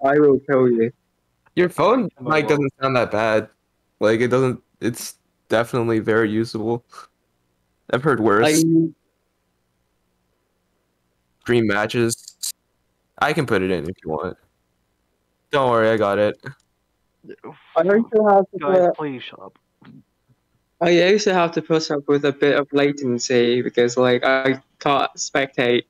I will kill you. Your phone mic well. doesn't sound that bad. Like it doesn't. It's definitely very usable. I've heard worse. Stream matches. I can put it in if you want. Don't worry, I got it. I also have to Guys, put, please shut up. I also have to put up with a bit of latency because like I can't spectate.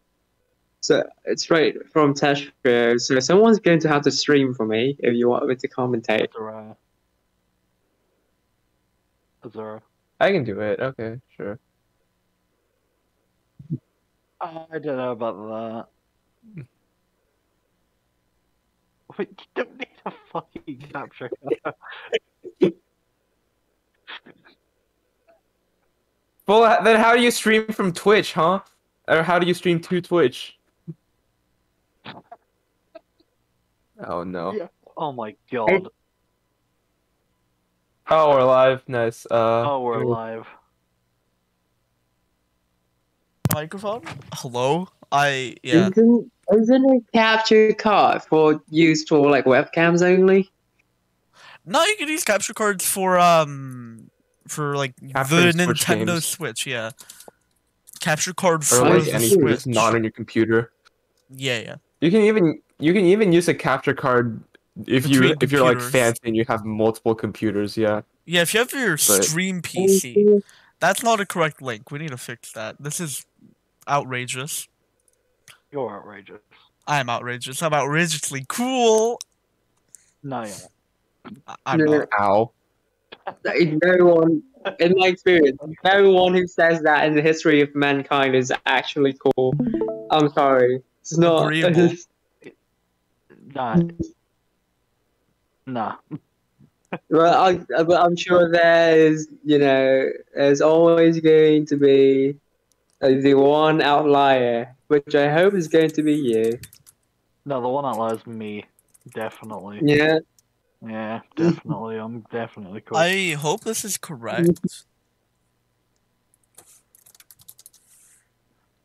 So it's right from Teshko. So someone's going to have to stream for me if you want me to commentate. Azura. I can do it. Okay, sure. I don't know about that. Wait, you don't need a fucking capture card. Well, then how do you stream from Twitch, huh? Or how do you stream to Twitch? Oh no. Yeah. Oh my god. Oh, we're live. Nice. Oh, we're live. Microphone? Hello? Yeah. Isn't a capture card for used for like webcams only? No, you can use capture cards for like Capturing the Switch Nintendo games. Switch, yeah. Capture card Or for like the anything Switch. that's not on your computer. Yeah. You can even use a capture card if you're like computers. fancy and you have multiple computers, yeah. Yeah, if you have your stream PC, that's not a correct link. We need to fix that. This is outrageous. You're outrageous. I'm outrageous. I'm outrageously cool. No, yeah. I'm not. Ow. No one, in my experience, no one who says that in the history of mankind is actually cool. I'm sorry. It's not. Agreeable. Nah. Nah. Well, I'm sure there's always going to be the one outlier, which I hope is going to be you. No, the one that lies me. Definitely. Yeah. Yeah, definitely. I'm definitely cool. I hope this is correct.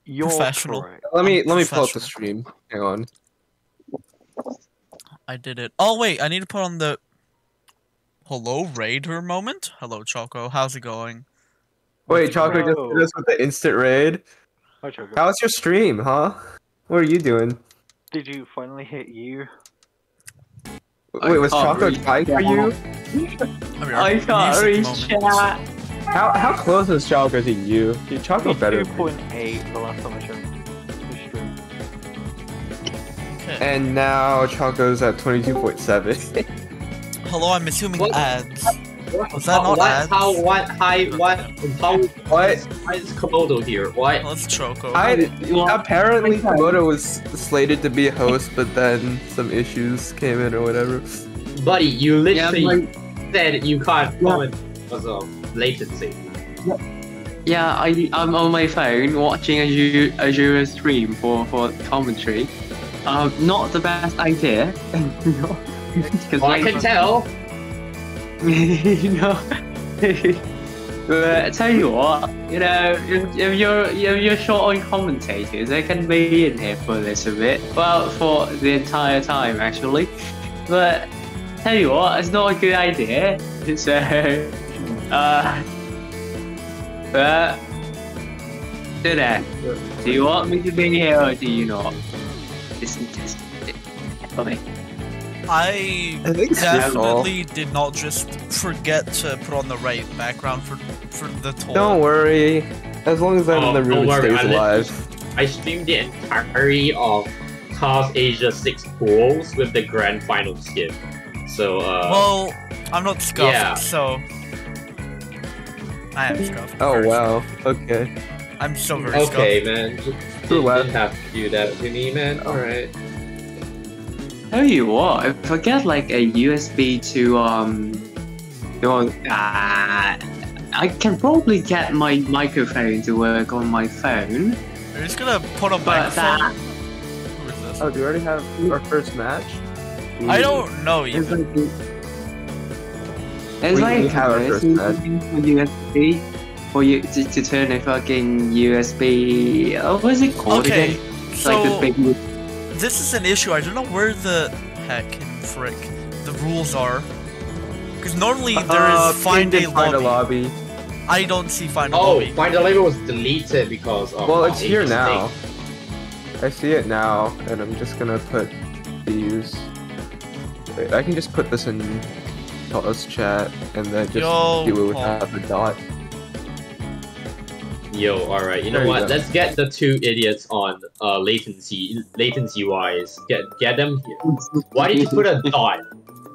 You're Professional. correct. Let me pull up the professional. stream. Hang on. I did it. Oh wait, I need to put on the hello raider moment. Hello Choco, how's it going? Wait, Choco just Bro. hit us with the instant raid. Hi, Choco. How's your stream, huh? What are you doing? Did you finally hit you? Wait, was Choco trying for you? I can't reach chat. How close is Choco to you? Choco better. 2.8 the last time I checked the stream. Okay. And now Choco's at 22.7. Hello, I'm assuming What? ads. Was that not ads? How is Komodo here? What? That's Choco. Apparently Komodo was slated to be a host, but then some issues came in or whatever. Buddy, you literally Yeah, said you can't comment because of latency. Yeah, I'm on my phone watching Azure stream for commentary. Not the best idea. Well, I can tell. But I tell you what, if you're short on commentators, they can be in here for a little bit. Well, for the entire time actually. But tell you what, it's not a good idea. So, but do you want me to be here or do you not? Listen, test it for me. I think it's definitely did not just forget to put on the right background for the toll. Don't worry. As long as I'm in the Don't room, it worry, stays alive. I streamed the entirety of TAWS Asia 6 pools with the grand final skip. So, Well, I'm not scuffed, Yeah. so I am scuffed. Oh very wow. Okay. scuffed. I'm so very okay, scuffed. man. You Cool, didn't have to do that to me, man. Alright. Tell you what, if I get like a USB to I can probably get my microphone to work on my phone. We're just gonna put a But microphone. Who is this? Oh, do we already have our first match? I don't know It's even. like it's We like have our first match. for USB for you to turn a fucking USB. Oh, what is it called Okay, again? It's like so the big. this is an issue. I don't know where the heck and frick the rules are. Because normally there is find a lobby. I don't see find a lobby. Oh, find a lobby was deleted because of. Well, it's here now. I see it now, and I'm just gonna put these. Wait, I can just put this in TAWS chat, and then just do it without the dot. Yo, alright, you know what? Let's get the two idiots on latency wise. Get them here. Why did you put a dot?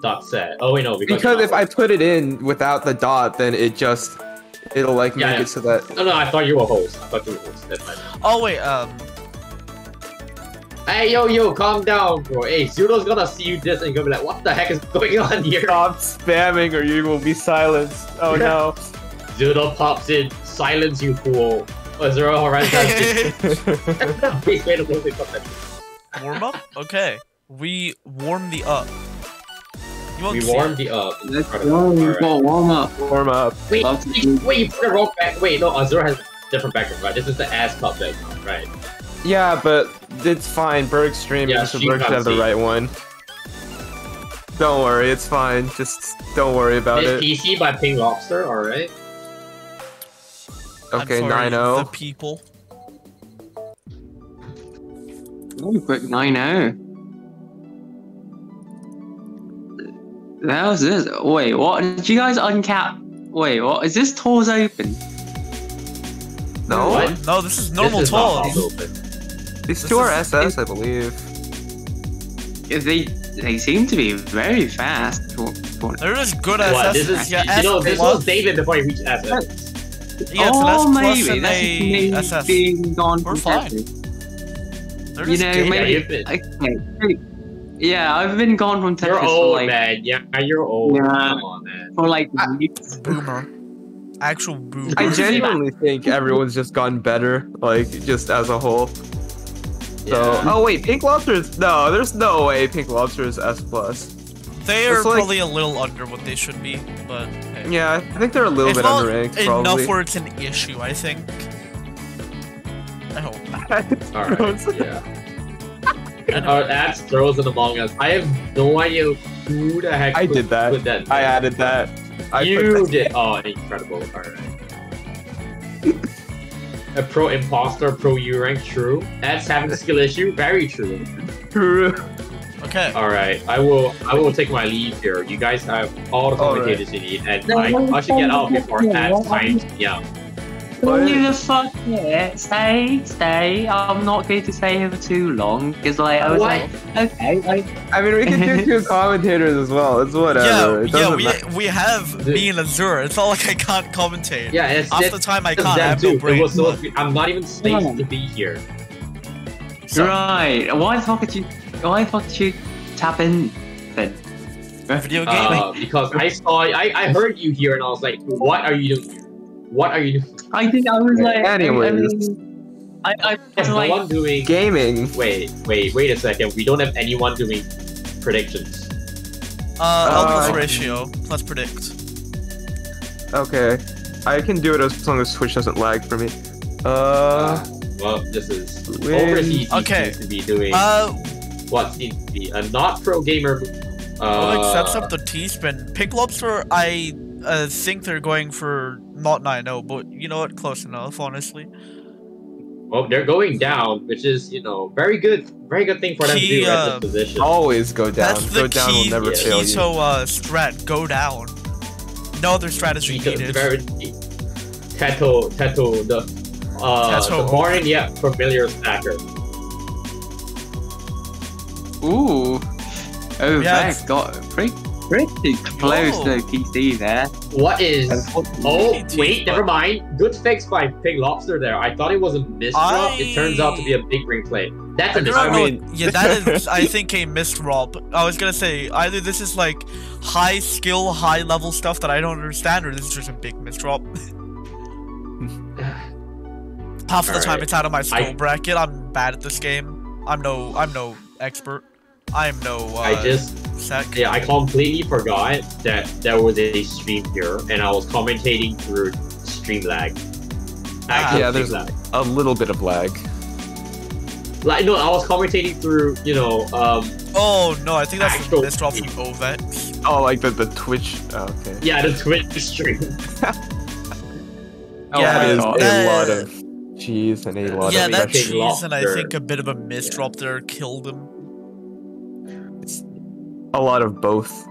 Dot set. Oh wait, no, because if I put it in without the dot, then it'll like make it so that. No, I thought you were host. That's fine. Oh wait, Hey, yo, calm down, bro. Hey, Zudo's gonna see you this and you're gonna be like, what the heck is going on here? Stop spamming or you will be silenced. Oh no. Zudo pops in, silence you fool. Oh, Zero Horizon. Wait, warm up? Okay. We warm the up. We warm the up. Let's go, warm up. Warm up. Wait, you put a wrong back. Wait, no, Azure has a different background, right? This is the ass cup background, right? Yeah, but it's fine. Berg stream, Yeah, so Berg should have the right one. Don't worry, it's fine. Just don't worry about it. PC by Pink Lobster, alright? Okay, 9-0. The people. Oh, quick 9-0. That was this. Wait, what? Did you guys uncap? Wait, what? Is this TAWS open? No. What? No, this is normal TAWS. These two are SS, I believe. Yeah, they seem to be very fast. They're just good What? SS. This is, yeah, you know, this was David before he reached SS. Yeah, it's oh, an S maybe. plus and a SS. Being gone We're from fine. Tetris. They're You just know, good. maybe. Okay. Yeah, I've been gone from Tetris You're for old, like. man. Yeah, you're old. Yeah. Come on, man. For like weeks. Boomer. Actual boomer. I genuinely think everyone's just gotten better, like, just as a whole. So, Yeah. oh wait, Pink Lobster's, no, there's no way Pink Lobster is S+. They are It's like- probably a little under what they should be, but hey. Yeah, I think they're a little It's bit not underranked, enough probably. where it's an issue, I think. I hope. Alright, yeah. That's Throws in Among Us. I have no idea who the heck I did that. put that. I added that. You did. Oh, incredible. Alright. A pro imposter, pro U rank, true. That's having a skill issue, very true. True. Okay. Alright, I will take my leave here. You guys have all the commentators you need, and I should get out before ads time. Yeah. Stay the fuck here. Stay. I'm not going to stay here for too long because like I was like, okay. I mean, we can do two commentators as well. It's whatever. We have me and Azure. It's not like I can't commentate. Yeah, it's half the time I can't. I have too. no brain. I'm not even safe to be here. So, Right. Why the fuck did you tap in then? video gaming. Because I heard you here and I was like, what are you doing here? What are you doing? I think I was like, Anyways. I was No like, one doing. Gaming. Wait a second. We don't have anyone doing predictions. Alpha ratio. Let's predict. Okay. I can do it as long as Twitch doesn't lag for me. Well, this is Win. overseas. Okay. Seems to be doing what seems to be a not pro gamer. Sets up the T-spin. Pink Lobster, I think they're going for not 9-0, but you know what? Close enough, honestly. Well, they're going down, which is, you know, very good thing for them to do at this position. Always go down. That's the Go down will never fail you. keto strat. Go down. No other strategy needed. Very Teto, the morning yet familiar stacker. ooh, oh, Yeah, that got pretty close to PC there. What is? Oh, TT, wait, never mind. Good fix by Pig Lobster there. I thought it was a misdrop. It turns out to be a big ring play. That's a I misdrop. mean, yeah, that is, I think, a missed rob. I was gonna say, either this is like high skill, high level stuff that I don't understand, or this is just a big misdrop. Half of the time it's out of my skill bracket. I'm bad at this game. I'm no expert. I'm no sec. Yeah, I completely forgot that there was a stream here, and I was commentating through stream lag. Yeah, there's a little bit of lag. Like, no, I was commentating through, you know, Oh no, I think that's a misdrop from Ovex. Oh, like the Twitch. Oh, okay. Yeah, the Twitch stream. Yeah, That is that- a lot of cheese and a lot Yeah, of that freaking cheese and I lobster. think a bit of a misdrop there killed him. a lot of both.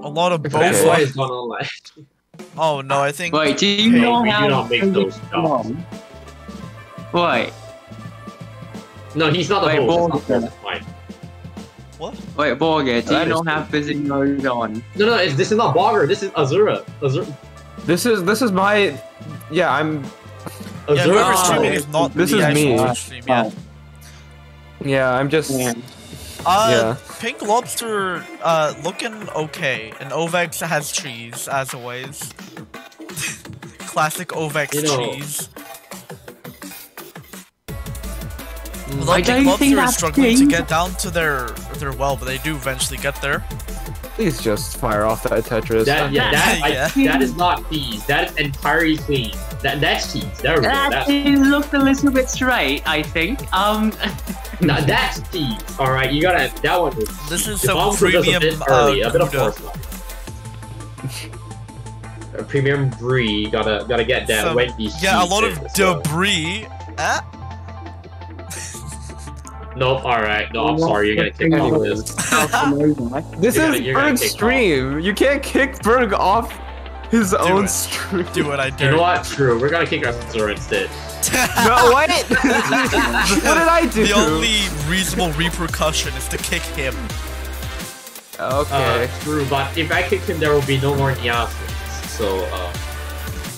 A lot of both. That's why it's not online. Oh no, I think. Wait, do you Hey, know we do how not make those jobs. Wait, No, he's not the Wait, host. Borg- It's not fine. What? wait, Borger, do That you is know how physics goes on? No, this is not Bogger. This is Azura. This is my. Yeah, I'm. Yeah, Azura whoever's Oh. streaming is not This the is actual me. Twitch stream. Yeah. Yeah, I'm just. Yeah. Yeah. Pink Lobster, looking okay, and Ovex has cheese as always. Classic Ovex You know- cheese. I Although Pink don't Lobster think is that's struggling to cheese. get down to their well, but they do eventually get there. Please just fire off that Tetris. Yeah. That is not cheese. That is entirely clean. That's cheese. There we go. That looked a little bit straight, I think. No, that's cheese. All right, you gotta. That one was. This is the some bombs were just premium, a bit early, a bit of Gouda. force. A premium brie. Gotta get that Some- Wendy's. Yeah, a cheese lot in of as well. debris. Nope. All right. No, I'm sorry. You're gonna kick me off this. This You're is gonna- you're gonna Berg's kick stream. You can't kick Berg off his own it. stream. Do what I You dare. know what? True. We're gonna kick Azura instead. No, what? What did I do? The only reasonable repercussion is to kick him. Okay. True. But if I kick him, there will be no more Nyasins. So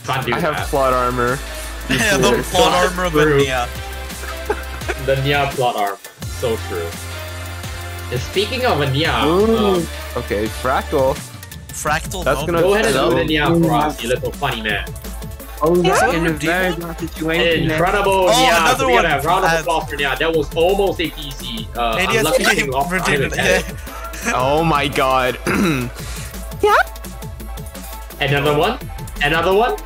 can't do I have that. plot armor. Yeah, the plot armor of True. Nia. The Nya plot armor. So true. And speaking of a Nya, Okay, Fractal. Fractal. That's no. gonna- go ahead and Hello. do the Nya for us, you little funny man. In a Do very you? bad situation. there. Incredible Oh, Nya. another So we got a one. round of applause for Nya. That was almost a PC. ADS unlucky became thing off redeemed. behind the Yeah. Oh my god. Another one. Another one.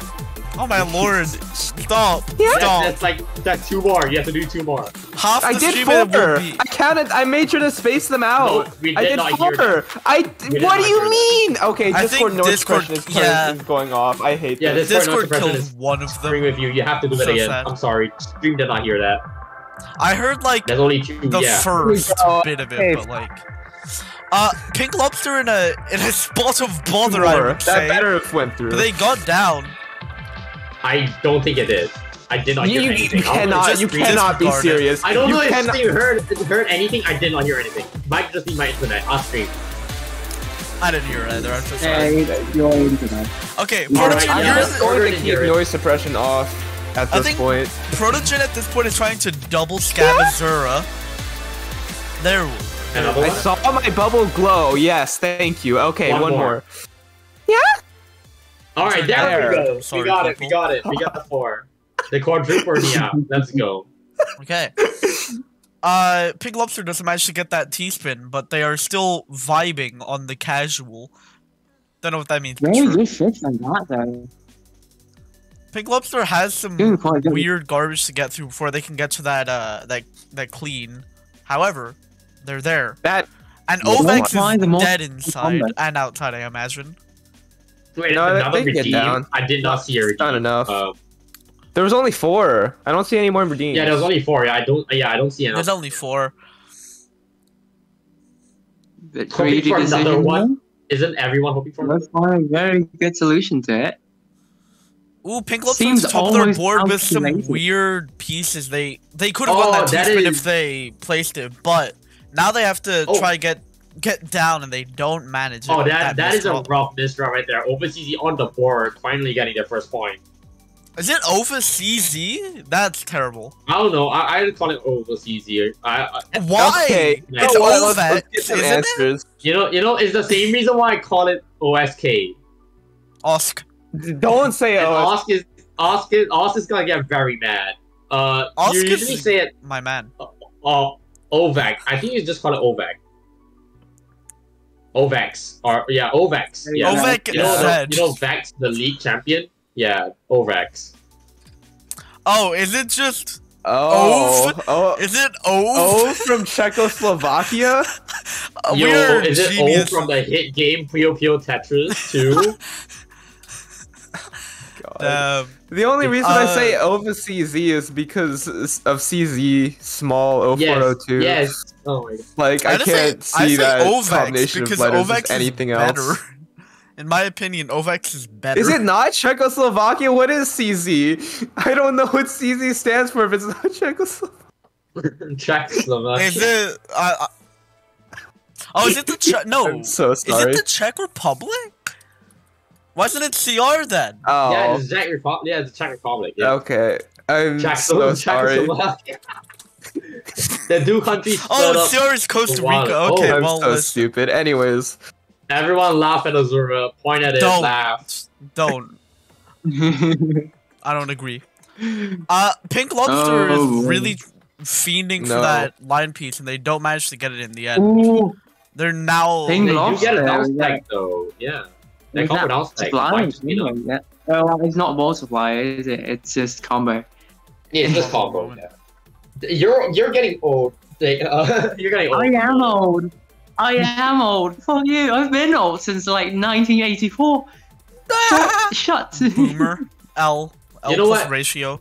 Oh my lord. Stop. Stop. That's two more. You have to do two more. Half I the did stream it will four. be. I counted. I made sure to space them out. No, we I did did not hear four. did What not do you hear mean? Okay, I Discord think noise Discord- suppression yeah. is going off. I hate Yeah, this. Discord Discord suppression killed one of Screen them. with you. You have to do that So again. sad. I'm sorry. Stream did not hear that. I heard like There's only two. the yeah. first Oh, bit of it, hey. but like. Pink Lobster in a spot of bother, I Four. would That say. better have went through. But they got down. I don't think it did. I did not hear you anything. cannot. just You cannot be disregard it. serious. I don't you know if cannot- stream heard anything. I did not hear anything. Might just be my internet. I'll stream. I didn't hear it either. I'm so sorry. Hey, your internet. Okay, Alright, Prodigy, yeah. I'm you're just going to Ordered keep here. noise suppression off at I this think- point. Prodigy at this point is trying to double scam Azura. There. Another I one. saw my bubble glow. Yes, thank you. Okay, One one more. more. All right, there we go. Sorry, we got it. We people. got it. We got the four. The quadruple yeah. Let's go. Okay. Pink Lobster doesn't manage to get that T-spin, but they are still vibing on the casual. Don't know what that means. But Very sure. good shit like that, though. Pink Lobster has some Doing quite good. weird garbage to get through before they can get to that that clean. However, they're there. That And Well, Ovex why the is more- dead inside combat. and outside, I imagine. Wait, No, another they can get redeem. down. I did not see a redeem. not enough. There was only 4. I don't see any more redeems. Yeah, there was only 4. Yeah, I don't see enough. There's only 4. Bit Hoping greedy for another decision, one. Isn't everyone hoping for though. another? Let's find a very good solution to it. Ooh, Pink Lobster Seems on top of their almost board with some calculated. weird pieces. They could have Oh, won that that T-spin is- if they placed it, but now they have to Oh. try get down and they don't manage it. Oh, with that is a misdrop. rough misdraw right there. Overseas on the board, finally getting their first point. Is it over CZ? That's terrible. I don't know. I'd call it overseas here. Why? Okay. Yeah. It's Let's Ovex, get some isn't it? answers. You know, it's the same reason why I call it OSK. Osk. Don't say And oh. Osk is gonna get very mad. Osk You is- usually say it. My man. Ovac. I think you just call it Ovac. Ovax. Or yeah, Ovax. Yeah. Ovac You know, is Zed. you know Vax, the league champion? Yeah, Ovax. Oh, is it just Oh. Is it Ove? Oh, from Czechoslovakia? Yo, We're is it genius. old from the hit game Puyo Puyo Tetris too? God. The only reason I say over CZ is because of CZ small 0402. Yes. Oh my god. Like, I can't see that Ovex combination of because letters Ovex as anything is else. better. In my opinion, Ovex is better. Is it not Czechoslovakia? What is CZ? I don't know what CZ stands for if it's not Czechoslovakia. Czechoslovakia. Is it? Oh, is it the Czech? No. I'm so sorry. Is it the Czech Republic? Why isn't it CR then? Oh. Yeah, it's Czech Republic. Yeah, it's the Czech Republic. Yeah. Okay. I'm so sorry. The two countries. Oh, CR is Costa Rica. Oh, Okay, I'm well, so stupid. Anyways. Everyone laugh at Azura. Point at it. Don't. Laugh. Don't. I don't agree. Pink Lobster is really fiending for that line piece, and they don't manage to get it in the end. Ooh. They're now. Pink They do Lobster, get a down yeah. stack though. Yeah. They come with down stack. Well, it's not multiplier, is it? It's just combo. Yeah, it's just combo. Yeah. You're getting old. You're getting old. I am old. I am old. Fuck you. I've been old since like 1984. Shut. Boomer. L You know plus what? ratio.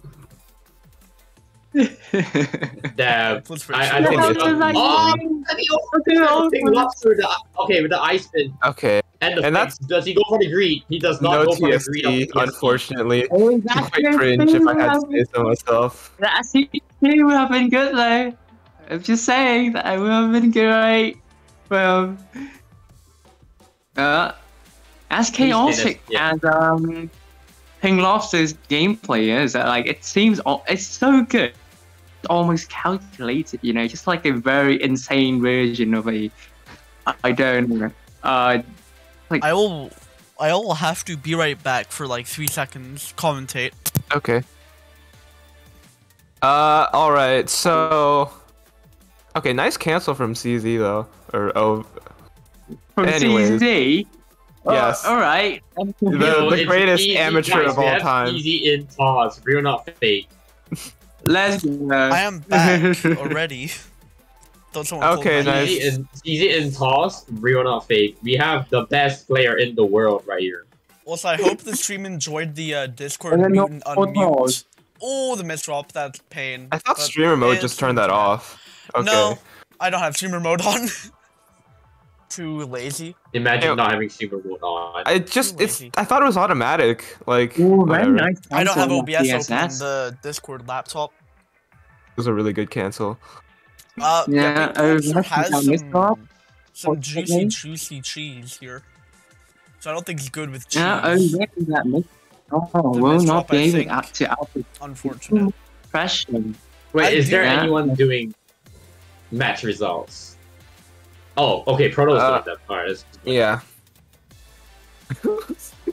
Damn. Plus I ratio. think Oh, Pink Lobster. Okay, with the ice spin. Okay. And that's does he go for the greed? He does not No go for the greed. on the TST, TST. unfortunately. Oh, It's quite cringe if I had to say so myself. That CP would have been good though. I'm just saying that would have been great. Well, as chaotic Yeah. as Pink Lobster's gameplay is, like it seems it's so good, almost calculated. You know, just like a very insane version of a. I don't know. Like I will have to be right back for like 3 seconds. Commentate. Okay. Alright, so... Okay, nice cancel from CZ though. Or, from anyways. CZ. Yes. All right. The greatest easy, amateur guys, of all that's time. Easy in TAWS, real not fake. Let's go. I am back already. Don't someone Okay, call me. nice. Easy in TAWS, real not fake. We have the best player in the world right here. Also, I hope the stream enjoyed the Discord And then mute no and pause. unmute. Oh, the misdrop. That's pain. I thought But streamer mode it's just turned that off. Okay. No, I don't have streamer mode on. Too lazy. Imagine Ew. not having super mode on. I just, it's, Lazy. I thought it was automatic. Like, Ooh, very whatever. nice. I don't have cancel OBS on open on DSS. the Discord laptop. It was a really good cancel. Yeah, Pink Lobster that's has on this top. some juicy, Okay. juicy cheese here. So I don't think he's good with cheese. Yeah, that makes. Oh, The will misdrop, not be I able think. to output Unfortunate. pressure. Wait, is there Yeah. anyone doing match results? Oh, okay, Proto's doing them. Alright, Yeah.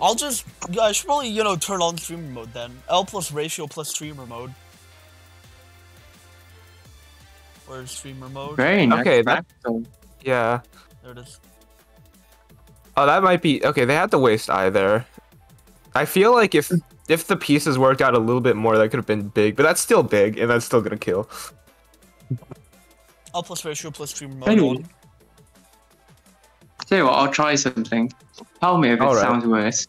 I should probably, turn on streamer mode then. L plus ratio plus streamer mode. Where's streamer mode? Very nice. Okay, that- cancel. Yeah. There it is. Oh, that might be... Okay, they had to waste eye there. I feel like if the pieces worked out a little bit more, that could have been big. But that's still big, and that's still gonna kill. L plus ratio plus streamer mode Anyway. on. Tell you what, I'll try something. Tell me if it Alright. sounds worse.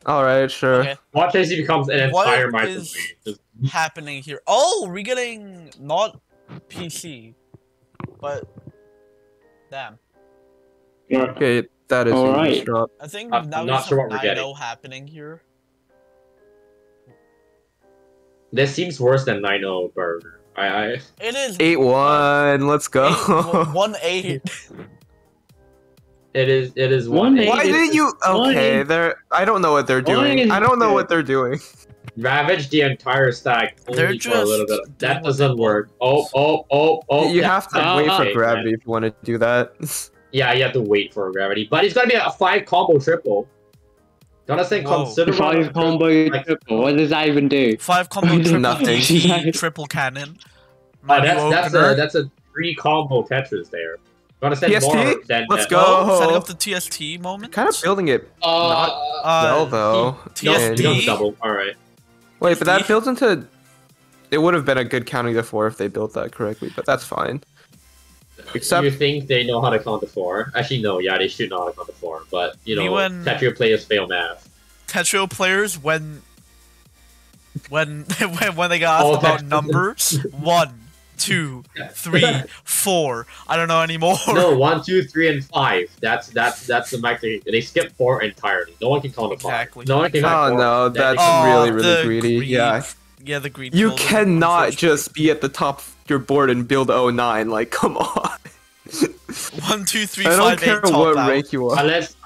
Alright, sure. Okay. watch as he becomes an What entire is- microwave. Just Happening here. Oh, we're getting not PC, but damn. Okay, that is Alright. a drop. I think I'm now not we sure have what we're getting. 9-0 happening here. this seems worse than 9-0 Burger. It is 8-1, let's go. 1-8. It is One one. Why did you... Okay, I don't know what they're doing. I don't know what they're doing. Ravage the entire stack They're only for a little just bit. doing That what they doesn't work. Oh. You yeah. have to wait for Okay, gravity if you want to do that. Yeah, you have to wait for gravity. But it's gonna be a 5 combo triple. Gonna say Whoa. considerable. 5 combo like- triple. What does that even do? 5 combo triple Nothing. DT, triple cannon. Oh, Manual that's opener. a 3 combo Tetris there. Gonna say TST? more than Let's that. go. Oh, setting up the TST moment. Kind of building it not well, though. TST? Becomes double. Alright. Wait, but that builds into... it would have been a good counting to 4 if they built that correctly, but that's fine. Except you think they know how to count to 4? Actually, no. Yeah, they should know how to count to 4. But you know, Tetrio players fail math. Tetrio players when they got asked about numbers 1, 2, 3, 4. I don't know anymore. No, 1, 2, 3, and 5. That's the max. They skip 4 entirely. No one can count to 5. Exactly. No one can count 4. No, that's really greedy. Yeah. Yeah, the greed. You cannot just be at the top of your board and build 09. Like, come on. 1, 2, 3, 5, 8. I don't care what rank you are. Unless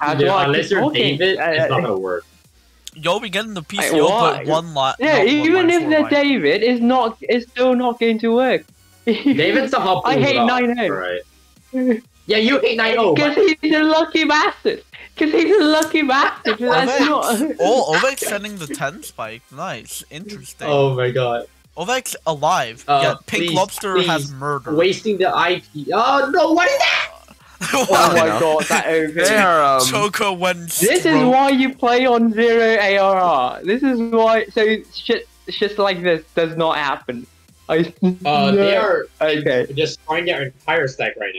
you're David, it's not gonna work. Yo, we get in the PCO, but one lot. Yeah, even if they're David, it's still not going to work. David somehow I hate 9-0. Right. Yeah, you hate 9-0. Because he's a lucky bastard. Because he's a lucky bastard. That's not. Oh, Ovek's sending the 10 spike. Nice. Interesting. Oh my god. Ovek's alive. Yeah, Pink Lobster has murder. Wasting the IP. Oh no, what is that? Oh my god, that over. Choco went. This is why you play on 0 ARR. This is why. So shit like this does not happen. They are destroying their entire stack right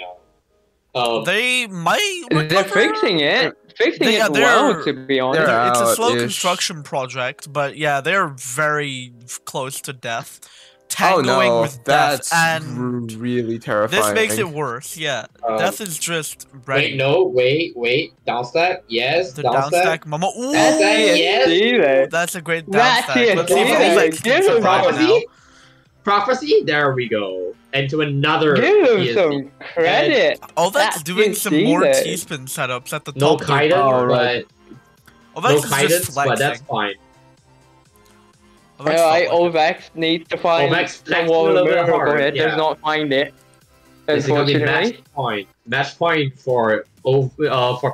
now. They might. They're fixing it. Fixing it well, to be honest. It's a slow construction project, but yeah, they're very close to death. Tangoing with death, and really terrifying. This makes it worse. Yeah, death is just ready. Wait, downstack, yes, the downstack, Mama. Ooh, yes, that's a great downstack. Let's see if Ovek can survive now. Prophecy, there we go. And to another. Give him some credit. Ovek's doing some more T-spin setups at the top. No guidance, but that's fine. Ovek needs to find someone miracle here. Does not find it. Unfortunately. Match point for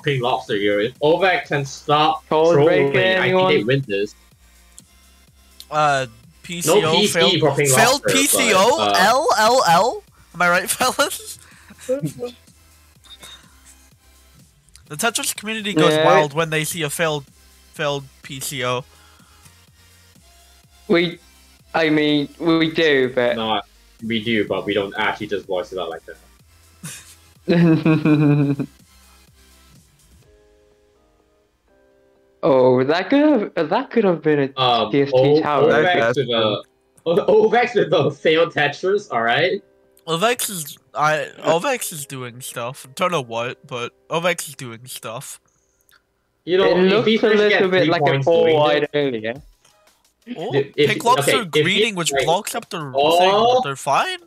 Pink Lobster here. If Ovek can stop trolling, I think they win this. PCO no PC for Pink failed Lobster, PCO. But, LLL. Am I right, fellas? The Tetris community goes wild when they see a failed PCO. We do, but we do, but we don't actually just voice it out like that. Oh, that could have been a TST tower. Ovek's with a failed Tetris, alright? Ovek's is doing stuff. Don't know what, but Ovek's is doing stuff. You know, it looks a little bit like a 4-wide earlier. Oh, Pink Lobster greeting, which blocks up their thing, but they're fine.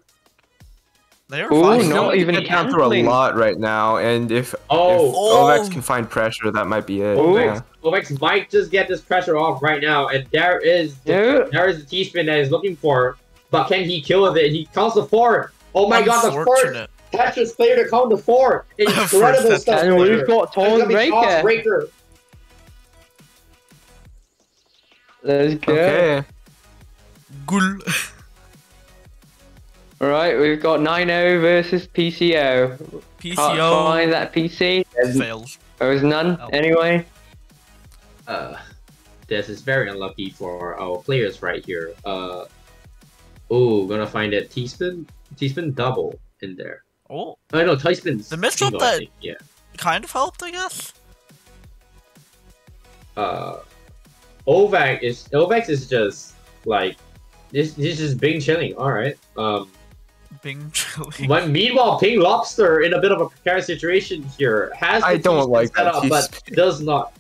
They're fine. Not even count through a lot right now, and if Ovek's can find pressure, that might be it. Ovek's might just get this pressure off right now, and there is the T-spin that he's looking for, but can he kill with it? He counts to 4. Oh my god, the first Tetris player to count to 4. Incredible stuff. And we've got TAWS Breaker. Let's go. Okay. Gul. Alright, we've got 9-0 versus PCO. Can't find that PC. Fails. There was none, anyway. This is very unlucky for our players right here. Gonna find that T-spin double in there. Oh. No, T-spin's the misstep that kind of helped, I guess. Ovek is just like this is Bing chilling. All right. Bing chilling. When meanwhile, Pink Lobster in a bit of a precarious situation here has the don't like set up, but does not.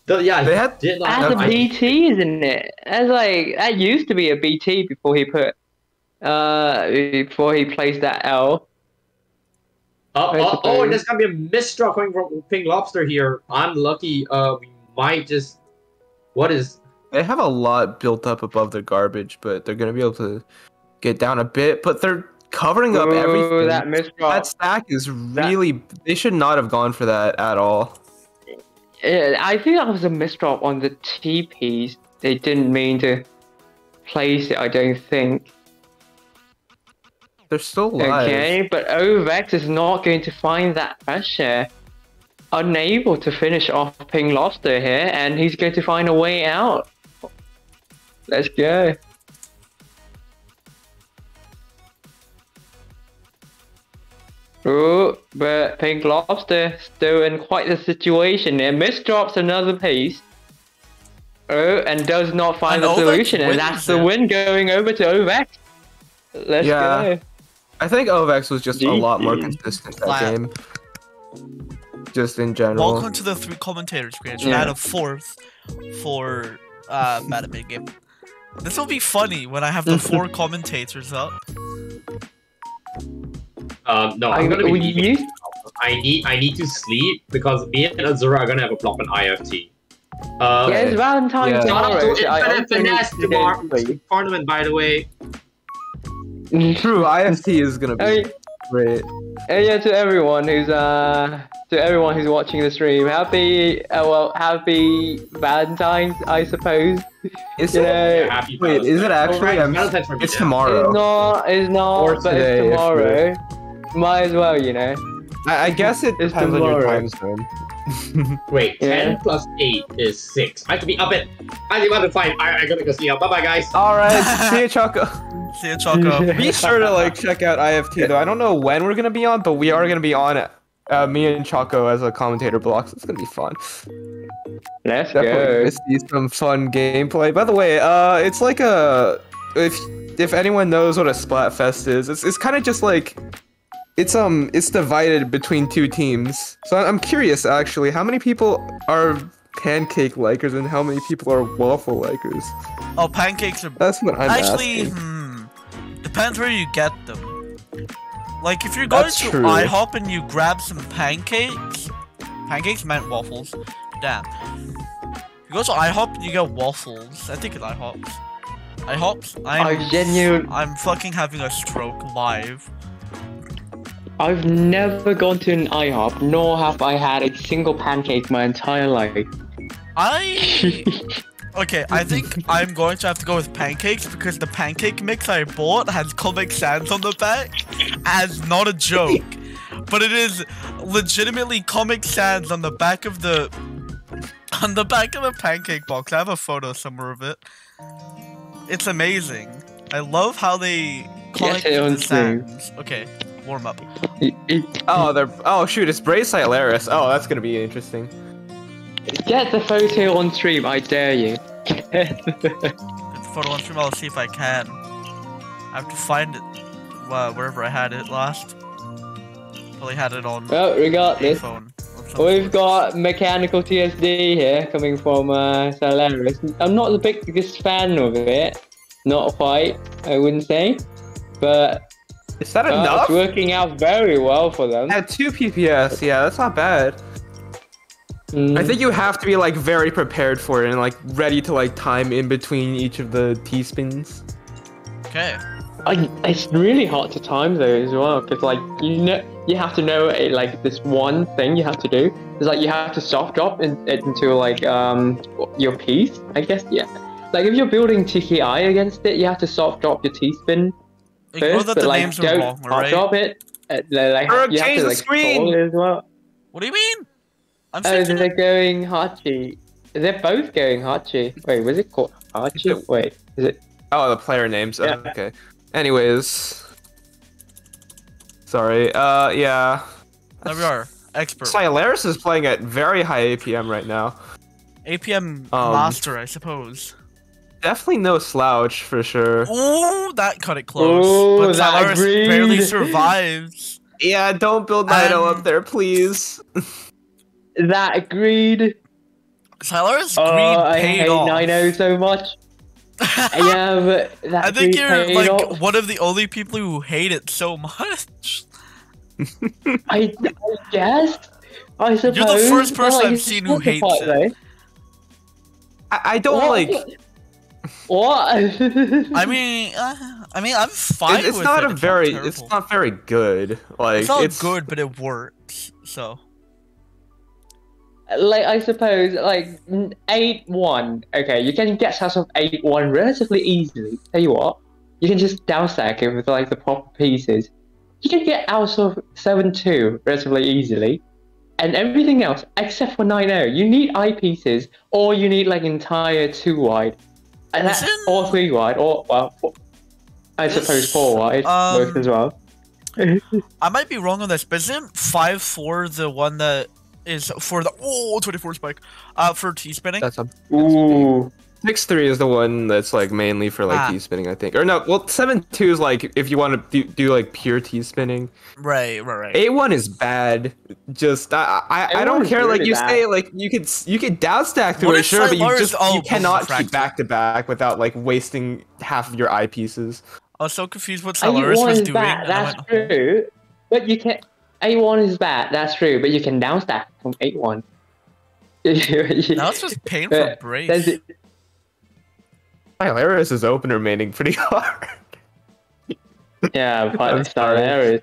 Did not. That's a BT, isn't it? That's like that used to be a BT before he put before he placed that L. And there's gonna be a misdraw coming from Pink Lobster here. I'm lucky. We might just. What is? They have a lot built up above their garbage, but they're gonna be able to get down a bit. But they're covering up everything. That stack is really. They should not have gone for that at all. Yeah, I think that was a misdrop on the TPs. They didn't mean to place it. I don't think. They're still alive. Okay, but Ovek is not going to find that pressure. Unable to finish off Pink Lobster here, and he's going to find a way out. Let's go. Oh, but Pink Lobster still in quite the situation there. Misdrops another piece. Oh, and does not find the solution, and that's the win going over to Ovex. Let's go. I think Ovex was just a lot more consistent that game. Just in general. Welcome to the 3 commentators, Grant. I had a 4th for Bad Big Game. This will be funny when I have the 4 commentators up. No, I'm gonna be leaving. I need to sleep because me and Azura are gonna have a block on IFT. It's Valentine's tomorrow. Infinite Finesse tomorrow. Tournament, by the way. True, IFT is gonna be great. And yeah, to everyone who's watching the stream, happy Valentine's, I suppose. Is it? Wait, is it actually? It's tomorrow. It's not, but it's tomorrow. Might as well, you know. I guess it depends on your time zone. Wait, 10 plus 8 is 6. I have to be up at 5. I gotta go see you. Bye bye, guys. Alright, see you, Choco. See you, Choco. Be sure to check out IFT though. I don't know when we're gonna be on, but we are gonna be on me and Choco as a commentator block, so it's gonna be fun. Let's Definitely see some fun gameplay. By the way, it's like if anyone knows what a Splatfest is, it's kind of just like it's divided between 2 teams. So I'm curious actually, how many people are pancake likers and how many people are waffle likers? Oh, pancakes are. That's what I'm asking. Depends where you get them. Like if you're going to IHOP and you grab some pancakes meant waffles. Damn. If you go to IHOP and you get waffles. I think it's IHOPs. I'm fucking having a stroke live. I've never gone to an IHOP, nor have I had a single pancake my entire life. Okay, I think I'm going to have to go with pancakes because the pancake mix I bought has Comic Sans on the back, as not a joke. But it is legitimately Comic Sans on the back of the pancake box. I have a photo somewhere of it. It's amazing. I love how they collect the Sans. Okay. Warm up. Oh shoot, it's Brave Silaris. Oh, that's gonna be interesting. Get the photo on stream, I dare you. Get the photo on stream, I'll see if I can. I have to find it wherever I had it last. Probably had it on we got this. We've got Mechanical TSD here coming from Silaris. I'm not the biggest fan of it. Not quite, I wouldn't say. But is that enough? It's working out very well for them. At 2 PPS, yeah, that's not bad. I think you have to be very prepared for it and ready to time in between each of the T-spins. Okay. It's really hard to time though as well, because you have to know this one thing you have to do. It's you have to soft drop into your piece, I guess. Yeah. If you're building TKI against it, you have to soft drop your T-spin. First, but names are wrong, right? Drop it. You have to screen as well. What do you mean? They're going Hachi. They're both going Hachi. Wait, was it called Hachi? Wait, is it? Oh, the player names. Yeah. Oh, okay. Anyways, sorry. Yeah. There we are. Expert. Silaris is playing at very high APM right now. APM master, I suppose. Definitely no slouch for sure. Ooh, that cut it close. But Silaris barely survives. Yeah, don't build Nido up there, please. That agreed. Silaris greed paid off. I hate Nido so much. Yeah, but that I think you're one of the only people who hate it so much. I guess. I suppose. You're the first person I've seen who hates it. I don't What? I mean, I'm fine with it. It's not very good. It's not good, but it works. So. I suppose 8-1. Okay, you can get out of 8-1 relatively easily. Tell you what, you can just down stack it with the proper pieces. You can get out of 7-2 relatively easily, and everything else except for 9-0. You need eye pieces, or you need entire 2 wide. And that's or 3 wide, or I suppose 4 wide, both as well. I might be wrong on this, but isn't 5-4 the one that is for the 24 spike for T-spinning? That's a Ooh. 6-3 is the one that's like mainly for like T-spinning, I think. Or no, well 7-2 is like if you want to do like pure T-spinning. Right. 8-1 is bad. Just I don't care. Like you say, like you could down stack to it, sure, but you cannot keep back to back without like wasting half of your eyepieces. I was so confused what Solaris was doing. That's true, but you can. 8-1 is bad. That's true, but you can down stack from 8-1. That's just pain for Brace. Solaris is open remaining pretty hard. Yeah, but Solaris.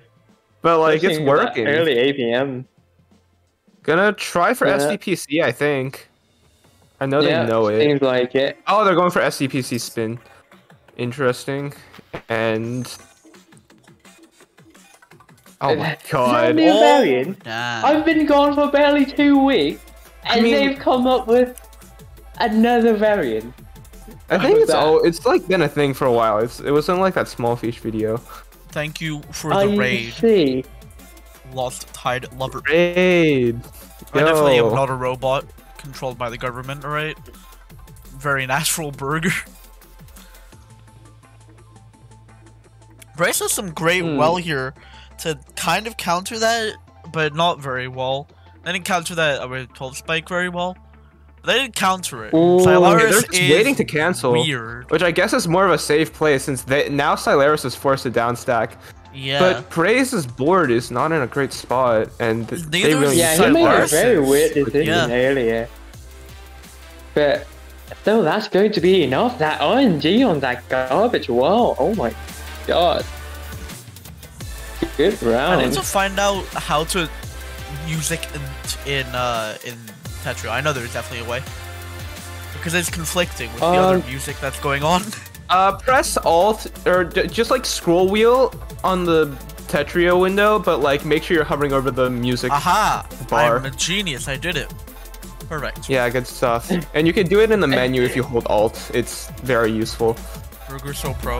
But like it's working. Early APM. Gonna try for SDPC, I think. I know they know it. Seems like it. Oh, they're going for SDPC spin. Interesting. And oh my god. I've been gone for barely 2 weeks, and they've come up with another variant. I think it's like been a thing for a while. It was in like that small fish video. Thank you for the raid. See. Lost Tide Lover. Raid. I definitely am not a robot controlled by the government, alright? Very natural burger. Brace has some great well here to kind of counter that, but not very well. They didn't counter that with 12 spike very well. They didn't counter it. They're just waiting to cancel, weird. Which I guess is more of a safe play since now Solaris is forced to downstack. Yeah. But Praze's board is not in a great spot, and they really he made a very weird decision earlier. But still, that's going to be enough. That RNG on that garbage wall. Oh my god. Good round. I need to find out how to music in Tetra. I know there's definitely a way. Because it's conflicting with the other music that's going on. Press Alt, or just like scroll wheel on the Tetrio window, but like make sure you're hovering over the music bar. I'm a genius, I did it. Perfect. Yeah, good stuff. And you can do it in the menu if you hold Alt. It's very useful. Burger so pro.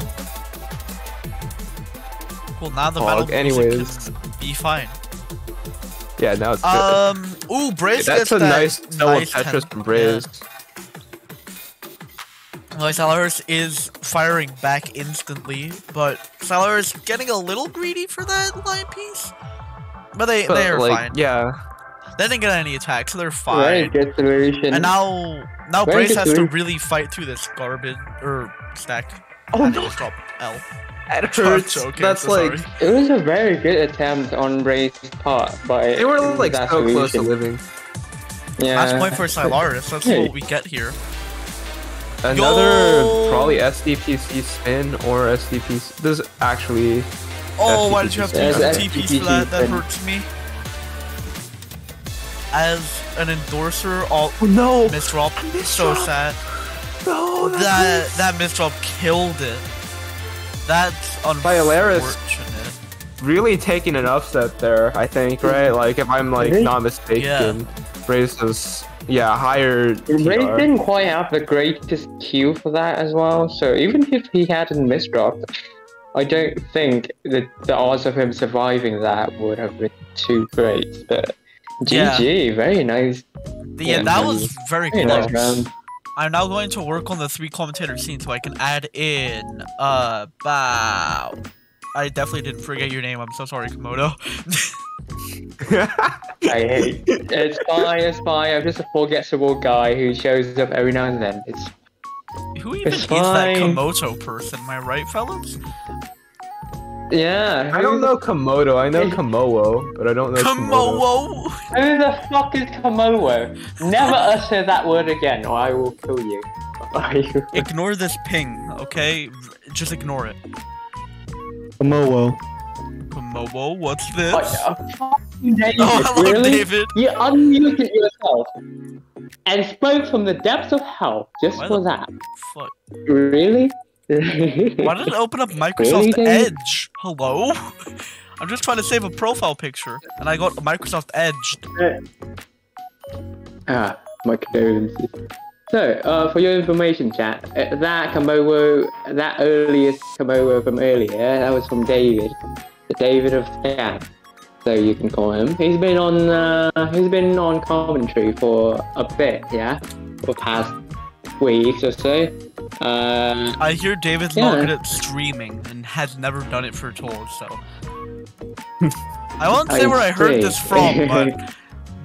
Cool, now the battle music can be fine. Yeah, now it's good. Ooh, Braze that's a nice Tetris from Braze. Solaris is firing back instantly, but Solaris getting a little greedy for that line piece. But they are fine. Yeah. They didn't get any attacks, so they're fine. Very good solution. And now Brace has to really fight through this garbage stack. Oh no! Drop L. It hurts. That's like it was a very good attempt on Brace's part, but they were like so close to living. Yeah. Last point for Solaris. That's what we get here. Another probably SDPC spin or SDPC. There's actually. Oh, why did you have to use the TPs for that? That hurts me. As an endorser, misdrop. So sad. No, that misdrop killed it. That's unfortunate. Really taking an upset there, I think, right? Like, if I'm like not mistaken, Brace was higher. Brace didn't quite have the greatest Q for that as well. So even if he hadn't misdropped, I don't think that the odds of him surviving that would have been too great. But GG, very nice. Yeah, that was very close. Nice. I'm now going to work on the 3 commentator scene so I can add in Bow. I definitely didn't forget your name. I'm so sorry, Komodo. I hate it. It's fine. I'm just a forgettable guy who shows up every now and then. Who even is that Komodo person? Am I right, fellas? Yeah. I don't know Komodo. I know Komowo, but I don't know Komowo. Who the fuck is Komowo? Never utter that word again, or I will kill you. Ignore this ping, okay? Just ignore it. Komowo. Komowo, what's this? David, hello, really? David. You unmuted yourself and spoke from the depths of hell just for that. Fuck. Really? Why did it open up Microsoft Edge? Hello? I'm just trying to save a profile picture, and I got Microsoft Edge. My condolences. So, for your information, chat, that earliest Komodo from earlier, that was from David. David of Scan, so you can call him. He's been on commentary for a bit, yeah, for the past weeks or so. I hear David's not good at streaming and has never done it for TAWS, so I won't say where I heard this from,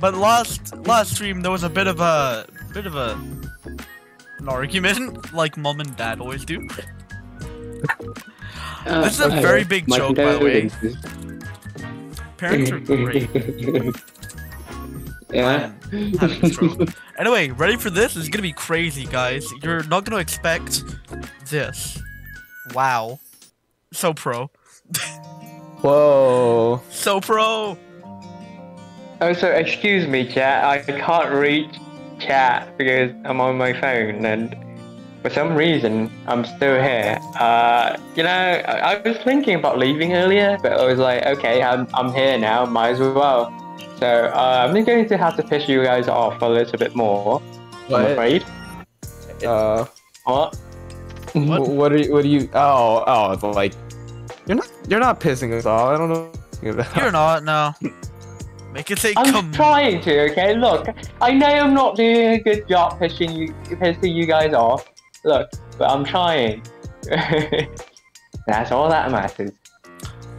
but last stream there was a bit of an argument, like mom and dad always do. This is a very big joke, by the way. Parents are great. Yeah. Having a stroke. Anyway, ready for this? It's gonna be crazy, guys. You're not gonna expect this. Wow. So pro. Whoa. So pro. Oh, so excuse me, chat. I can't reach chat because I'm on my phone, and for some reason I'm still here. You know, I was thinking about leaving earlier, but I was like, okay, I'm here now. Might as well. So I'm going to have to piss you guys off a little bit more. What? I'm afraid. What? What are you? Oh, like you're not pissing us off. I don't know. You're not. No. Make it say I'm trying to. Okay, look. I know I'm not doing a good job pissing you guys off. Look, but I'm trying. That's all that matters.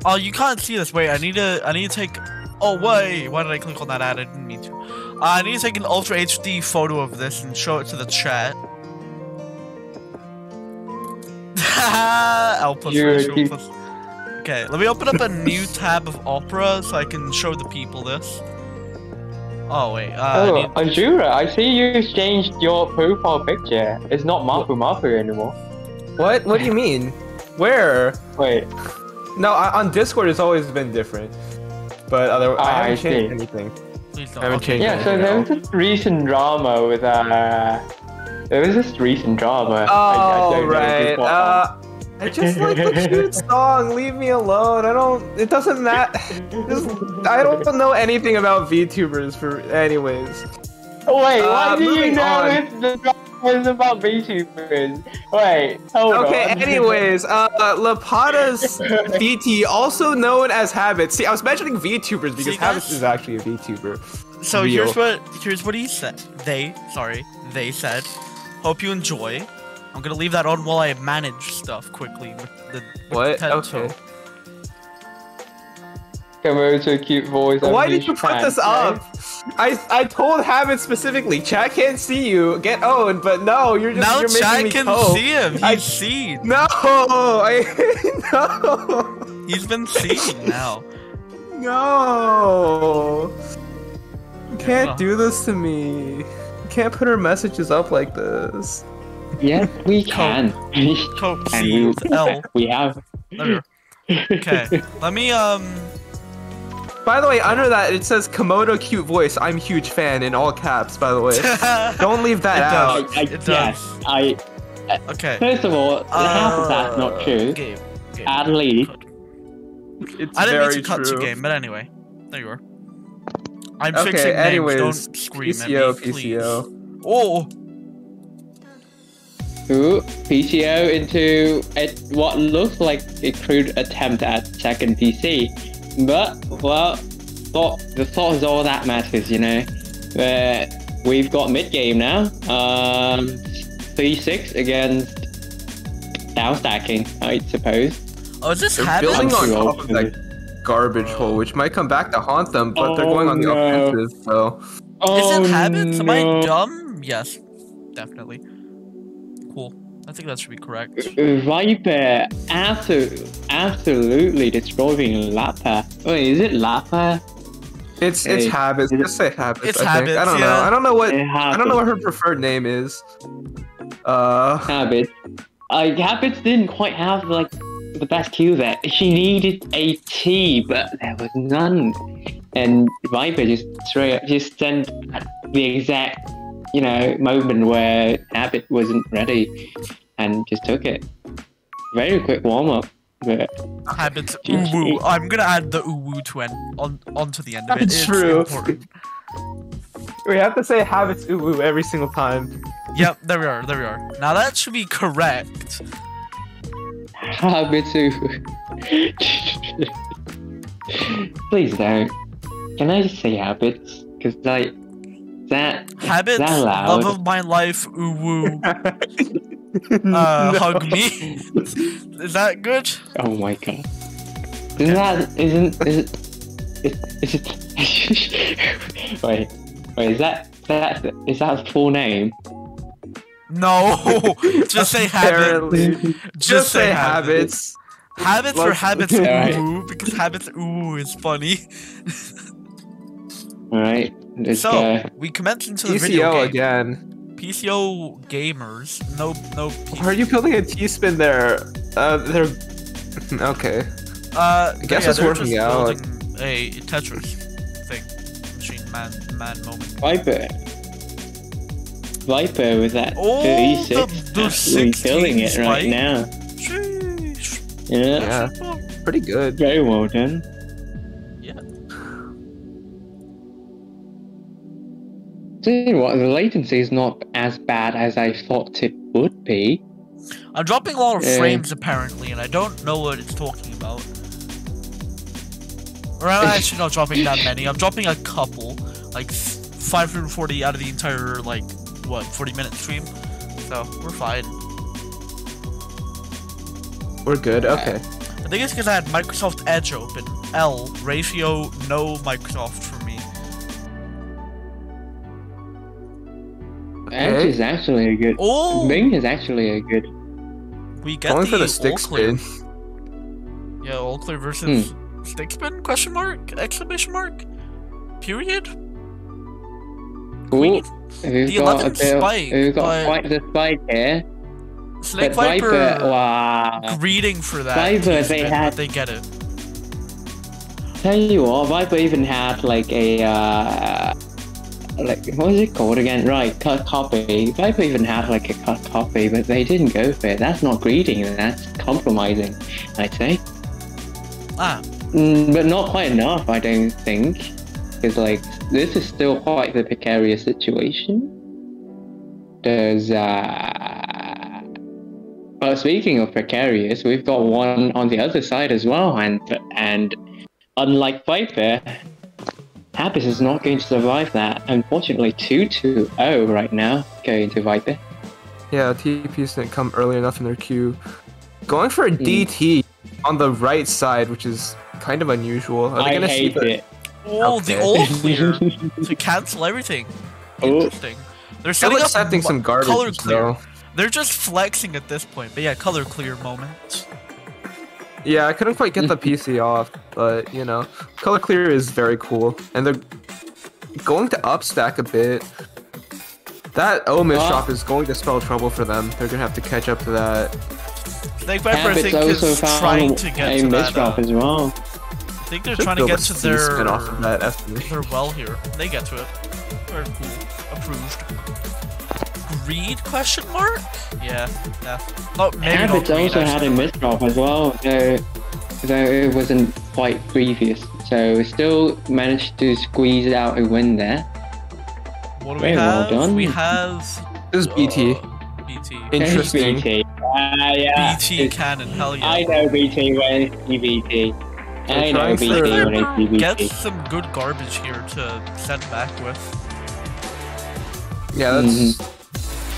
Oh, you can't see this. Wait, I need to take. Oh wait, why did I click on that ad? I didn't mean to. I need to take an Ultra HD photo of this and show it to the chat. L plus ratio plus. Okay, let me open up a new tab of Opera so I can show the people this. Oh wait, Ajura, I see you changed your profile picture. It's not Mapu Mapu anymore. What? What do you mean? Where? Wait. No, on Discord it's always been different. But I haven't changed anything. Please don't. I haven't changed anything. Yeah, so there was this recent drama with Oh, right. I just like the cute song. Leave me alone. It doesn't matter. I don't know anything about VTubers anyways. Wait, why do you know if the drama is about VTubers? Wait, hold on. Okay, anyways, Lapada's VT, also known as Habits. See, I was mentioning VTubers because Habits is actually a VTuber. So here's what he said. They said, hope you enjoy. I'm gonna leave that on while I manage stuff quickly with the Okay. Come over to a cute voice. Why did you put this up? I told Habit specifically, chat can't see you, get owned, but no, you're making me chat can see him. He's seen. No, no. He's been seen now. No. You can't do this to me. You can't put her messages up like this. Yeah, we can. Cope C L. We have. Okay, let me By the way, under that it says Komodo cute voice. I'm huge fan in all caps. By the way, don't leave that out. Okay. First of all, half of that's not true. Game. At least. I didn't mean to cut to game, but anyway, there you are. I'm fixing names. Don't scream at me, please. PCO. Oh. Ooh, PCO into what looks like a crude attempt at second PC. But, well, the thought is all that matters, you know. We've got mid-game now. 3-6 against down stacking, I suppose. Oh, is this building on top of that garbage hole, which might come back to haunt them, but they're going on the offensive, so... Is it habits? Am I dumb? Yes, definitely. Cool. I think that should be correct. Viper absolutely destroying Lapa. Wait, is it Lapa? It's habits. Just say habits. It's I habits. Think. I don't know. I don't know what her preferred name is. Habits. Habits didn't quite have like the best Q there. She needed a T, but there was none. And Viper just sent the exact, you know, moment where Habit wasn't ready and just took it. Very quick warm up. But Habits uwu. I'm gonna add the uwu to onto the end of it. It's true. Important. We have to say habits uwu every single time. Yep, there we are. Now that should be correct. Habits uwu. Please don't. Can I just say habits? Because like that. Habits. That loud. Love of my life. Ooh woo. Hug me. Is that good? Oh my god. Isn't that? Isn't? Is it? Wait. Is that a full name? No. Just say habits. Just say habits. Habits or habits ooh Alright. woo, because habits ooh is funny. Alright. Let's So go. we commence into the video PCO game. again. PCO gamers. No. Why are you building a T-spin there? They're okay. I guess it's working out. A Tetris thing. Machine man moment. Viper with that Oh, 36. the Absolutely 16 killing it right spike. now. Sheesh. Yeah. Yeah, pretty good. Very well done. Yeah. Tell you what, the latency is not as bad as I thought it would be. I'm dropping a lot of frames apparently, and I don't know what it's talking about. Or I'm actually not dropping that many. I'm dropping a couple, like 540 out of the entire 40-minute stream. So we're fine. We're good. Okay. I think it's because I had Microsoft Edge open. L ratio no Microsoft for me. Edge is actually a good. Oh, Bing is actually a good. we get Going the for the stick all clear. spin. Yeah, all clear versus stick spin? Question mark? Exclamation mark? Period? Ooh, The we've got 11 spike, we've got but- quite the spike here. Snake But Viper, wow. greeting for that. Viper, T-spin, they but had- they get it. Tell you what, Viper even had like a like what was it called again? Right, cut copy. Viper even had like a cut copy, but they didn't go for it. That's not greeting, that's compromising, I'd say. Ah, But not quite enough, I don't think. Because like this is still quite the precarious situation. There's well, speaking of precarious, we've got one on the other side as well, and unlike Viper, Happis is not going to survive that. Unfortunately, 2-2-0 right now going to Viper. Yeah, TPs didn't come early enough in their queue. Going for a DT on the right side, which is kind of unusual. Are they I gonna hate see the... it. oh, Okay. the all clear to cancel everything. Interesting. They're They're setting up accepting some garbage, color clear. though. They're just flexing at this point, but yeah, color clear moment. Yeah, I couldn't quite get the PC off, but you know, color clear is very cool, and they're going to upstack a bit. That miss drop is going to spell trouble for them. They're gonna have to catch up to that. Snake Viper, I Happis think, also is found trying to get a to miss that. drop as well. I think they're Should trying to build get a to C-spin their off of that estimate. their well here. They get to it. Very cool. Approved. Greed? Question mark? Yeah. Not maybe not Happis greed, also had a actually. miss drop as well, though it wasn't quite previous. So still managed to squeeze out a win there. What do Very we well have? done. We have This is BT. BT. Interesting. BT. Yeah. BT cannon. Hell yeah. I know BT when it's BT. I know trying BT for- when it's Get BT. some good garbage here to send back with. Yeah, that's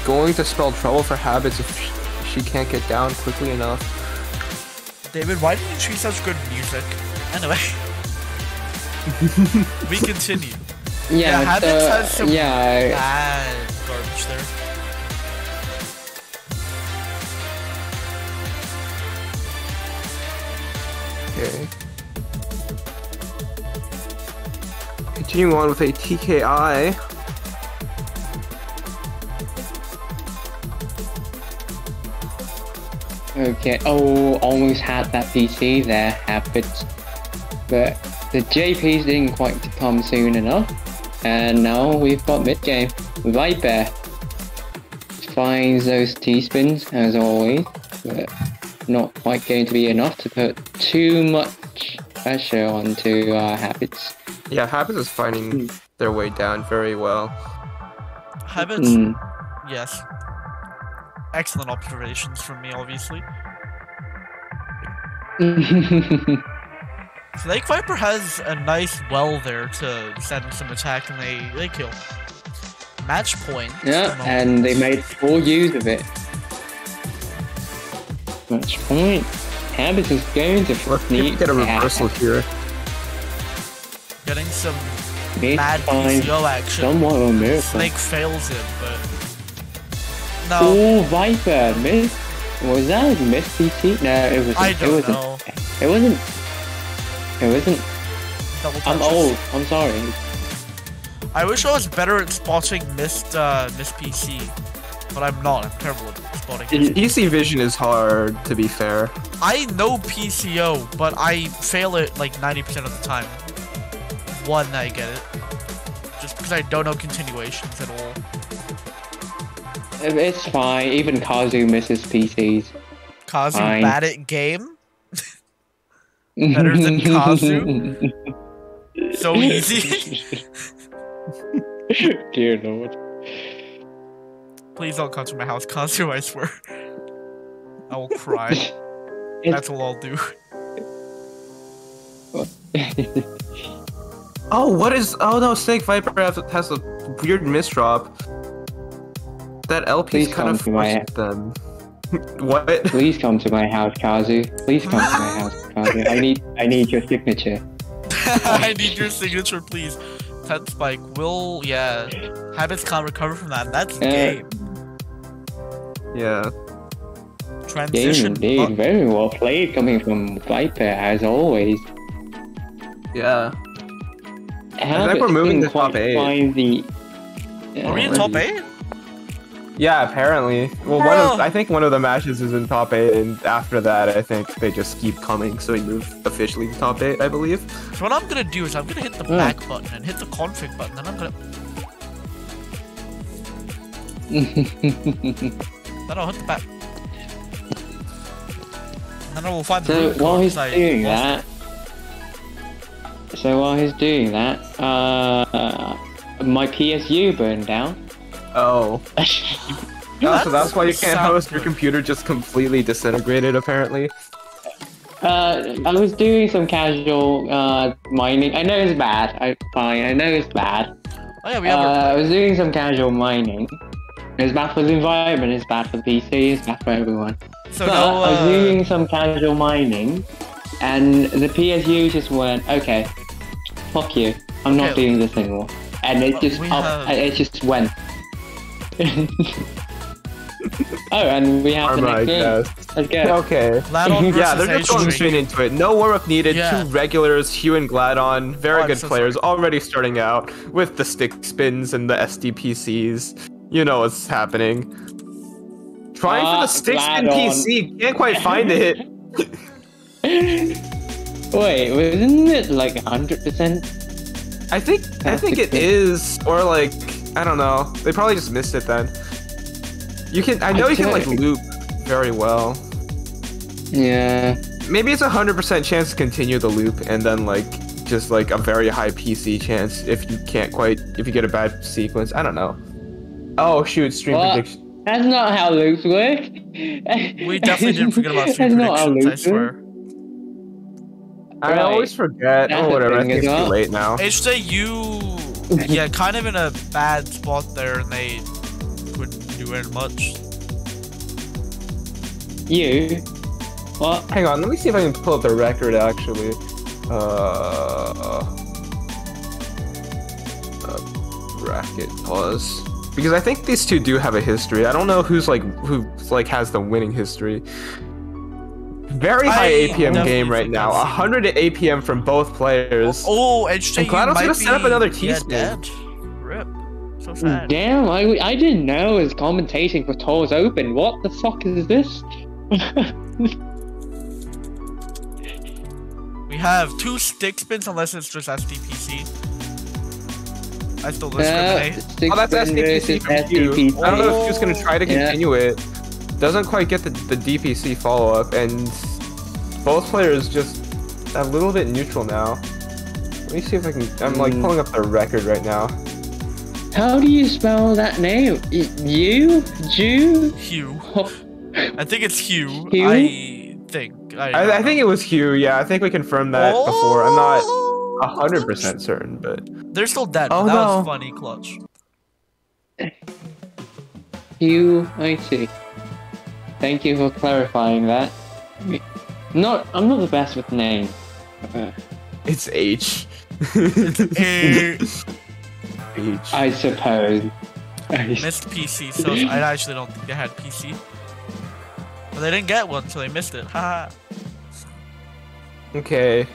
going to spell trouble for Habits if she can't get down quickly enough. David, why did you choose such good music? Anyway. We continue. Yeah, Habits has some yeah. bad garbage there. Okay. Continuing on with a TKI. Okay. Oh, almost had that PC there, Habits. But the JPs didn't quite come soon enough. And now we've got mid game. Viper finds those T-spins as always, but not quite going to be enough to put too much pressure onto Habits. Yeah, Habits is finding their way down very well. Habits, yes. Excellent observations from me, obviously. Snake Viper has a nice well there to send some attack, and they kill. Match point. Yeah, and they made full use of it. Match point. Habits is going to get a reversal here. Getting some mad PCO action. Somewhat of a miracle. Snake fails it, but no. Oh, Viper missed. Was that a missed PC? No, it wasn't. I don't know. It wasn't. It wasn't. I'm old. I'm sorry. I wish I was better at spotting missed PC, but I'm not. I'm terrible at spotting. PC vision is hard, to be fair. I know PCO, but I fail it like 90% of the time. One, I get it. Just because I don't know continuations at all. It's fine. Even Kazu misses PCs. Kazu bad at game? Better than Kazu? So easy. Dear Lord. Please don't come to my house, Kazu, I swear. I will cry. That's all I'll do. Oh, what is... Oh no, Snake Viper has a weird misdrop. That LP's kind of forced them. What? Please come to my house, Kazu. Please come to my house, Kazu. I need your signature. I need your signature, please. 10 spike will, yeah. Habits can't recover from that. That's game. Yeah. Transition. Game indeed. Very well played coming from Viper, as always. Yeah. I think we're moving to top 8. Are we in top 8? Yeah, apparently. Well, I think one of the matches is in top 8, and after that, I think they just keep coming, so we move officially to top 8, I believe. So what I'm gonna do is I'm gonna hit the back button and hit the config button, and I'm gonna... Then I'll hit the back. And then I will find the root while code he's doing that... So while he's doing that, my PSU burned down. Oh. So that's why you can't host. Your computer just completely disintegrated, apparently. I was doing some casual mining. I know it's bad. I know it's bad. Oh yeah, we have I was doing some casual mining. It's bad for the environment, it's bad for the PC, it's bad for everyone. So but I was doing some casual mining, and the PSU just went, okay, fuck you, I'm not doing this anymore. And it just it just went. Oh, and we have the next game. Let's go. Okay. Yeah, they're just going straight into it. No warm-up needed. Yeah. 2 regulars, Hugh and Gladon. Very good players. Already starting out with the stick spins and the SDPCs. You know what's happening. Trying for the stick spin PC. Can't quite find it. Wait, wasn't it like 100%? I think it is, or like, I don't know. They probably just missed it then. You can, I know you can like loop very well. Yeah. Maybe it's 100% chance to continue the loop, and then like just like a very high PC chance if you can't quite, if you get a bad sequence. I don't know. Oh shoot, stream prediction. That's not how loops work. We definitely didn't forget about stream predictions, I swear. I always forget. Oh, whatever. I think it's too late now. HJ, yeah, kind of in a bad spot there, and they couldn't do very much. You? What? Hang on, let me see if I can pull up the record, actually. Bracket pause. Because I think these two do have a history. I don't know who has the winning history. Very high APM game right now. 100 APM from both players. Oh, HJ, and GLaDON's gonna set up another T-spin. Rip. So sad. Damn, I didn't know his commentating for TAWS Open. What the fuck is this? We have 2 stick spins, unless it's just SDPC. I still discriminate. Oh, that's SDPC from Hugh. I don't know if Hugh's gonna try to continue it. Doesn't quite get the DPC follow-up, and both players just a little bit neutral now. Let me see if I can... I'm like pulling up the record right now. How do you spell that name? Hugh? Hugh. I think it's Hugh. Hugh? I think. I think it was Hugh. Yeah, I think we confirmed that before. I'm not 100% certain, but they're still dead. Oh, that no. was funny, Clutch. Hugh, I see. Thank you for clarifying that. I'm not the best with names. it's H. It's H. I suppose. missed PC, so I actually don't think they had PC. But they didn't get one, so they missed it. Haha. Okay.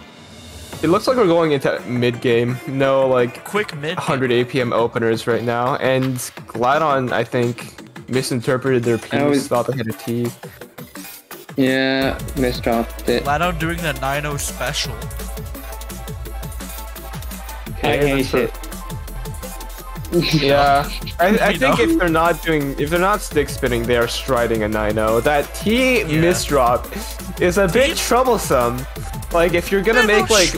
It looks like we're going into mid-game. No, like, Quick mid. 100 APM openers right now. And Gladon, I think, misinterpreted their piece, thought they had a T. Yeah, misdropped it. Lano doing the 9-0 special. I hate it. Yeah, I think if they're not stick spinning, they are striding a 9-0. That T misdrop is a bit troublesome. Like if you're gonna make like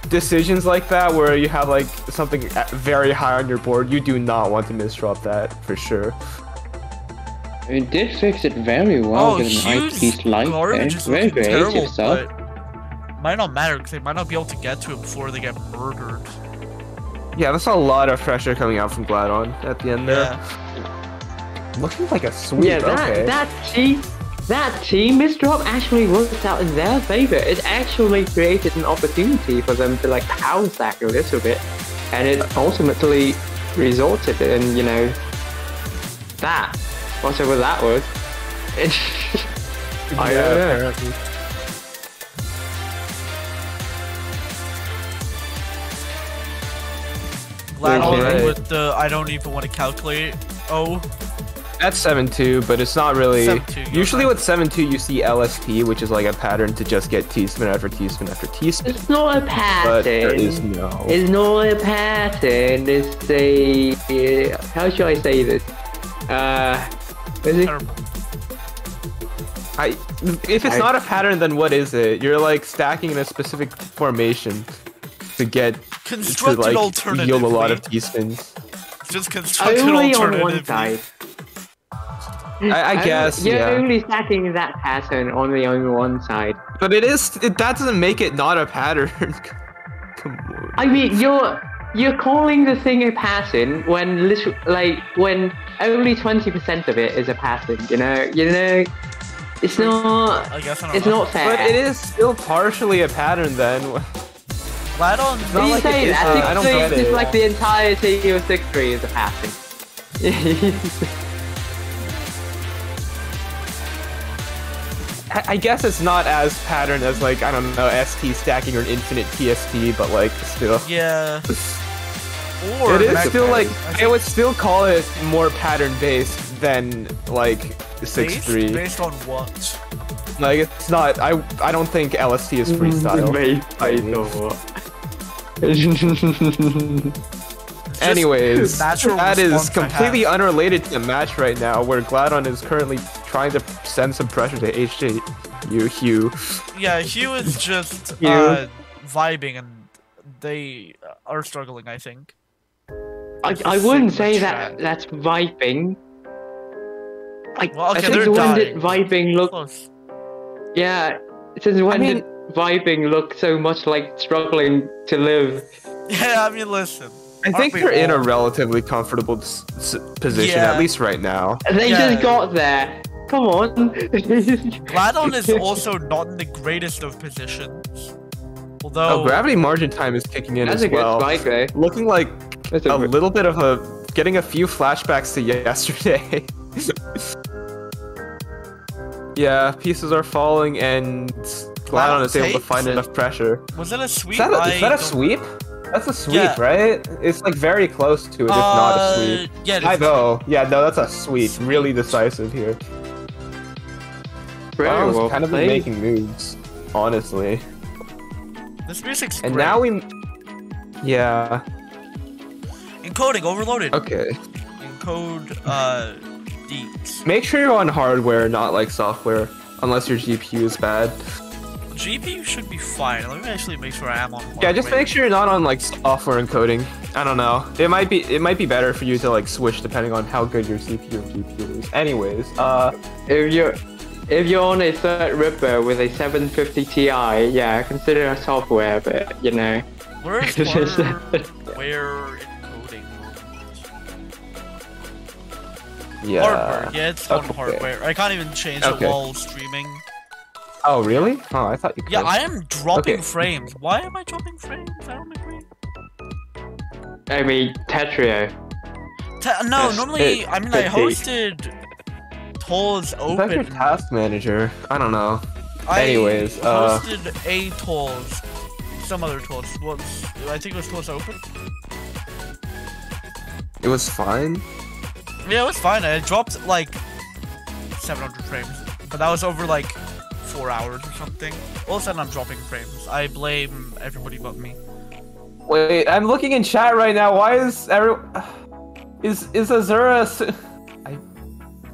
decisions like that where you have like something very high on your board, you do not want to misdrop that for sure. It did fix it very well with an eyepiece light there. Very creative stuff. Might not matter because they might not be able to get to it before they get murdered. Yeah, that's a lot of pressure coming out from Gladon at the end there. Looking like a sweep. Yeah, that T misdrop actually worked out in their favor. It actually created an opportunity for them to like power stack a little bit, and it ultimately resulted in, you know, that. Whatever that was. I don't know. Gladon with the I don't even want to calculate. Oh. That's 7-2, but it's not really. 7-2, usually with 7-2 you see LST, which is like a pattern to just get T-spin after T-spin after T-spin. It's not a pattern. But there is no. It's not a pattern. It's a how should I say this? Is it? If it's not a pattern, then what is it? You're like stacking in a specific formation to get constructed to like alternatively. yield a lot of T-spins. Just constructed only alternatively. on one side. I guess, you're yeah. only stacking that pattern only on one side. But that doesn't make it not a pattern. Come on. I mean, you're calling the thing a pattern when when only 20% of it is a pattern. You know, it's not. I guess it's not fair. But it is still partially a pattern then. I don't. You say that. I don't get it. It's like the entirety of 6-3 is a pattern. I guess it's not as pattern as like, I don't know, ST stacking or an infinite TST, but like still. Yeah. Or it is still like, I would still call it more pattern based than like 6-3. Based on what? Like it's not, I don't think LST is freestyle. Anyways, that is completely unrelated to the match right now, where Gladon is currently trying to send some pressure to Hugh. Yeah, Hugh is just vibing, and they are struggling, I think. I wouldn't say that's vibing. Like, well, okay, since when did vibing look? Close. Yeah, since when did vibing look so much like struggling to live? Yeah, I mean, listen. I think they're in a relatively comfortable position, at least right now. They just got there. Come on. Gladon is also not in the greatest of positions. Although gravity margin time is kicking in as well. That's a good spike, looking like a little bit of getting a few flashbacks to yesterday. Yeah, pieces are falling and Gladon is able to find enough pressure. Was that a sweep? Is that a sweep? That's a sweep, right? It's like very close to it, if not a sweep. Yeah, I know. Yeah, no, that's a sweep. Really decisive here. Gladon's kind of been making moves, honestly. This music's and great. Now we... Yeah. Encoding overloaded. Okay. Encode, deets. Make sure you're on hardware, not like software, unless your GPU is bad. GPU should be fine. Let me actually make sure I am on hardware. Yeah, just make sure you're not on like software encoding. I don't know. It might be better for you to like switch depending on how good your CPU and GPU is. Anyways, if you're on a third ripper with a 750 Ti, yeah, consider a software, but you know. Where's where encoding? Yeah. Hardware. Yeah, it's on hardware. I can't even change it while streaming. Oh, really? Oh, I thought you could. Yeah, I am dropping frames. Why am I dropping frames? I don't agree. I mean, Tetrio. No, normally, I mean, I hosted TAWS open. That's your task manager. I don't know. Anyways, hosted a TAWS. Some other TAWS. I think it was TAWS open. It was fine? Yeah, it was fine. I dropped like 700 frames. But that was over like 4 hours or something. All of a sudden, I'm dropping frames. I blame everybody but me. Wait, I'm looking in chat right now. Why is everyone... Is Azura...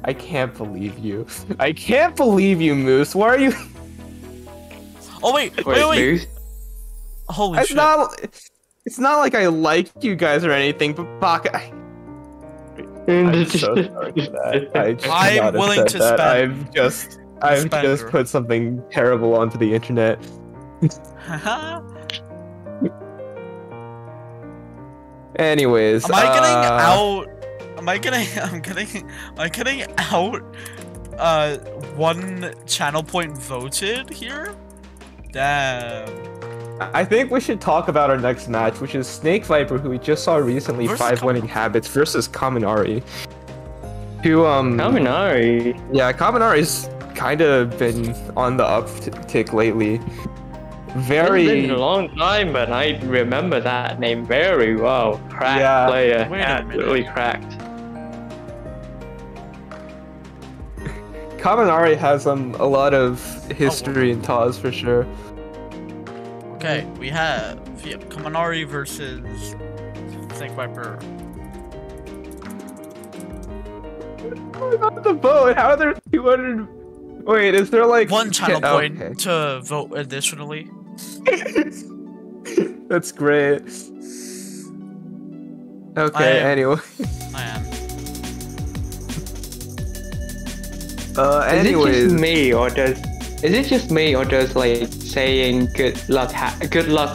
I can't believe you. I can't believe you, Moose. Why are you... Oh, wait. Moose? Holy shit. It's not like I like you guys or anything, but Baka... I'm so sorry for that. I'm willing to spend. I've just put something terrible onto the internet. Anyways, am I getting out one channel point voted here? Damn. I think we should talk about our next match, which is Snake Viper, who we just saw recently, 5 winning habits versus Kaminari. Kaminari? Yeah, Kaminari's kind of been on the uptick lately. It's been a long time, but I remember that name very well. Cracked player, absolutely cracked. Kaminari has a lot of history in TAWS for sure. Okay, we have Kaminari versus Snake Viper. Not the vote. How are there 200? Wait, is there like one channel point to vote additionally? That's great. Okay, anyway. I am. Anyways. Is it just me or does like saying good luck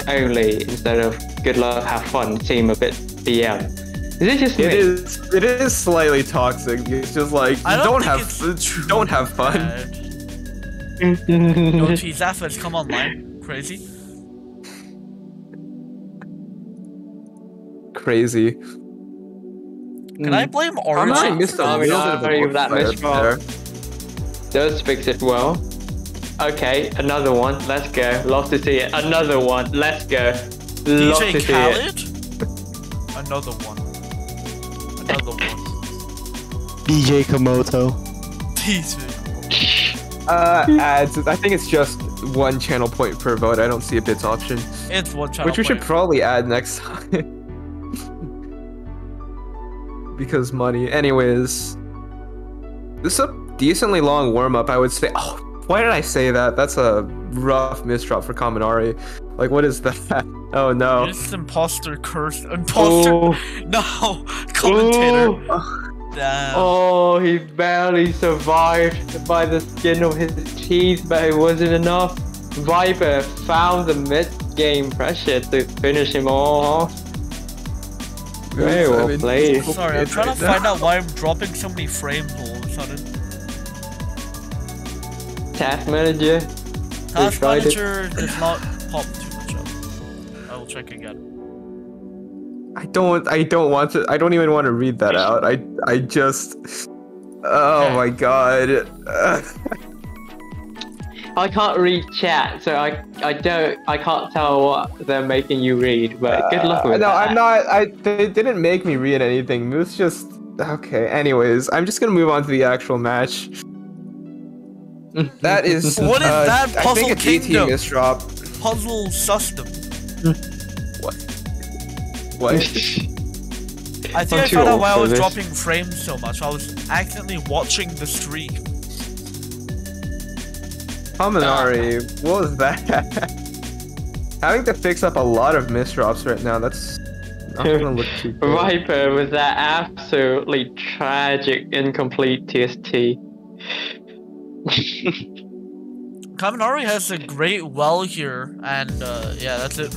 only instead of good luck have fun seem a bit BM? Is it just me? It is slightly toxic. It's just like don't have fun. No cheese efforts come online. Crazy. Can I blame Origin? I missed a little bit of that miscall. Does fix it well. Okay, another one. Let's go. Love to see it. Another one. Let's go. Love DJ to see Khaled? it. Another one. Another one. DJ Komoto. Ads. I think it's just one channel point per vote. I don't see a bits option. It's one channel Which we should probably add next time. Because money. Anyways. This is a decently long warm-up, I would say. Oh, why did I say that? That's a rough misdrop for Kaminari. Like, what is that? Oh, no. This is imposter curse. Imposter. No. Commentator. Damn. Oh, he barely survived by the skin of his teeth, but it wasn't enough. Viper found the mid-game pressure to finish him off. Very well played. Sorry, I'm trying to find out why I'm dropping so many frames all of a sudden. Task manager. Task manager does not pop too much up. I will check again. I don't want to. I don't even want to read that out. I just. Oh my god. I can't read chat, so I can't tell what they're making you read. But good luck with that. No, I'm not. They didn't make me read anything. Moose just. Okay. Anyways, I'm just gonna move on to the actual match. That is. What is that puzzle I think kingdom? Misdrop. Puzzle system. What? I think I found out why I was dropping frames so much. I was accidentally watching the stream. Kaminari, what was that? Having to fix up a lot of misdrops right now. That's not gonna look too good. Viper with that absolutely tragic incomplete TST. Kaminari has a great well here, and yeah, that's it.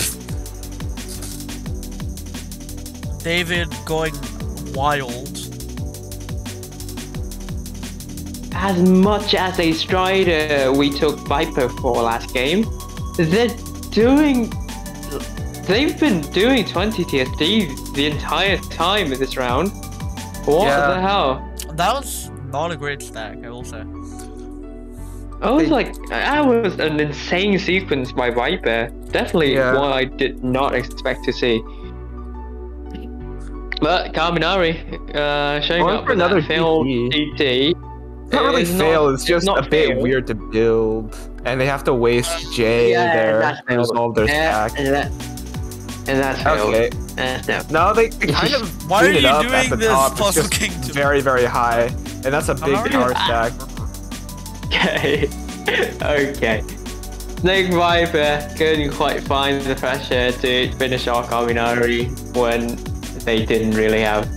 David going wild. As much as a Strider we took Viper for last game, they've been doing 20 TSD the entire time in this round. What the hell? That was not a great stack, I will say. That was an insane sequence by Viper. Definitely one I did not expect to see. But Kaminari showing up for another failed DT. It's not really fail, it's just a bit weird to build. And they have to waste J there to resolve their stack. And that's failed. Okay. No, they kind of clean it up at the top. It's just very, very high. And that's a big power stack. Okay. Okay. Snake Viper couldn't quite find the pressure to finish our Kaminari when they didn't really have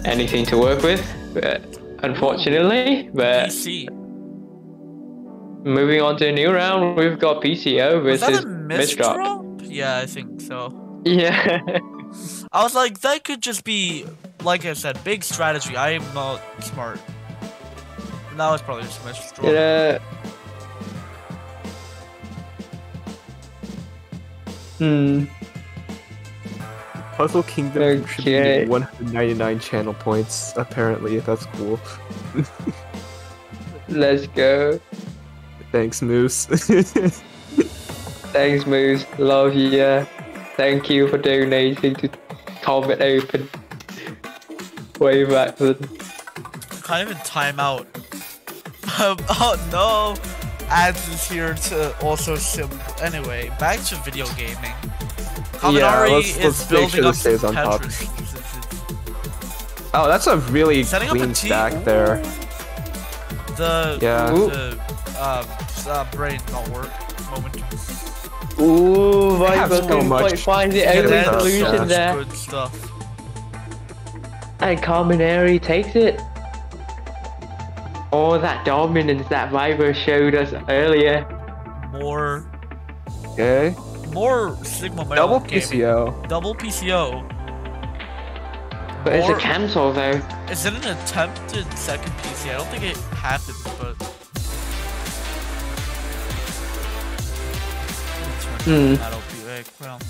anything to work with, but unfortunately. But moving on to a new round, we've got PCO versus Misdrop. Yeah, I think so. Yeah. I was like, that could just be, like I said, big strategy. I am not smart. That was probably just Misdrop. Yeah. Puzzle Kingdom contributed 199 channel points, apparently. That's cool. Let's go. Thanks, Moose. Thanks, Moose. Love you. Thank you for donating to Comment Open. Way back then. Kind of in timeout. Oh no! Ads is here to also sim. Anyway, back to video gaming. Kaminari is building up stays on top. Oh, that's a really clean stack there. The brain not work moment. Ooh, Viper couldn't quite find the only solution there. Good stuff. And Kaminari takes it. Oh, that dominance that Viper showed us earlier. More Sigma Male Double gaming. PCO. Double PCO. But it's a cancel though. Is it an attempted second PC? I don't think it happened, but... That'll be well.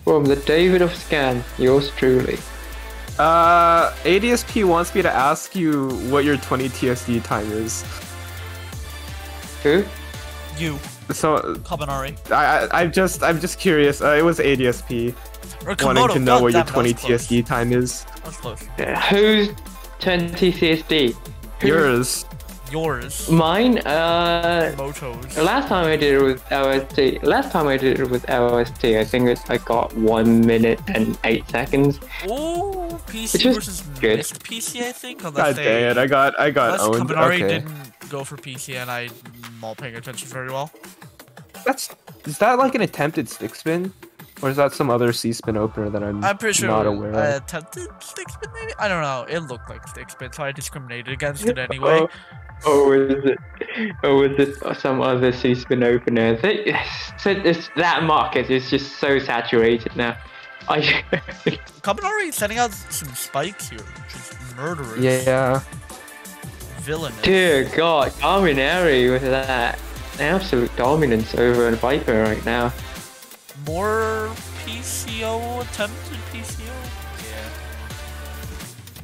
From the David of Scan, yours truly. ADSP wants me to ask you what your 20 TSD time is. Who? You. So Kaminari. I'm just curious. It was ADSP wanting to know what your 20 TSD time is. That's close. Who's 20 TSD? Yours. Mine. Motos. Last time I did it with LST. I think I got 1 minute and 8 seconds. Ooh, PC versus missed PC, I think. God dang it! I got owned. Kaminari didn't go for PC, and I'm not paying attention very well. Is that like an attempted stick spin? Or is that some other C-spin opener that I'm pretty sure not aware of? Attempted stick spin, maybe? I don't know. It looked like stick spin, so I discriminated against it anyway. Is it some other C-spin opener? It's that market is just so saturated now. Kaminari setting out some spikes here, which is murderous. Yeah. Villainous. Dear God, Kaminari with that absolute dominance over Viper right now. More PCO, attempted PCO?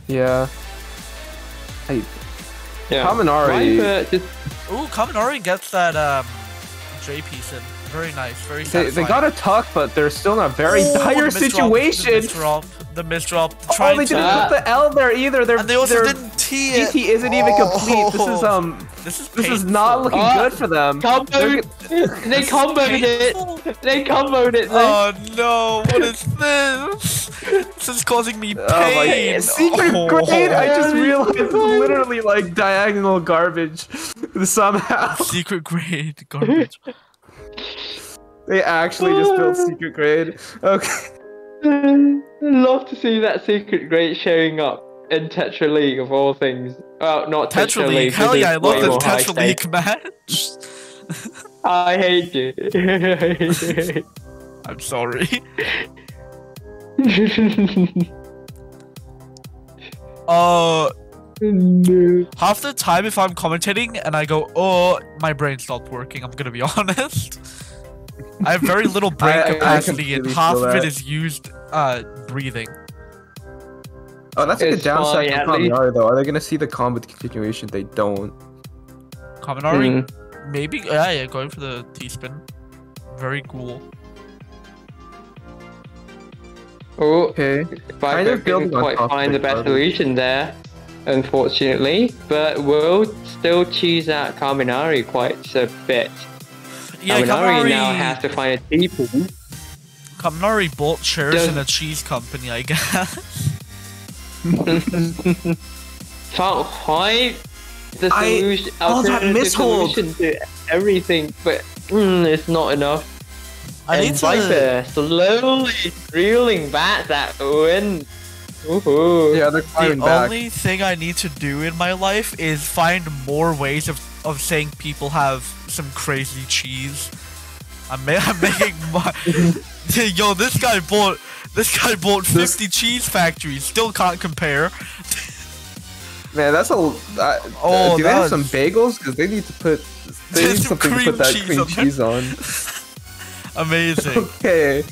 Yeah. Yeah. Kaminari. Ooh, Kaminari gets that J piece in. Very nice, very satisfying. They got a tuck, but they're still in a very dire situation. The misdrop. Oh, they didn't put the L there either. And they also didn't T it. DT isn't even complete. This is not looking good for them. They comboed it. They comboed it. Oh no! What is this? This is causing me pain. Secret grade. I just realized it's literally like diagonal garbage somehow. Secret grade garbage. They actually just built secret grade. Okay. Love to see that secret grade showing up in Tetra League of all things. Well, not Tetra Tetra League. League. Hell yeah, I love the more high Tetra League stakes. match. I hate you. I'm sorry. Half the time if I'm commentating and I go, oh, my brain stopped working, I'm gonna be honest. I have very little brain capacity and half of it is used breathing. Oh, that's a good downside for Kaminari though. Are they gonna see the combat continuation? They don't. Kaminari? Maybe? Yeah, going for the T-spin. Very cool. Oh, okay. Kind of didn't quite find the best solution there, unfortunately, but we'll still choose out Kaminari quite a bit. Yeah, Kaminari now has to find a people. Kaminari bought shares in a cheese company, I guess. Can't quite the solution, alternative solution to everything, but it's not enough. And Viper slowly reeling back that win. Yeah, they're climbing back. The only thing I need to do in my life is find more ways of saying people have some crazy cheese. I'm making my yo. This guy bought 50 cheese factories. Still can't compare. Man, that's a. Do they have some bagels? Because they need to put. They need something to put that cream cheese on. Amazing. Okay.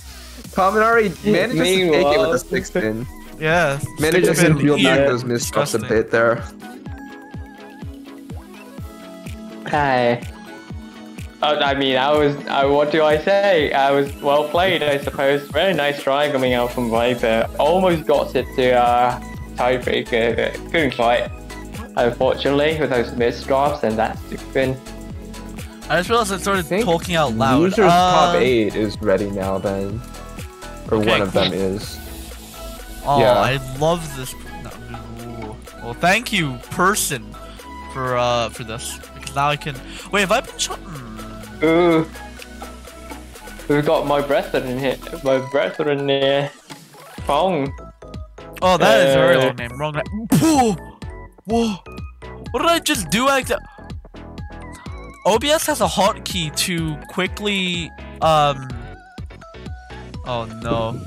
Kaminari manages to take it with a 6-pin. Yeah. Manages to reel back those missteps a bit there. Okay. I mean, what do I say? I was well played, I suppose. Very nice try coming out from Viper. Almost got it to tiebreaker. Couldn't quite. Unfortunately, with those missed drops and that 6-pin. I just realized I started talking out loud. Loser's top 8 is ready now then. Or one of them is. Oh, yeah. I love this. No. Well, thank you, person, for this. Because now I can... Wait, have I been shot? Ooh. We've got my brethren in here. My brethren here. Fong. Oh, that is a very long name. Wrong name. Whoa! Whoa! What did I just do? OBS has a hotkey to quickly, Oh no.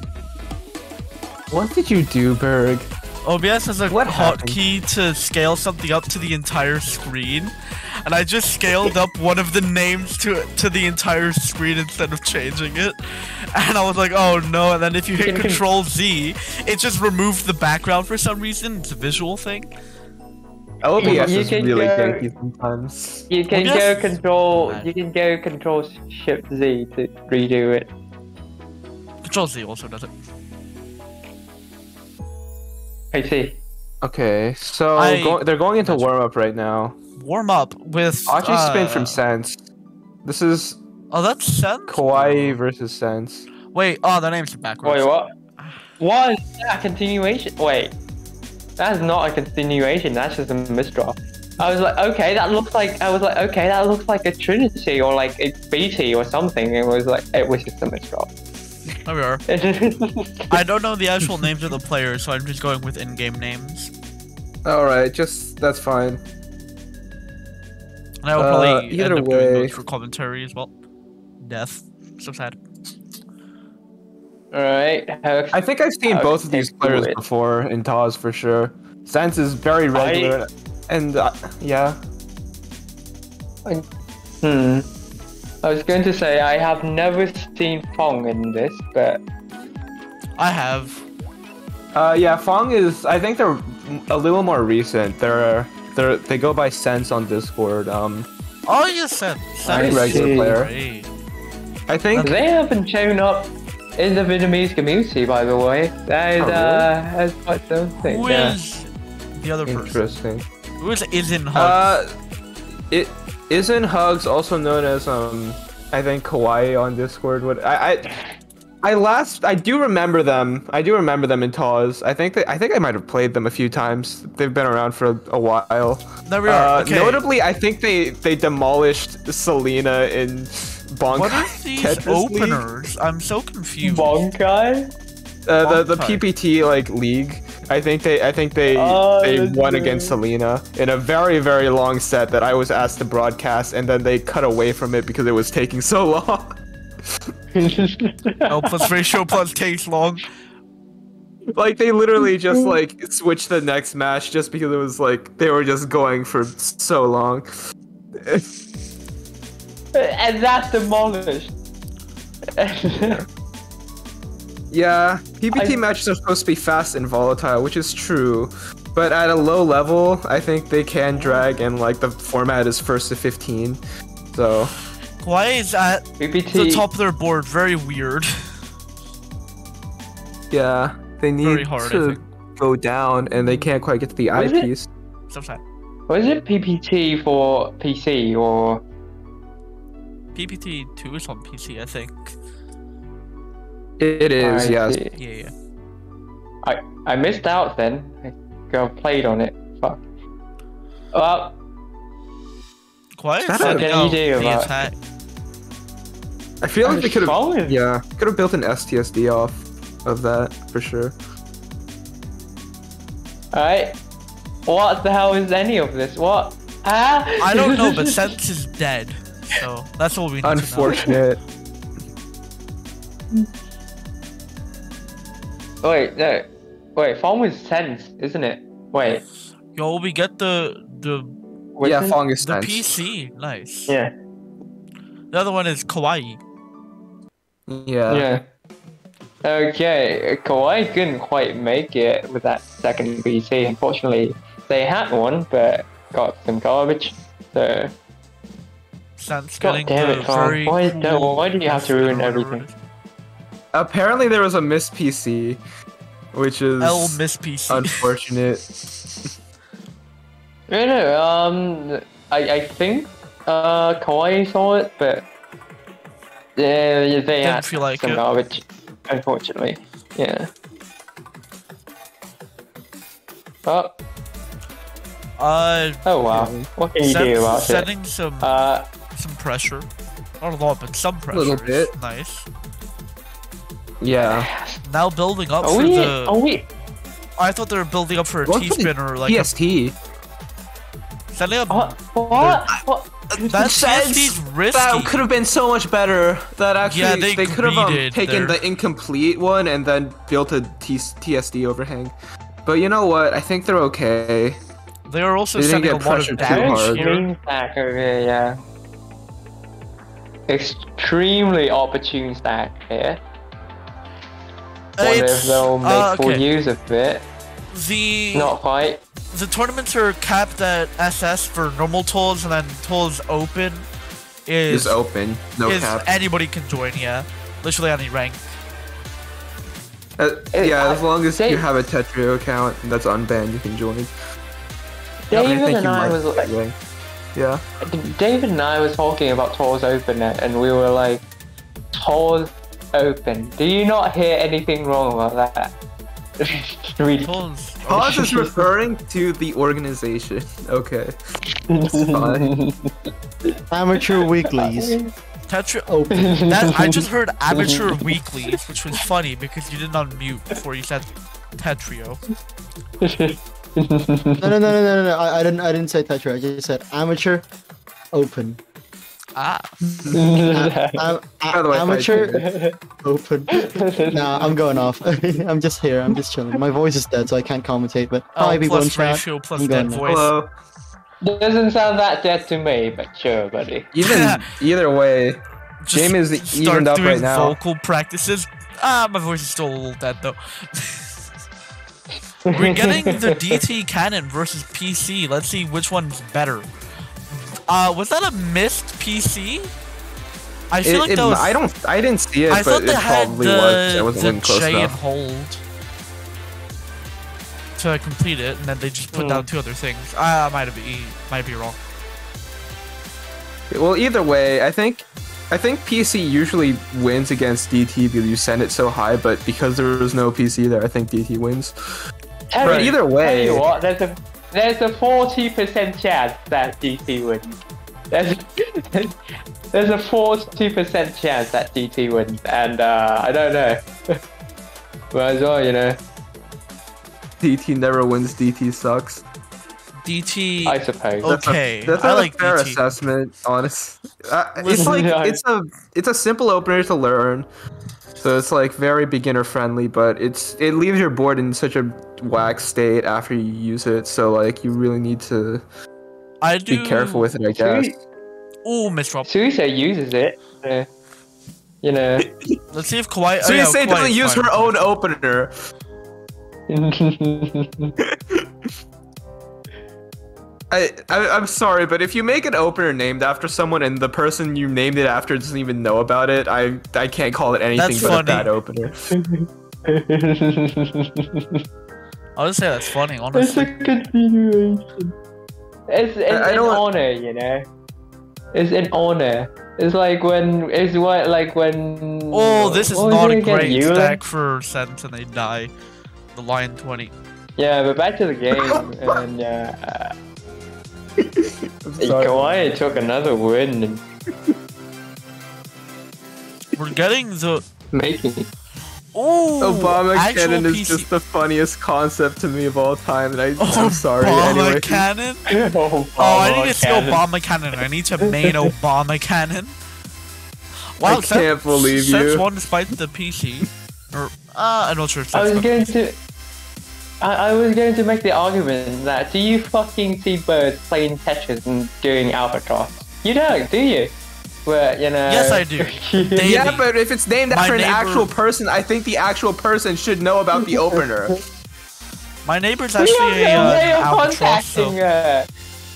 What did you do, Berg? OBS has a hotkey to scale something up to the entire screen, and I just scaled up one of the names to the entire screen instead of changing it, and I was like, oh no, and then if you hit Control Z, it just removed the background for some reason. It's a visual thing. OBS is really janky sometimes. You can go Control Shift Z to redo it. Control Z also does it. I see. Okay, so they're going into warm up right now. Warm up with Achi spin from Sense. This is that's Sense? Kawaii versus Sense. Wait, their names are backwards. Wait, what? What is that? A continuation? Wait. That's not a continuation, that's just a misdraw. I was like, okay, that looks like a Trinity or like a BT or something. It was just a misdraw. There we are. I don't know the actual names of the players, so I'm just going with in-game names. Alright, that's fine. And I will probably end up doing those for commentary as well. Death. So sad. Alright. I think I've seen both of these players before in TAWS for sure. Sense is very regular, and yeah. I was going to say I have never seen Fong in this, but I have. Yeah, Fong is. I think they're a little more recent. They go by Sense on Discord. Oh, yes, Sense. Regular player. Great. I think they haven't shown up in the Vietnamese community, by the way. That is quite something. Who is the other person? Interesting. Who is Izin Hugs? Izin Hugs, also known as I think Kawaii on Discord. I do remember them. I do remember them in TAWS. I think I might have played them a few times. They've been around for a while. There we are. Okay. Notably, I think they demolished Selena in Bonkai. What are these Tetris openers? League? I'm so confused. Bonkai? The PPT league. I think they won against Selena in a very, very long set that I was asked to broadcast, and then they cut away from it because it was taking so long. L plus ratio plus takes long. Like they literally just like switched the next match just because it was like they were just going for so long. And that's demolished. Yeah, PPT matches are supposed to be fast and volatile, which is true. But at a low level, I think they can drag, and like the format is first to 15. So Why is at PPT. the top of their board very weird? yeah, they need to go down, and they can't quite get to the eyepiece. Sometimes. Was it PPT for PC or PPT 2 is on PC, I think. It is, yes. Yeah. I missed out then. I got played on it. Fuck. Well, Why is what can you do the about attack? I feel like they could have, fallen. yeah, could have built an STSD off of that for sure. Alright. What the hell is any of this? What? Ah? I don't know, but Sense is dead. So that's all we need Unfortunate. to know. Wait, no. Wait, Fong is Sense, isn't it? Wait. Yo, we get the Yeah, Fong is the Sense. PC. Nice. Yeah. The other one is Kawaii. Yeah. Okay, Kawaii couldn't quite make it with that second PC. Unfortunately, they had one, but got some garbage. So, Sense God getting damn the it, Fong. very Why cool do you have to ruin whatever everything? it is. Apparently there was a missed PC, which is L miss PC. unfortunate. No, I think Kawaii saw it, but they had feel like some it. garbage, unfortunately. Yeah. Oh wow. What can you do about it? Setting some pressure. Not a lot, but some pressure. Little bit. Is nice. Yeah. Now building up for the. I thought they were building up for a T-spin or like TST. Setting up. What? That TST's risky. That could have been so much better. That actually, Yeah, they could have greeded taken their- the incomplete one and then built a TSD overhang. But you know what? I think they're okay. They are also They didn't sending a get lot pressured of too damage hard. here. Extreme stack over here, yeah. Extremely opportune stack here. Wonder if they'll make full use of it. Not quite. The tournaments are capped at SS for normal TAWS, and then TAWS Open is open. No cap. Anybody can join, yeah. Literally any rank. Yeah, as long as you have a Tetrio account that's unbanned, you can join. David and I was like, yeah. David and I was talking about TAWS Open, and we were like, TAWS Open. Do you not hear anything wrong about that? TAWS is referring to the organization. Okay. It's fine. Amateur Weeklies. Tetrio Open. I just heard Amateur Weeklies, which was funny because you didn't unmute before you said Tetrio. No. I didn't say Tetrio. I just said Amateur Open. Ah. Amateur Open. Nah, I'm going off. I'm just here. I'm just chilling. My voice is dead, so I can't commentate. But hi, people in chat. Ratio plus I'm dead going voice. Hello. Doesn't sound that dead to me, but sure, buddy. Either way, Just game is evened up right now. Vocal practices. My voice is still a little dead though. We're getting the DT cannon versus PC. Let's see which one's better. Was that a missed PC? I feel like that was. I didn't see it, I but thought it they had probably was. I the wasn't close J and enough. hold to complete it, and then they just put down two other things. I might be wrong. Well, either way, I think PC usually wins against DT because you send it so high, but because there was no PC there, I think DT wins. But either way, tell you what, there's a 40% chance that DT wins. There's a 40% chance that DT wins, and I don't know. Might as well, you know. DT never wins. DT sucks. DT. I suppose. Okay, That's I a like fair DT. assessment, honest. It's like it's a simple opener to learn, so it's like very beginner friendly. But it leaves your board in such a whack state after you use it. So like you really need to be careful with it, I guess. Oh, misdrop. Suisa uses it. You know. Let's see if Kawaii. Suisa doesn't use her own opener. I'm sorry, but if you make an opener named after someone and the person you named it after doesn't even know about it, I can't call it anything but a bad opener. I'll just say that's funny, honestly. It's a continuation. It's an honor, you know. It's an honor. It's like when Oh, this is not a great stack for Sense and they die. The Lion 20. Yeah, but back to the game and Kawaii took another win. And we're getting the making. Oh, Obama cannon is just the funniest concept to me of all time, and I'm sorry. Obama anyway. cannon? Oh, I need to skill Obama cannon. I need to main Obama cannon. Wow, I can't believe you. Sense won despite the PC. Or I'm not sure. I was going to make the argument that do you fucking see birds playing Tetris and doing albatross? You don't, do you? Well, you know. Yes, I do. Yeah, but if it's named after an actual person, I think the actual person should know about the opener. My neighbor's actually an albatross. So.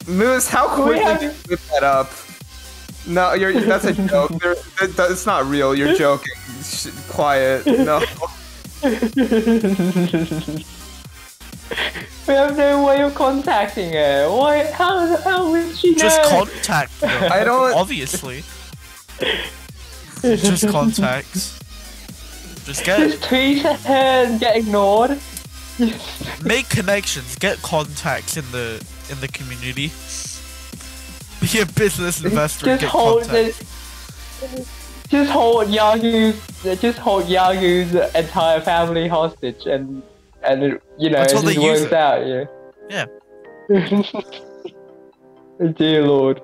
Moose, how quickly did you whip that up? No, that's a joke. It's not real. You're joking. Quiet. No. We have no way of contacting her. Why? How would she know? Just contact her. I don't. Obviously. Just contacts. Just tweet her and get ignored. Make connections. Get contacts in the community. Be a business investor. Just get hold contacts. Just hold Yahoo's entire family hostage and you know, until it just works out, yeah. Dear Lord.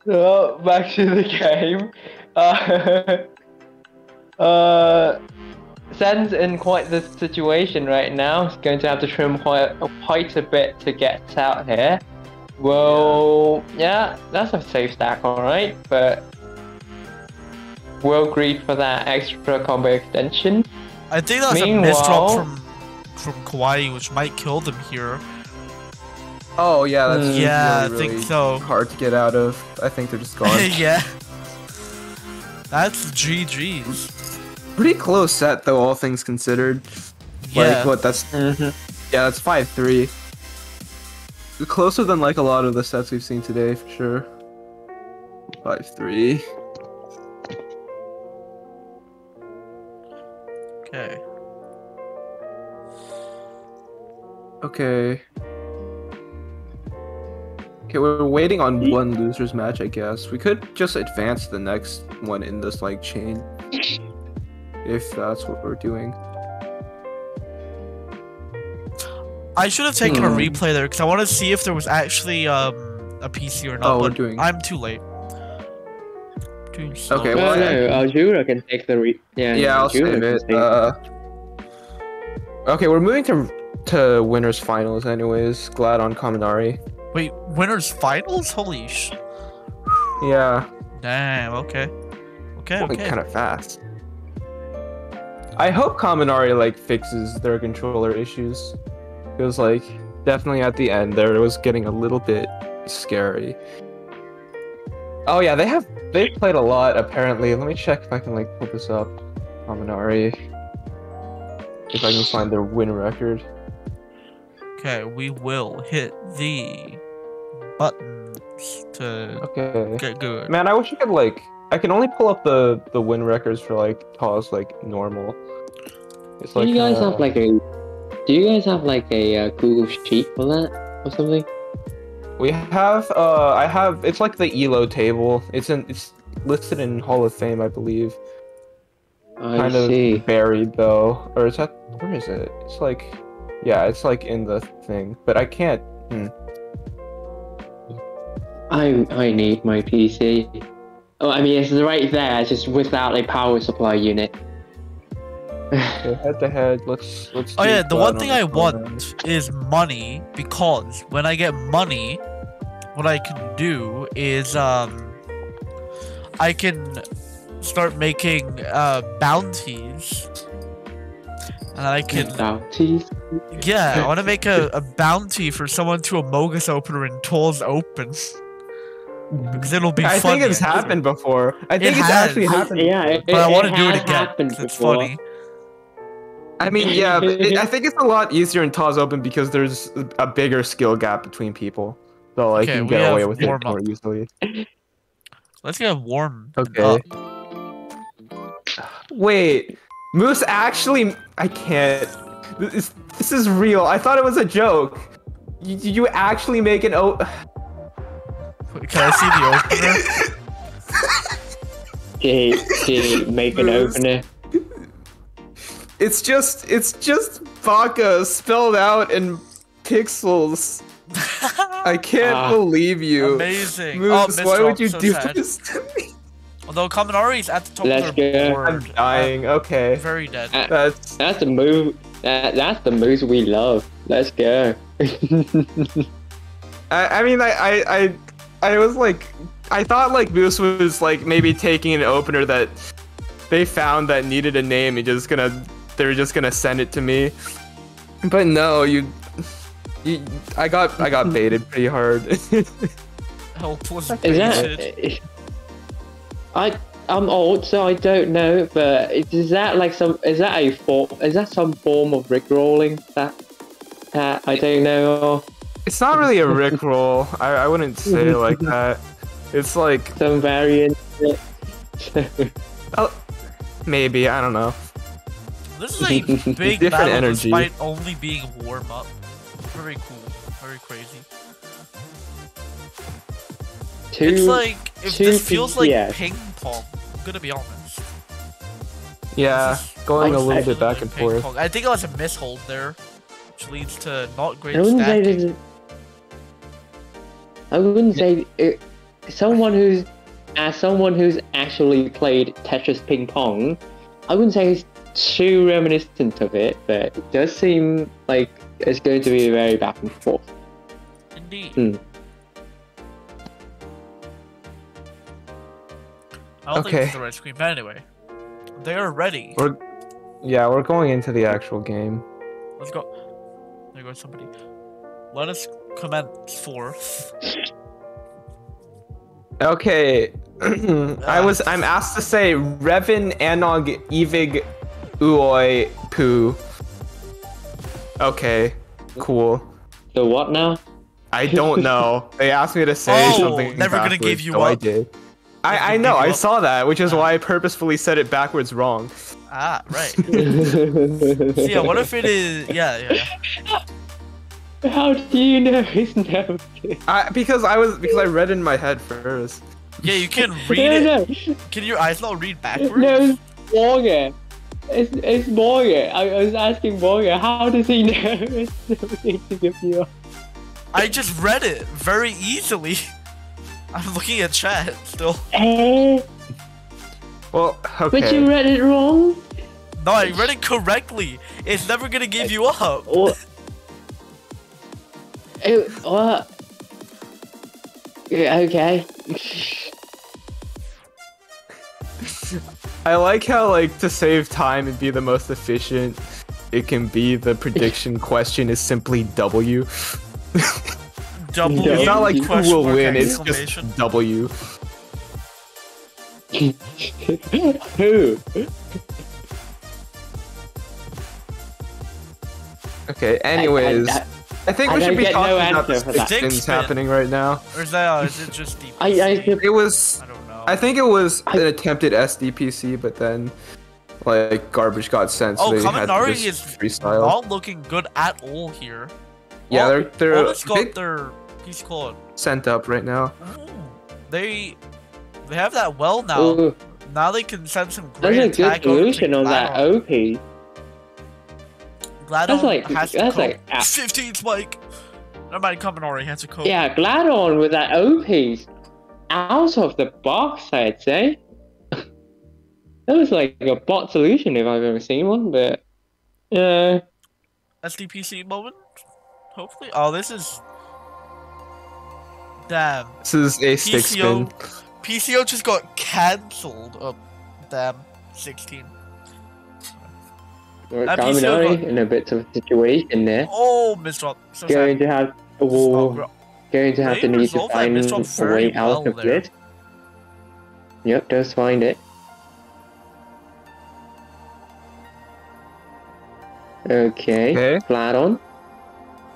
So, back to the game. Sen's in quite the situation right now. He's going to have to trim quite a bit to get out here. Well, yeah, that's a safe stack, alright, but we'll greed for that extra combo extension. I think that's a misdrop from Kawaii, which might kill them here. Oh yeah, that's really, I think so. Hard to get out of. I think they're just gone. Yeah, that's GG's. Pretty close set though, all things considered. Yeah. Like what? That's yeah, that's 5-3. Closer than like a lot of the sets we've seen today for sure. 5-3. Okay. Okay, we're waiting on one loser's match, I guess. We could just advance the next one in this like chain. If that's what we're doing. I should have taken a replay there because I want to see if there was actually a PC or not. Oh, but we're doing. I'm too late. Too slow. Okay, well, Aljura can take the yeah, I'll save it. Okay, we're moving to winners finals anyways. Glad on Kaminari. Wait, winners finals? Holy sh! Yeah. Damn. Okay. Okay. Kind of fast. I hope Kaminari like fixes their controller issues. Because like definitely at the end there it was getting a little bit scary. Oh yeah, they've played a lot apparently. Let me check if I can like pull this up. Kaminari. If I can find their win record. Okay, we will hit the buttons to get good. Man, I wish I could like I can only pull up the win records for like TAWS like normal. It's like Do you guys have like a Google sheet for that or something? We have I have it's like the ELO table. It's listed in Hall of Fame, I believe. kind of buried though. Or is that, where is it? It's like, yeah, it's like in the thing, but I can't. I need my PC. Oh, I mean, it's right there, just without a power supply unit. Okay, head to head, let's Oh yeah, the one thing I want is money, because when I get money, what I can do is I can start making bounties. And I can bounties? Yeah, I want to make a bounty for someone to Amogus opener in TAWS Open. Because it'll be funny. I think it's happened before. I think it's actually happened. Yeah, but I want to do it again because it's funny. I mean, yeah, but I think it's a lot easier in TAWS Open because there's a bigger skill gap between people. So like you can get away with it more easily. Let's get warm. Okay. Wait, Moose actually... I can't... This is real. I thought it was a joke. You actually make an Can I see the opener? Did make an opener? It's just Baka spelled out in pixels. I can't believe you. Amazing. Moose, why would you do this to me? Although Kaminari's at the top of the board. I'm dying. Okay. Very dead. That's the move. That's the moves we love. Let's go. I mean, I was like, I thought like Moose was like maybe taking an opener that they found that needed a name and they were just gonna send it to me. But no, I got baited pretty hard. Helpless baited. I'm old, so I don't know. But is that like some? Is that some form of rickrolling that I don't know? It's not really a rickroll. I wouldn't say it like that. It's like some variant. Oh, maybe, I don't know. This is a big different battle energy. despite only being warm up. Very cool. Very crazy. It's like this feels like ping pong. I'm gonna be honest. Yeah, going a little bit back and forth. Pong. I think it was a mishold there, which leads to not great I wouldn't stacking. say someone who's actually played Tetris ping pong. I wouldn't say it's too reminiscent of it, but it does seem like it's going to be very back and forth. Indeed. I don't think it's the right screen, but anyway, they are ready. We're going into the actual game. Let's go. There goes somebody. Let us commence forth. Okay. I'm asked to say Revin Anog Evig Uoi Poo. Okay, cool. So what now? I don't know. They asked me to say something. Never gonna give you so up. I did. I know, I saw that, which is why I purposefully said it backwards wrong. Ah, right. So yeah, what if it is... Yeah. How do you know his name? Because I read in my head first. Yeah, you can read it. Can your eyes not read backwards? No, it's Morgan. It's Morgan. I was asking Morgan, how does he know it's something to give you up? I just read it very easily. I'm looking at chat still. Well, okay. But you read it wrong? No, I read it correctly. It's never gonna give you up. What? Yeah, okay. I like how, like, to save time and be the most efficient, it can be the prediction question is simply W. W. It's not like who will win, it's just W. Who? Okay, anyways. I think we should be talking about the spins happening right now. Or is that, is it just DPC? It was... I don't know. I think it was an attempted SDPC, but then, like, garbage got sent, so they had to Kaminari just is freestyle. not looking good at all here. Yeah, they're almost got their piece called sent up right now. They have that well now. Now they can send some great That's a good attack over to solution on that OP. Gladon has to that's cope. like 15 spike. Never mind, Kaminari has to cope. Yeah, Gladon with that OP. Out of the box, I'd say. That was like a bot solution if I've ever seen one, but SDPC moment? Hopefully. Oh, this is... Damn. This is a stick spin. PCO just got cancelled. Oh, damn. 16. Kaminari in a bit of a situation there. Oh, misdrop. So going to have to need to find a way out of this. Yep, does find it. Okay, flat on.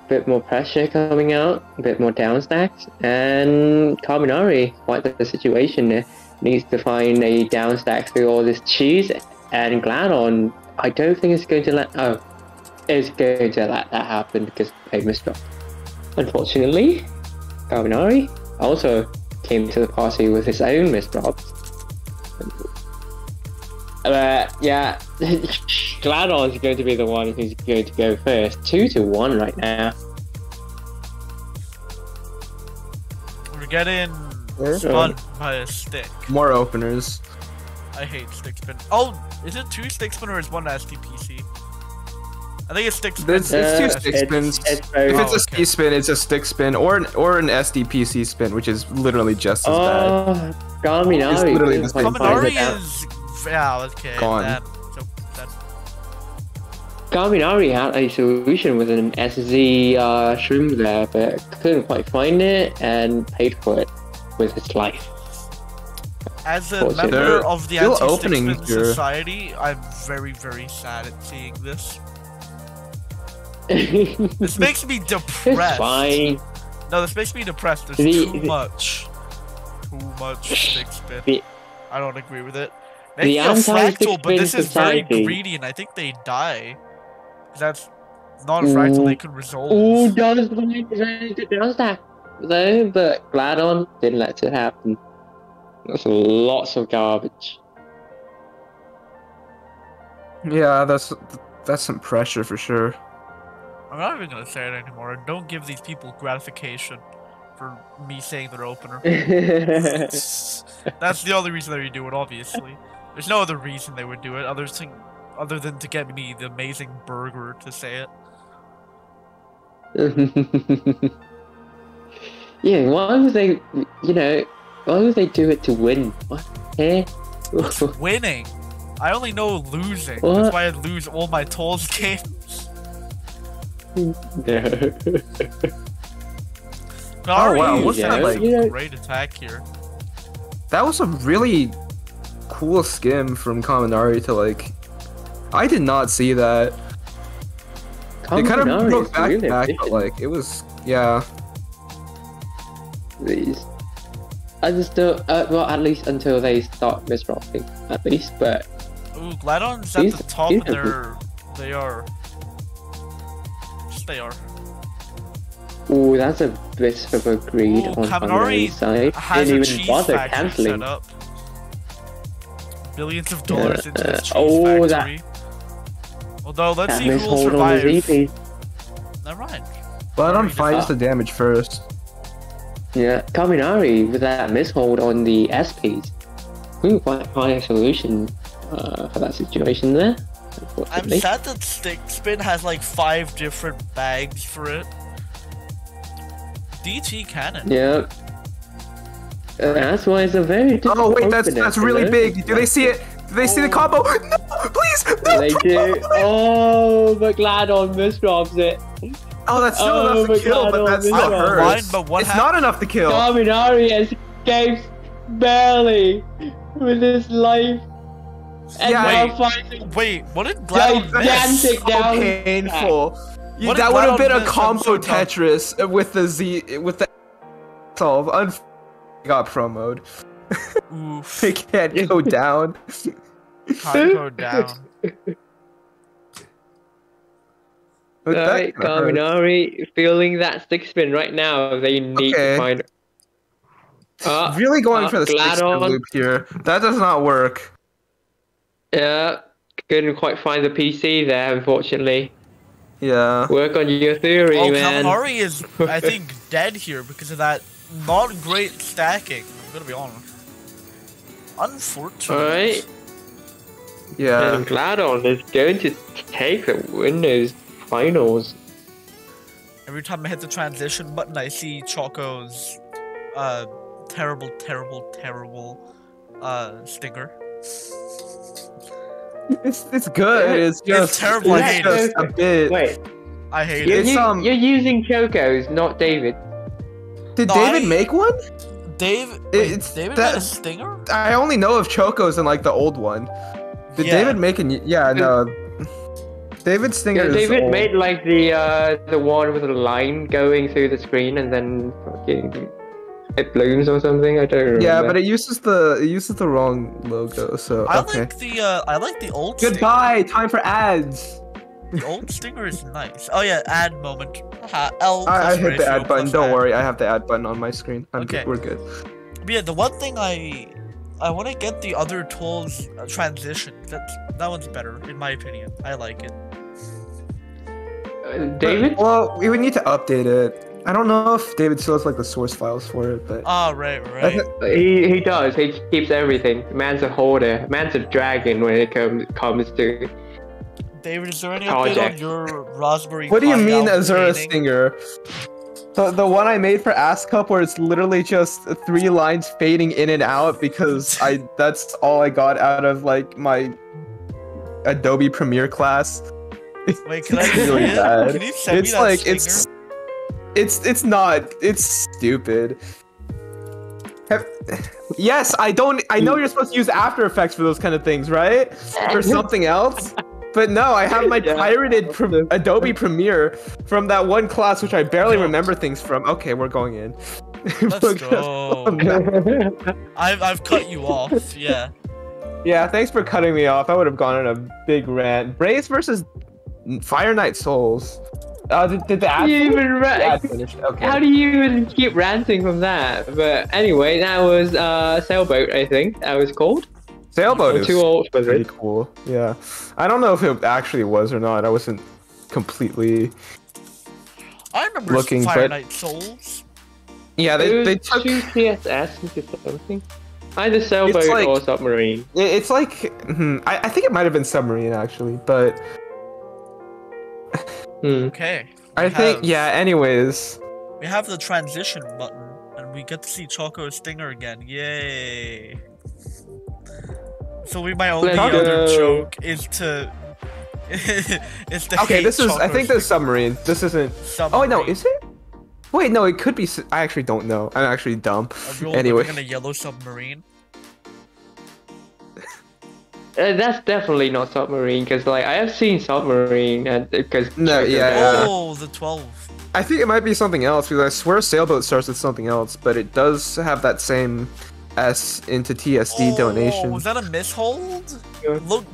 Bit more pressure coming out, a bit more down stacks, and Kaminari, quite the situation there. Needs to find a down stack through all this cheese, and Gladon, I don't think it's going to let it's going to let that happen because they misdrop. Unfortunately, Kaminari also came to the party with his own misdrops. Yeah, Gladon is going to be the one who's going to go first. 2-1 right now. We're getting spun by a stick. More openers. I hate stick spin. Oh, is it 2 stick spin or is 1 SDPC? I think it's stick spin. It's 2 stick spins. If it's a ski spin, it's a stick spin or an SDPC spin, which is literally just as bad. Kaminari is... Yeah, okay. Gone. Kaminari had a solution with an SZ shroom there, but couldn't quite find it and paid for it with his life. As a member of the Anti-Stickspin Society, I'm very, very sad at seeing this. This makes me depressed. It's fine. No, this makes me depressed. There's too much stick spin. I don't agree with it. Maybe a fractal, but this is very greedy, and I think they die. That's not a fractal they could resolve. Ooh, does that though? But Gladon didn't let it happen. That's lots of garbage. Yeah, that's some pressure for sure. I'm not even gonna say it anymore. Don't give these people gratification for me saying their opener. That's the only reason they would do it, obviously. There's no other reason they would do it other than to get me the amazing burger to say it. Yeah, why would they, why would they do it to win? What? Eh? Winning? I only know losing. What? That's why I lose all my TAWS games. Oh wow, what's that like? Great attack here. That was a really cool skim from Kaminari to like. I did not see that. It kind of broke back, but like it was, yeah. Please. I just don't. Well, at least until they start misdropping, at least. But ooh, Gladon's at the top, and they are. Yes, they are. Ooh, that's a bit of a greed on Kaminari's side. Didn't even bother cancelling. Billions of dollars into this cheese factory. Although, let's see who will survive. Never mind. Gladon finds the damage first. Yeah, Kaminari with that mishold on the SPs. Couldn't quite find a solution for that situation there. I'm sad that Stick Spin has like 5 different bags for it. DT cannon. Yeah. That's why it's a very difficult. Oh wait, that's really big. Do they see it? Do they see the combo? No, please. No, they do. Oh, but Gladon misdrops it. Oh, that's still enough to kill, but that's not hers. It's not enough to kill. Kaminari escapes barely with his life. And yeah, wait, what did Gladon miss? So painful. That would have been a combo Tetris with the solve. Got promoed. Oof. They can't go down. Can't go down. Alright, Kaminari feeling that stick spin right now. They need to find. really going for the stick loop here. That does not work. Yeah, couldn't quite find the PC there, unfortunately. Yeah. Work on your theory, man. Kaminari is, I think, dead here because of that not great stacking. I'm gonna be honest. Unfortunate. Alright. Yeah. And Gladon is going to take the Windows finals. Every time I hit the transition button, I see Choco's terrible stinger. It's good. It's just terrible. I hate it. A bit. Wait. I hate it. You're using Choco's, not David. Did David make one? David made a stinger? I only know of Choco's in like the old one. Did David make a? Yeah, no. David's stinger. Yeah, David made like the one with a line going through the screen and then fucking it blooms or something. I don't remember. Yeah, but it uses the wrong logo. So I like the old. Goodbye. Time for ads. The old stinger is nice. Oh yeah, ad moment. I hit the ad button. Don't worry, I have the ad button on my screen. Okay. We're good. But yeah, the one thing I want to get the other tools transition. That one's better in my opinion. I like it. David? Well, we would need to update it. I don't know if David still has like the source files for it, but right. He does. He keeps everything. Man's a hoarder. Man's a dragon when it comes to. David, is there any update on your Raspberry Pi? What do you mean Azura Stinger? The one I made for Ask Cup where it's literally just 3 lines fading in and out because that's all I got out of like my Adobe Premiere class. Wait, can I really bad. Can you send me that stinger? It's not. It's stupid. Yes, I know you're supposed to use After Effects for those kind of things, right? For something else. But no, I have my pirated Adobe Premiere from that one class which I barely remember things from. Okay, we're going in. Let's go. I've cut you off, yeah. Yeah, thanks for cutting me off. I would have gone on a big rant. Brace versus Fire Knight Souls. Did the ad finish? Okay. How do you even keep ranting from that? But anyway, that was Sailboat, I think that was called. Sailboat is pretty cool. Yeah, I don't know if it actually was or not. I wasn't completely. I remember looking, Fire Knight Souls. Yeah, they took 2 TSS into something. Either sailboat or submarine. It's like I think it might have been submarine actually, but. Okay. I think anyways. We have the transition button, and we get to see Choco's stinger again. Yay! So my only other joke is to okay, this is I think this is submarine. This isn't. Oh no, is it? Wait, no, it could be. I actually don't know. I'm actually dumb. Anyway, in a yellow submarine. That's definitely not submarine, because like I have seen submarine, and because Oh, the 12. I think it might be something else because I swear sailboat starts with something else, but it does have that same S into TSD donation. Was that a mishold?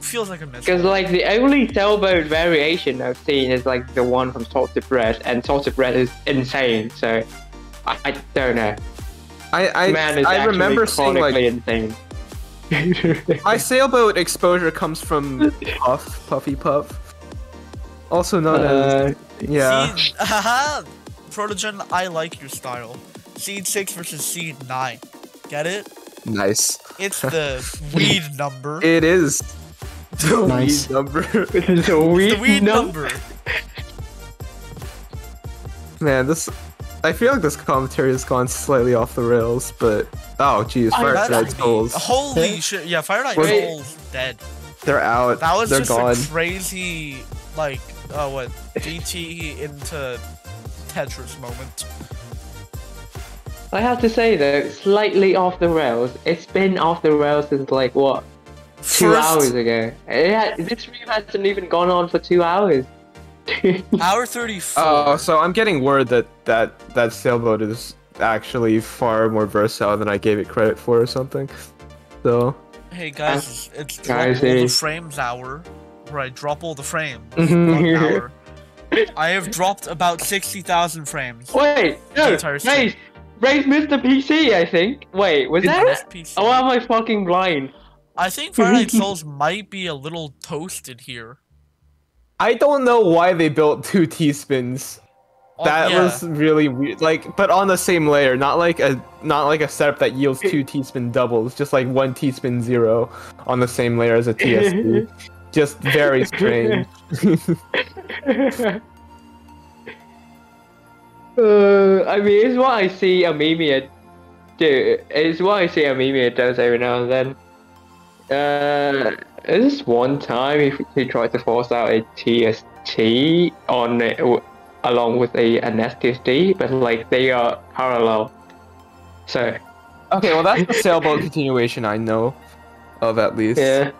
Feels like a mishold. Because like the only sailboat variation I've seen is like the one from Salted Bread, and Salted Bread is insane. So I don't know. I remember seeing like insane. My sailboat exposure comes from Puffy Puff, also known as Protogen, I like your style. Seed 6 versus Seed 9. Get it? Nice. It's the weed number. It is the weed number. It is the weed number. Man, I feel like this commentary has gone slightly off the rails, but oh geez, Fire Knight Souls. Holy shit! Yeah, Fire Knight Souls dead. They're out. That was They're just gone. a crazy GT into Tetris moment. I have to say though, slightly off the rails. It's been off the rails since like what, 2 hours ago. This stream hasn't even gone on for 2 hours. Hour 34. Oh, so I'm getting word that sailboat is actually far more versatile than I gave it credit for, or something. So. Hey guys, it's drop all the frames hour, where I drop all the frames. 1 hour. I have dropped about 60,000 frames. Wait, no, Brace missed the PC, I think. Wait, was that? PC. Oh, am I fucking blind? I think Fire Night Souls might be a little toasted here. I don't know why they built 2 T-spins. That was really weird. Like, but on the same layer, not like a setup that yields 2 T-spin doubles, just like 1 T-spin 0 on the same layer as a TSP. Just very strange. I mean, it's what I see Amemia do. It's what I see Amemia does every now and then. This one time he tried to force out a TST on it along with an STSD, but like they are parallel. So. Okay, well that's the sailboat continuation I know of at least. Yeah.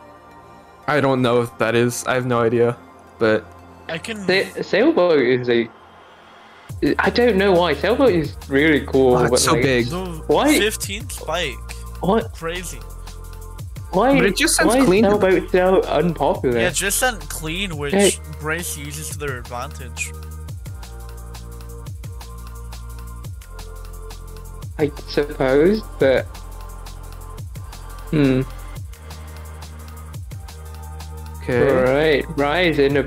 I don't know if that is. I have no idea, but I can. Sailboat is a. I don't know why sailboat is really cool. It's but so like, big. Why? 15 spike. What? Crazy. Why? But it just sends why clean. Is sailboat so unpopular? Yeah, just sent clean, which Brace uses to their advantage. I suppose, but Okay. Right, Rise in a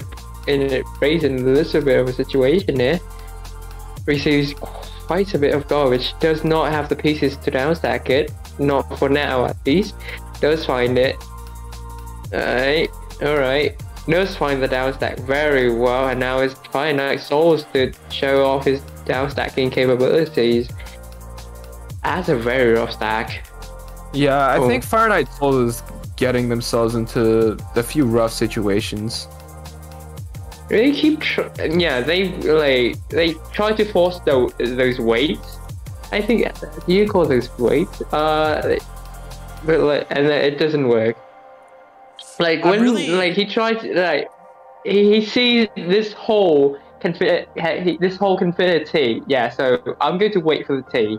Brace in a little bit of a situation here. Receives quite a bit of garbage. Does not have the pieces to downstack it. Not for now, at least. Does find it. Alright. Does find the downstack very well, and now it's Fire Night Souls to show off his downstacking capabilities. That's a very rough stack. Yeah, I think Fire Night Souls is getting themselves into a few rough situations. They keep, they try to force those weights. I think, do you call those weights? But like, and it doesn't work. Like when, he tries, he sees this hole can fit, this hole can fit a T. Yeah, so I'm going to wait for the T,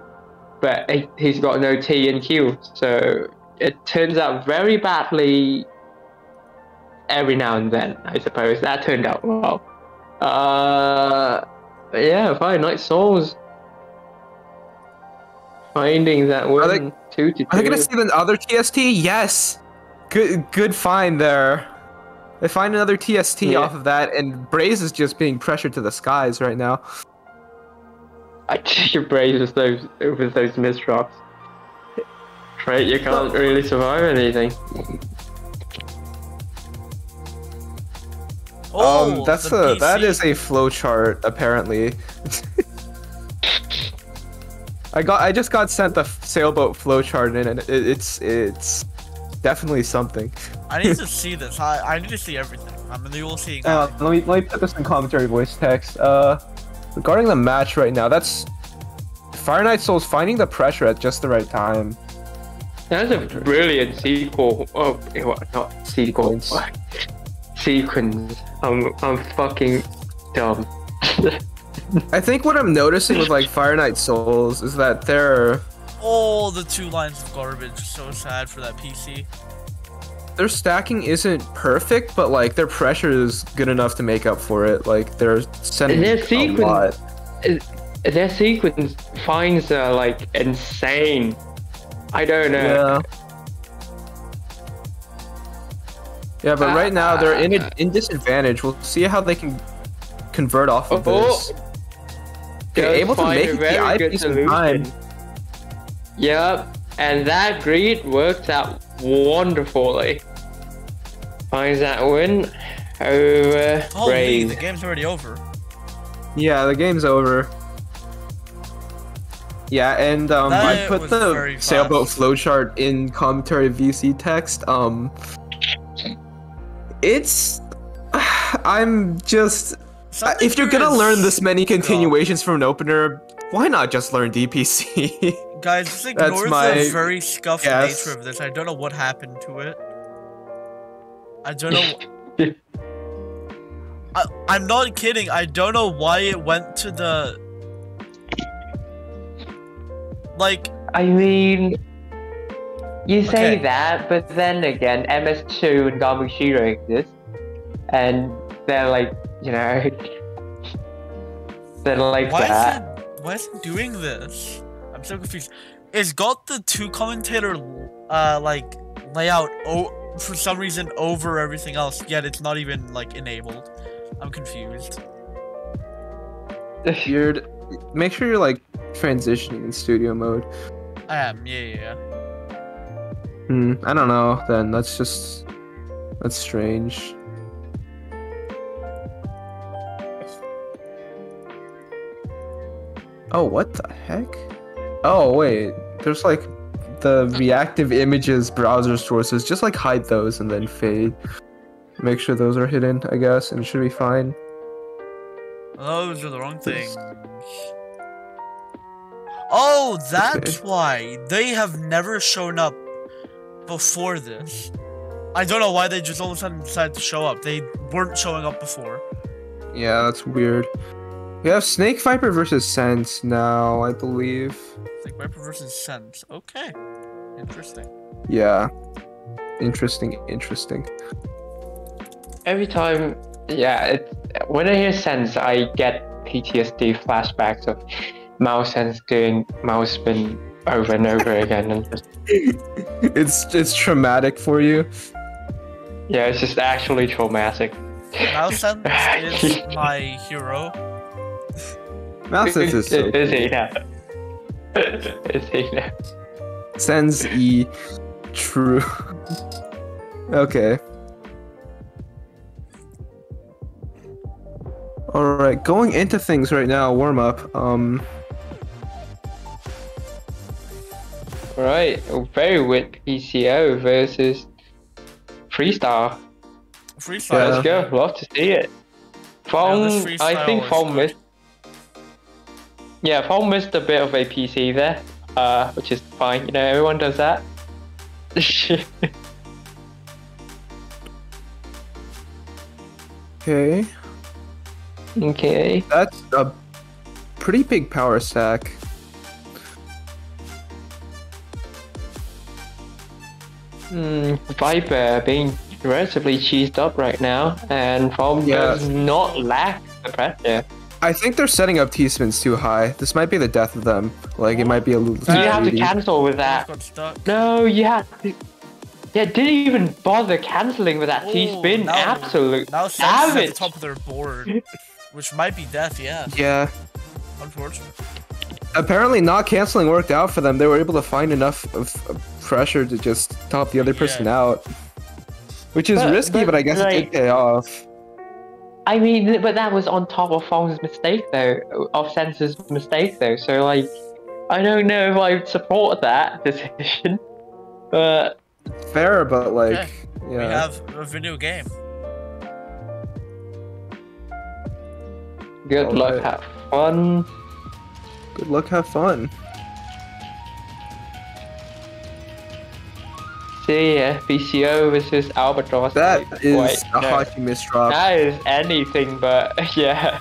but he's got no T in Q, so it turns out very badly. Every now and then, I suppose. That turned out well. Yeah, Fire Night Souls. Finding that win. Are they gonna see the other TST? Yes! Good find there. They find another TST off of that, and Braze is just being pressured to the skies right now. I think your Braze with those misdrops. Right, you can't really survive anything. Oh, that is a flowchart apparently. I just got sent the sailboat flowchart and it's definitely something. I need to see this. I need to see everything. I'm in the UL seeing. Let me put this in commentary voice text. Regarding the match right now, that's Fire Night Souls finding the pressure at just the right time. That's a brilliant sequel. Oh, not sequel. Sequence. I'm fucking dumb. I think what I'm noticing with like Fire Night Souls is that they're the 2 lines of garbage. So sad for that PC. Their stacking isn't perfect, but like their pressure is good enough to make up for it. Like they're sending a lot. Their sequence finds are like insane. I don't know. Yeah, but right now they're in disadvantage. We'll see how they can convert off of this. They're able to make the eyepiece in time. Yep, and that greed works out wonderfully. Finds that win over Holy, the game's already over. Yeah, the game's over. Yeah, and I put the sailboat flowchart in commentary VC text. It's I'm just if you're gonna learn this many continuations from an opener, why not just learn DPC? Guys, just ignore the very scuffed nature of this. I don't know what happened to it. I don't know. I'm not kidding. I don't know why it went to the I mean, you say that, but then again, MS2 and Gamushiro exist, and they're like, they're like why is it doing this? I'm so confused. It's got the two commentator like layout for some reason over everything else, yet it's not even like enabled. I'm confused. Weird. Make sure you're like transitioning in studio mode. I am, yeah. I don't know. Then that's strange. Oh, what the heck? Oh wait, there's like the reactive images browser sources. Just like hide those and then fade. Make sure those are hidden, I guess, and it should be fine. Those are the wrong things. Oh, that's why they have never shown up before this. I don't know why they just all of a sudden decided to show up. They weren't showing up before. Yeah, that's weird. We have Snake Viper versus Sense now, I believe. Snake Viper versus Sense. Okay. Interesting. Yeah. Interesting. Every time, yeah, when I hear Sense, I get PTSD flashbacks of mouse Sense doing mouse spin over and over again, and just it's traumatic for you. Yeah, it's just actually traumatic. Mouse Sense is my hero. Mouse Sense is so Is he now? Is he now? Sense E. True. Okay. Alright, going into things right now, warm up. Right, very wit PCO versus Freestyle. Freestyle. Let's go, love to see it. Fong, I think Fong missed. Yeah, Fong missed a bit of a PC there, which is fine. You know, everyone does that. Okay. Okay. That's a pretty big power stack. Viper being relatively cheesed up right now, and Fong does not lack the pressure. I think they're setting up T-spins too high. This might be the death of them. Like, it might be a little too You have to greedy. cancel with that. No, you have to. Yeah, didn't even bother cancelling with that T-spin. Absolute now Sense is at the top of their board, which might be death, yeah. Yeah. Unfortunate. Apparently not canceling worked out for them. They were able to find enough of pressure to just top the other person out. Which is risky, but I guess it did pay off. I mean, but that was on top of Fong's mistake, though. Of Sense's mistake, though. So, like, I don't know if I support that decision. But... Fair, but, like, yeah. We have a video game. Good luck, have fun. Good luck, have fun. See ya, BCO versus Albatross. That is a hockey misdrop. That is anything but, yeah.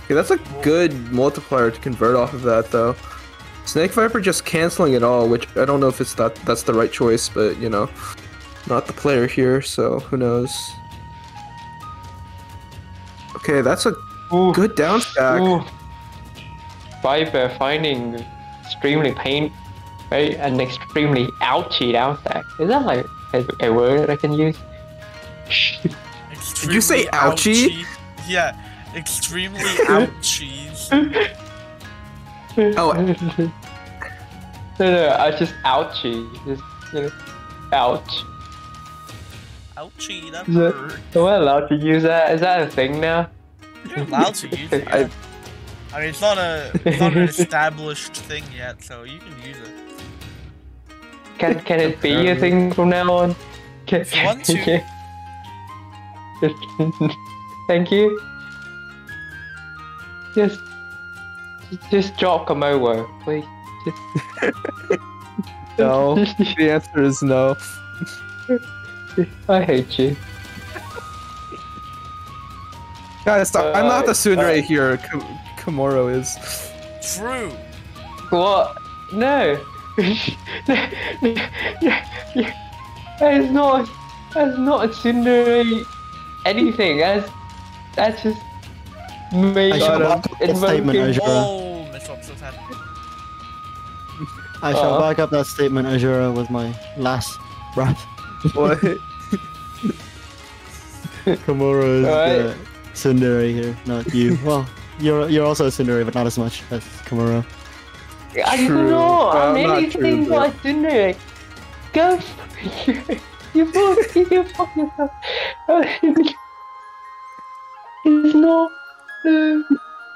Okay, that's a good multiplier to convert off of that, though. Snake Viper just canceling it all, which I don't know if it's that's the right choice, but, you know, not the player here, so who knows. Okay, that's a good down stack. Viper finding extremely right? An extremely ouchy down stack. Is that like a word that I can use? Did you say ouchie? Yeah, extremely ouchies. Oh. No, I just ouchie. Just, you know, ouch. Ouchie, that word. Am I allowed to use that? Is that a thing now? You're allowed to use it. Yeah. I mean, it's not an established thing yet, so you can use it. Can it be a thing from now on? If you want to. Thank you. Just drop Komodo, please. No. The answer is no. I hate you. Guys, I'm not the tsundere here. Komoro is. True. What? No. That's not a tsundere anything. That's just I shall back up that statement, Azura. Oh, missed up so sad. I shall back up that statement, Azura, with my last breath. What? Komuro is the tsundere here, not you. Well, you're also a tsundere, but not as much as Komuro. I don't know. I'm really saying what tsundere. Go for you. You fuck yourself. It's not.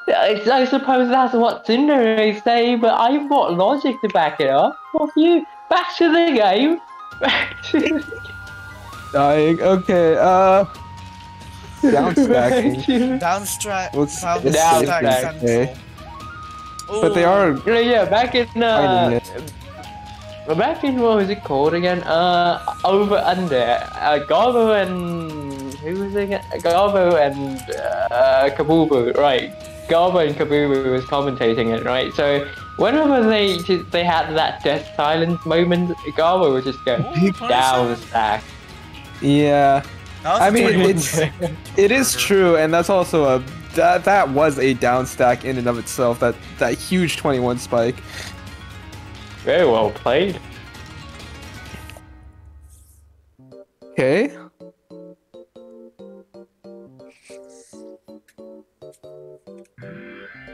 I suppose that's what tsundere say, but I've got logic to back it up. Fuck you. Back to the game. Dying. Okay. Downstacking. Downstack. But they are. Yeah, back in what was it called again? Over under. Garbo and who was it again? Garbo and Kabubu, right? Garbo and Kabubu was commentating it, right? So whenever they had that death silence moment, Garbo would just go down stack. Yeah. I mean, it is true, and that's also that was a down stack in and of itself. That huge 21 spike. Very well played. Okay.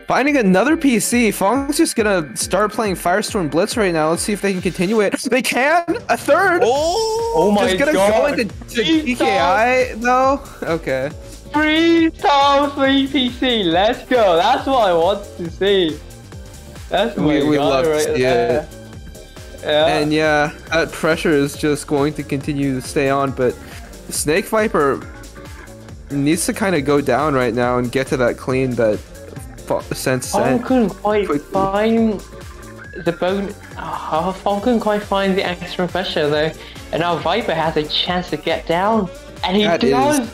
Finding another PC. Fong's just gonna start playing Firestorm Blitz right now. Let's see if they can continue it. They can! A third! Oh my god! Just gonna go into DKI though? Okay. 3 times 3 PC, let's go! That's what I want to see. That's what we love to see it. Yeah. And yeah, that pressure is just going to continue to stay on, but Snake Viper needs to kind of go down right now and get to that clean that sense. I couldn't quite find the bone. I couldn't quite find the extra pressure though, and now Viper has a chance to get down, and he does.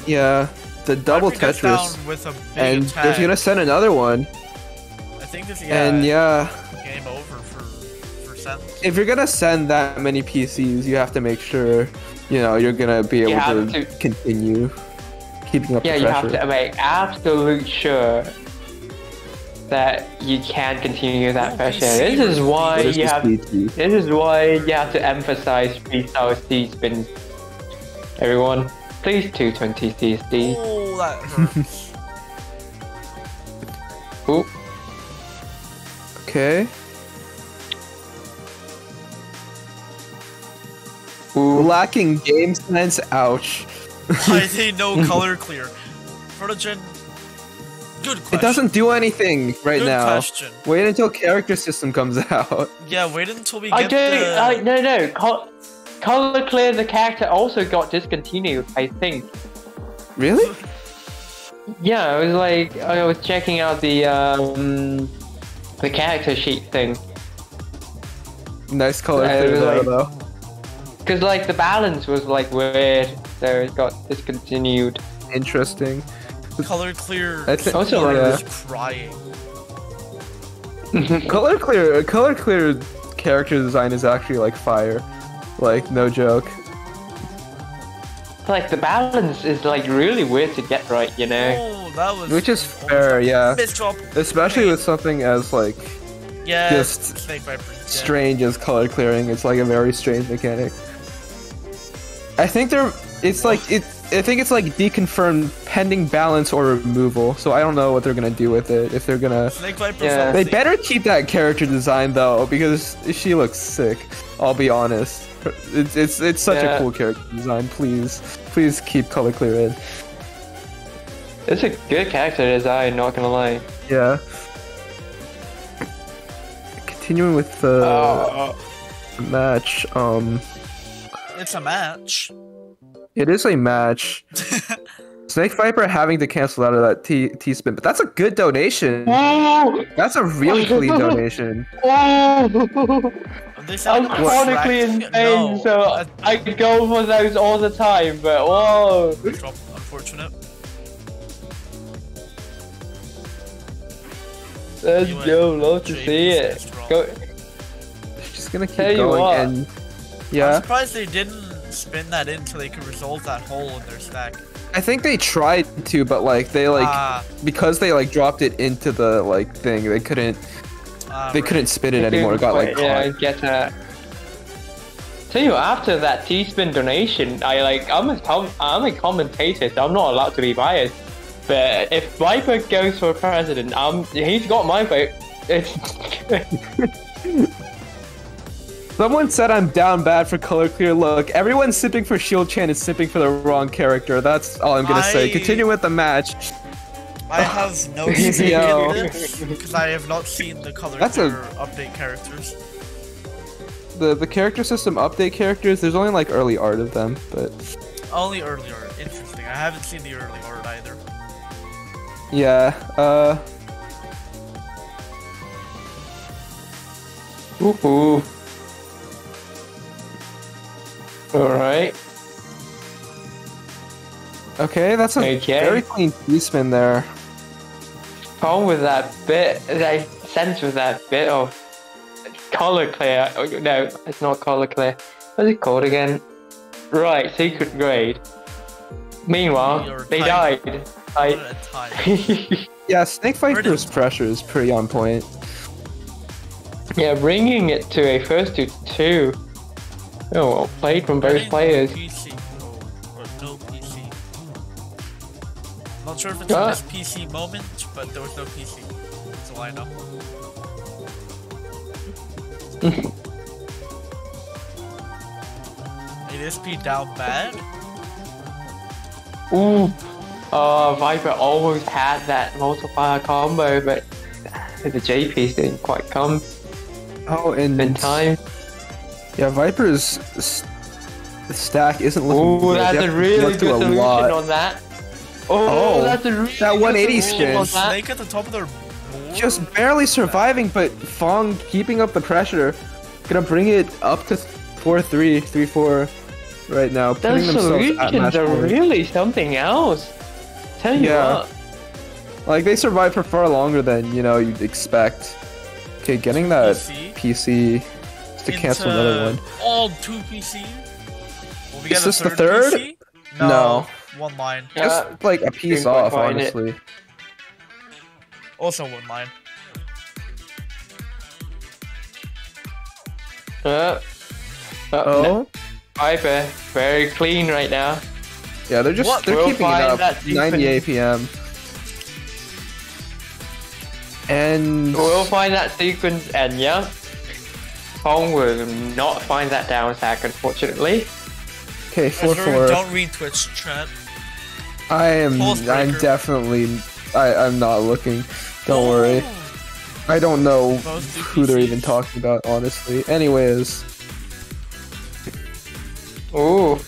Yeah, the double Tetris, and he's gonna send another one. I think this game over for Sense. If you're gonna send that many PCs, you have to make sure you're gonna be able to continue keeping up the pressure. Yeah, you have to make absolute sure that you can continue that pressure. This is why you have to emphasize freestyle C-spins. Everyone, please 220 CSD. Oh, that hurts. Ooh. Okay. Ooh. Lacking game sense, ouch. I say no color clear. Protogen. Good question. It doesn't do anything right now. Good question. Wait until character system comes out. Yeah, wait until we get No. Color clear, the character also got discontinued, I think. Really? Yeah, I was like, I was checking out the character sheet thing. Nice color clear though. Because like the balance was like weird, so it got discontinued. Interesting. Color clear. Also, crying. color clear character design is actually like fire, like no joke. Like the balance is like really weird to get right, Oh, that was. Which is fair, yeah. Especially with something as like just strange as color clearing. It's like a very strange mechanic. I think it's like deconfirmed pending balance or removal. So I don't know what they're gonna do with it. If they're gonna, they better keep that character design though, because she looks sick. I'll be honest. It's such a cool character design. Please keep color clear in. It's a good character design. Not gonna lie. Yeah. Continuing with the match. It's a match. It is a match. Snake Viper having to cancel out of that T-spin, but that's a good donation. That's a really clean donation. I'm chronically insane, so I could go for those all the time, but whoa. Unfortunate. Let's go, love to see it. Go. Just gonna keep going and I'm surprised they didn't spin that in so they could resolve that hole in their stack. I think they tried to, but like they because they like dropped it into the like thing, they couldn't spit it anymore. It got like caught. I get that. Tell you, after that T-spin donation, I'm a commentator, so I'm not allowed to be biased. But if Viper goes for president, he's got my vote. Someone said I'm down bad for color clear. Look, everyone sipping for Shield Chan is sipping for the wrong character. That's all I'm gonna say. Continue with the match. I have no stake in this because I have not seen the color clear update characters. The character system update characters, there's only like early art of them, but only early art. Interesting. I haven't seen the early art either. Yeah. Ooh. Alright. Okay, that's a very clean T-spin there. Problem with that bit, I sense with that bit of color clear. Oh, no, it's not color clear. What's it called again? Right, secret grade. Meanwhile, they died. Yeah, Snake Fighter's pressure is pretty on point. Yeah, bringing it to a first to 2. Oh, well played from both players. PC. Or no PC. Not sure if it's this PC moment, but there was no PC. That's all I know. ADSP down bad? Ooh. Viper almost had that multiplier combo, but the JPs didn't quite come. Oh, in time. Yeah, Viper's stack isn't looking good. That's a really good solution on that. Oh, that's a really that 180 spin. Snake at the top of their board. Just barely surviving, but Fong keeping up the pressure. Gonna bring it up to 4-3, 3-4 right now. Those solutions are really something else. Tell you what. Like, they survive for far longer than, you'd expect. Okay, getting that PC to cancel another one. All 2 PC? Will we get Is this the third? PC? No. One line. Just like a piece off, honestly. Also one line. Oh. Viper, very clean right now. Yeah, they're keeping it up. 98 PM. And we'll find that sequence, and yeah, Fong will not find that down sack, unfortunately. Okay, 4-4. Don't read Twitch chat. I'm definitely. I'm not looking. Don't worry. I don't know who they're even talking about, honestly. Anyways. Ooh.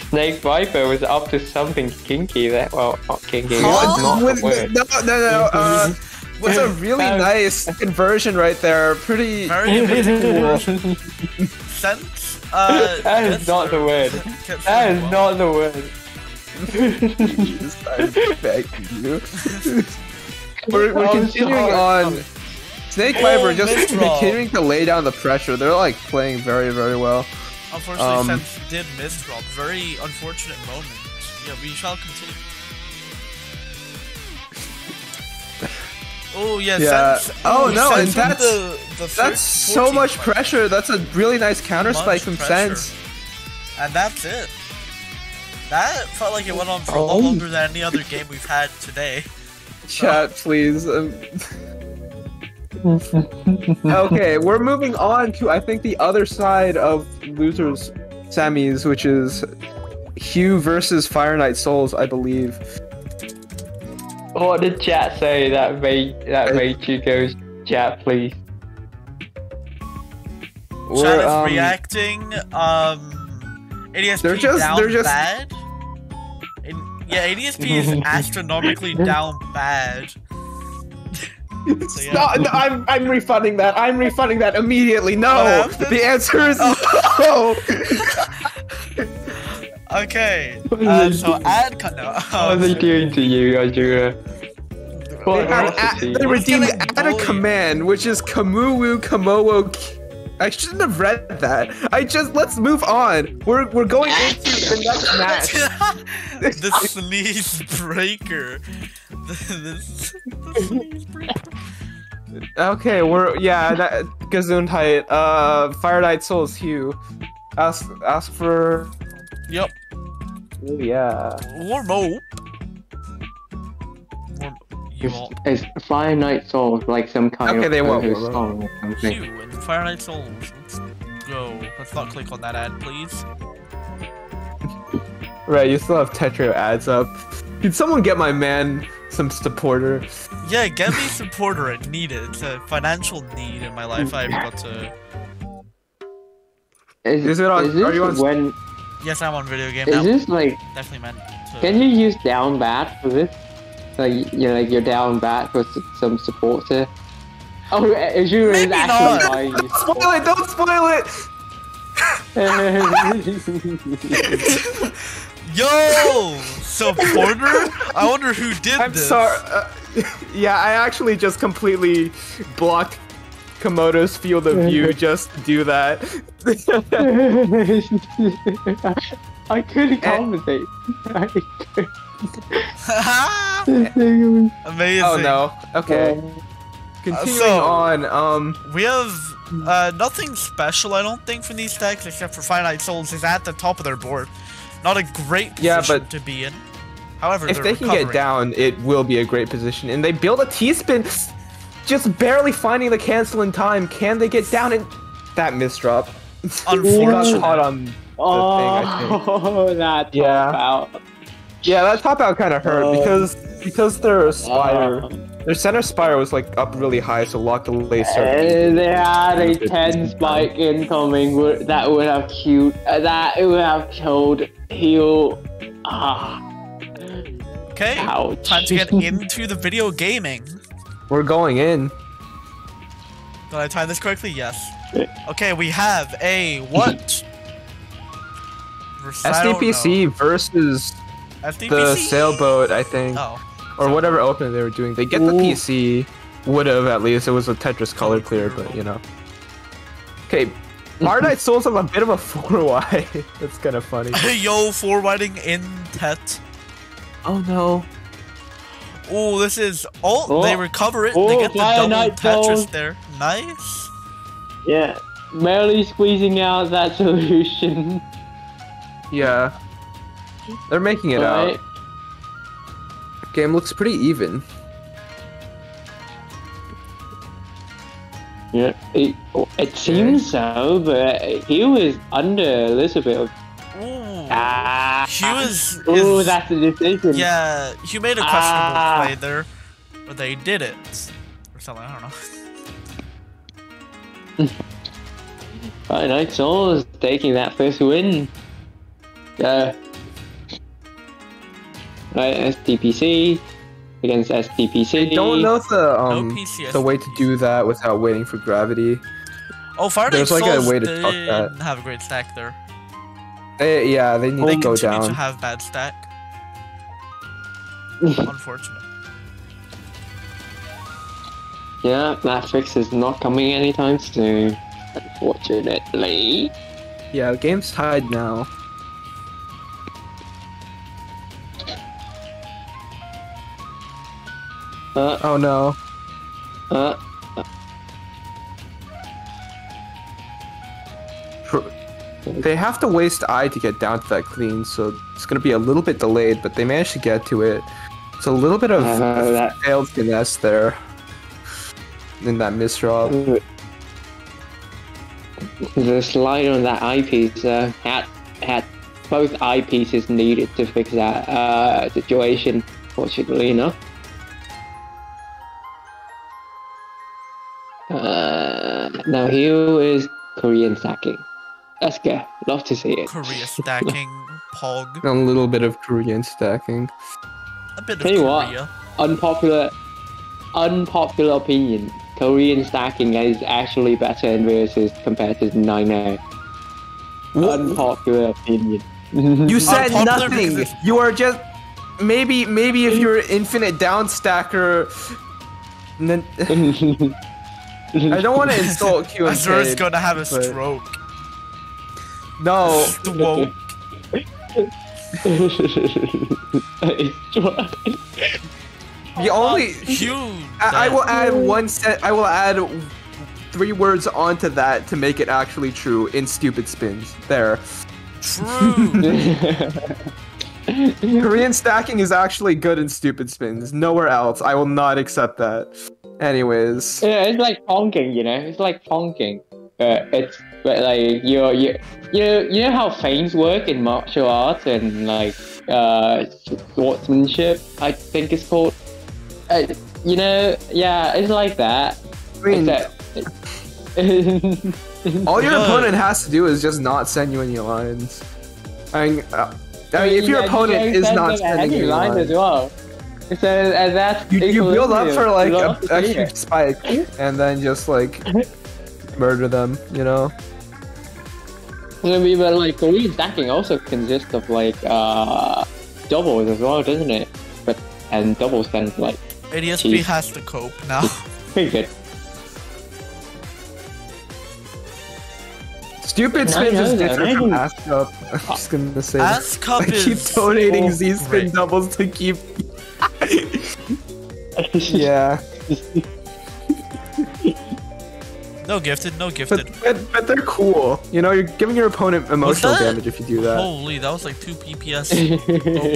Snake Viper was up to something kinky there. Well, not kinky. No. What's a really nice conversion right there. Pretty cool. Sense? That is not the word. That is not the word. I'm begging you. We're continuing on. Snake Viper just continuing to lay down the pressure. They're like playing very, very well. Unfortunately, Sense did miss drop. Very unfortunate moment. Yeah, we shall continue. Oh yeah. Sense, oh no, and that's that's so much pressure. That's a really nice counter spike from Sense. And that's it. That felt like it went on for a lot longer than any other game we've had today. Chat, please. Okay, we're moving on to, I think, the other side of losers semis, which is Hugh versus Fire Knight Souls, I believe. What did chat say that made you go, chat, please? Chat is reacting. ADSP they're just bad. Yeah, ADSP is astronomically down bad. So, yeah. No, I'm refunding that. I'm refunding that immediately. No, the answer is no. Okay. So add no. What are they doing to you, Ajura? They redeemed add a command, which is Kamuwu Kamowo I shouldn't have read that. Let's move on. We're going into the next match. The sneeze breaker. The sneeze breaker. Okay, Gesundheit. Fire Knight Souls Hugh. Ask for. Yep. Oh yeah. Or no. Is Fire Knight Souls like some kind of they won't. song or something? Hugh and Fire Knight Souls. Let's go. Let's not click on that ad, please. Right, you still have Tetra ads up. Can someone get my man some supporter? Yeah, get me supporter. I need it. It's a financial need in my life. I've got to. Is it on? Are you on? When? Yes, I'm on video game. Is this like? Definitely meant to. Can you use down bat for this? Like you're down bat for some support here. Oh, Azure is actually buying you. Don't spoil it! Yo, supporter? I wonder who did this. I'm sorry. Yeah, I actually just completely blocked Komodo's field of view just to do that. I couldn't compensate. Amazing. Oh no. Okay. Continuing on, we have nothing special, I don't think, from these stacks except for Fire Knight Souls is at the top of their board. Not a great position to be in. However, if they can get down, it will be a great position. And they build a T-spin, just barely finding the cancel in time. Can they get down? And that misdrop. Unfortunately. Got caught on the thing, I think. Oh, that top out. Yeah, that top out kind of hurt because their spire, their center spire was like up really high, so lock delay started. They had a 10 spike incoming. That would have killed. That would have killed Heal. Okay, ouch. Time to get into the video gaming. We're going in. Did I time this correctly? Yes. Okay, we have a what? SDPC versus the sailboat, I think. Or whatever opening they were doing. They get the PC. Would have, at least. It was a Tetris color clear, but you know. Okay. Fire Knight Souls have a bit of a 4Y. That's kind of funny. Yo, forwarding in Tet. Oh no. Oh, this is. Oh, they recover it. They get the double Tetris there. Nice. Yeah. Barely squeezing out that solution. Yeah. They're making it out. Game looks pretty even. Yeah, it seems so, but he was under a little bit of. He was. Oh, that's a decision. Yeah, he made a questionable play there, but they did it or something. I don't know. Fire Knight Souls taking that first win. Right, STPC against STPC. I don't know if the way to do that without waiting for gravity. Oh, Fire Knight Souls a way to talk that. Didn't have a great stack there. They need to go down. They continue to have bad stack. Unfortunate. Yeah, that fix is not coming anytime soon. Unfortunately. Yeah, the game's tied now. Oh no. They have to waste I to get down to that clean, so it's gonna be a little bit delayed, but they managed to get to it. It's a little bit of failed finesse there in that misdraw. The slide on that eyepiece had both eyepieces needed to fix that situation, fortunately enough. Now here is Korean stacking. Let's go. Love to see it. Korea stacking, Pog. A little bit of Korean stacking. A bit of Tell you Korea. What, unpopular opinion. Korean stacking is actually better in versus compared to 9-0. Unpopular opinion. You said nothing. You are just maybe if you're an infinite down stacker. I don't want to insult Q and Azura's gonna have a stroke. No. Stroke. The only I will add one set. I will add 3 words onto that to make it actually true in stupid spins. There. True. Korean stacking is actually good in stupid spins. Nowhere else. I will not accept that. Anyways. Yeah, it's like honking, you know. It's like honking. But like you know how feints work in martial arts and like swordsmanship, I think it's called. You know, yeah, it's like that. I mean, all your opponent has to do is just not send you any lines. I mean, if your opponent is not sending you lines as well. So that's you build up for like a huge spike and then just like murder them, you know. I mean, but like Korean stacking also consists of like doubles as well, doesn't it? And doubles then like. ADSP has to cope now. Pretty good. Stupid spins is different from Ass Cup. I'm just gonna say. Ass Cup is. I keep donating Z spin doubles to keep. Yeah. No gifted, no gifted. But they're cool. You know, you're giving your opponent emotional damage if you do that. Holy, that was like 2 PPS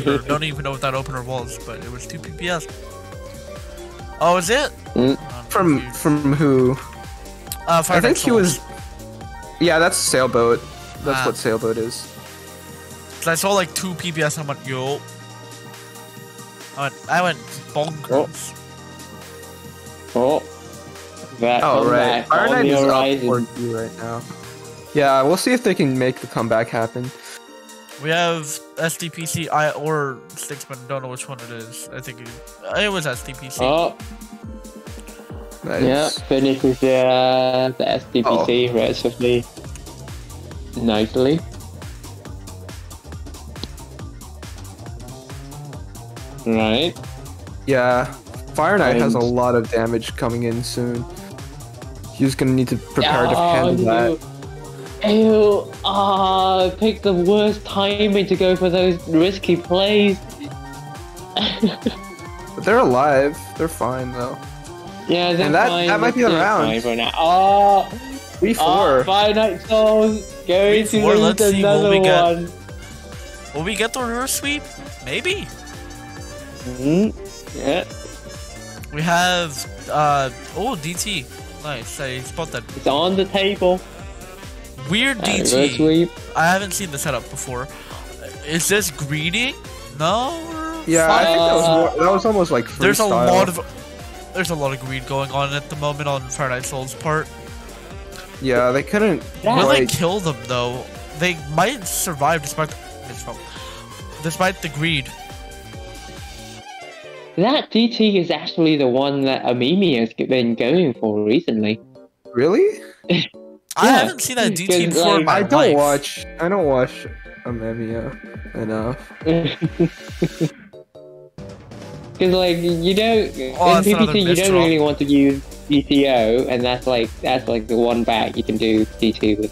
opener. Don't even know what that opener was, but it was 2 PPS. Oh, is it? From who? I think he was. Yeah, that's Sailboat. That's what Sailboat is. So I saw like 2 PPS. I went, yo. I went bonkers. Right. Fire Knight is up 4G right now. Yeah, we'll see if they can make the comeback happen. We have SDPC or Sticksman. Don't know which one it is. I think it was SDPC. Oh. Nice. Yeah, finishes the SDPC relatively nicely. Right. Yeah, Fire Knight has a lot of damage coming in soon. He's gonna need to prepare to handle that. Ew, pick the worst timing to go for those risky plays. But they're alive. They're fine though. Yeah, they're fine. That might be the round. Oh, 3-4. Fire Knight Souls going to lose another one. Will we get the reverse sweep? Maybe. Yeah. We have DT. Nice. I spot that. It's on the table. Weird DT. I haven't seen the setup before. Is this greeting? No. Yeah, I think that was almost like freestyle. There's a lot of greed going on at the moment on Fire Knight Soul's part. Yeah, they couldn't. Will they kill them though? They might survive despite the greed. That DT is actually the one that Amimi has been going for recently. Really? I haven't seen that DT before in my life. I don't watch Amemiya enough. Because like you don't in PPT you don't really want to use DTO, and that's like the one back you can do DT with.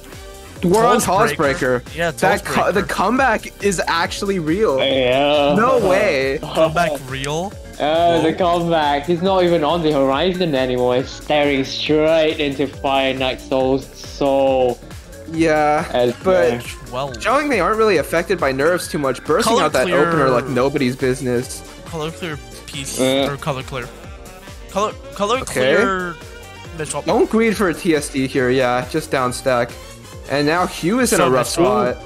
We're on TAWS Breaker. Yeah, the comeback is actually real. Yeah. No way. Comeback real? The comeback. He's not even on the horizon anymore. He's staring straight into Fire Knight Soul's soul. Yeah, but showing they aren't really affected by nerfs too much, bursting out that opener like nobody's business. Color clear piece or color clear. Color clear. Don't greed for a TSD here. Yeah, just down stack. And now Hugh is in a rough spot.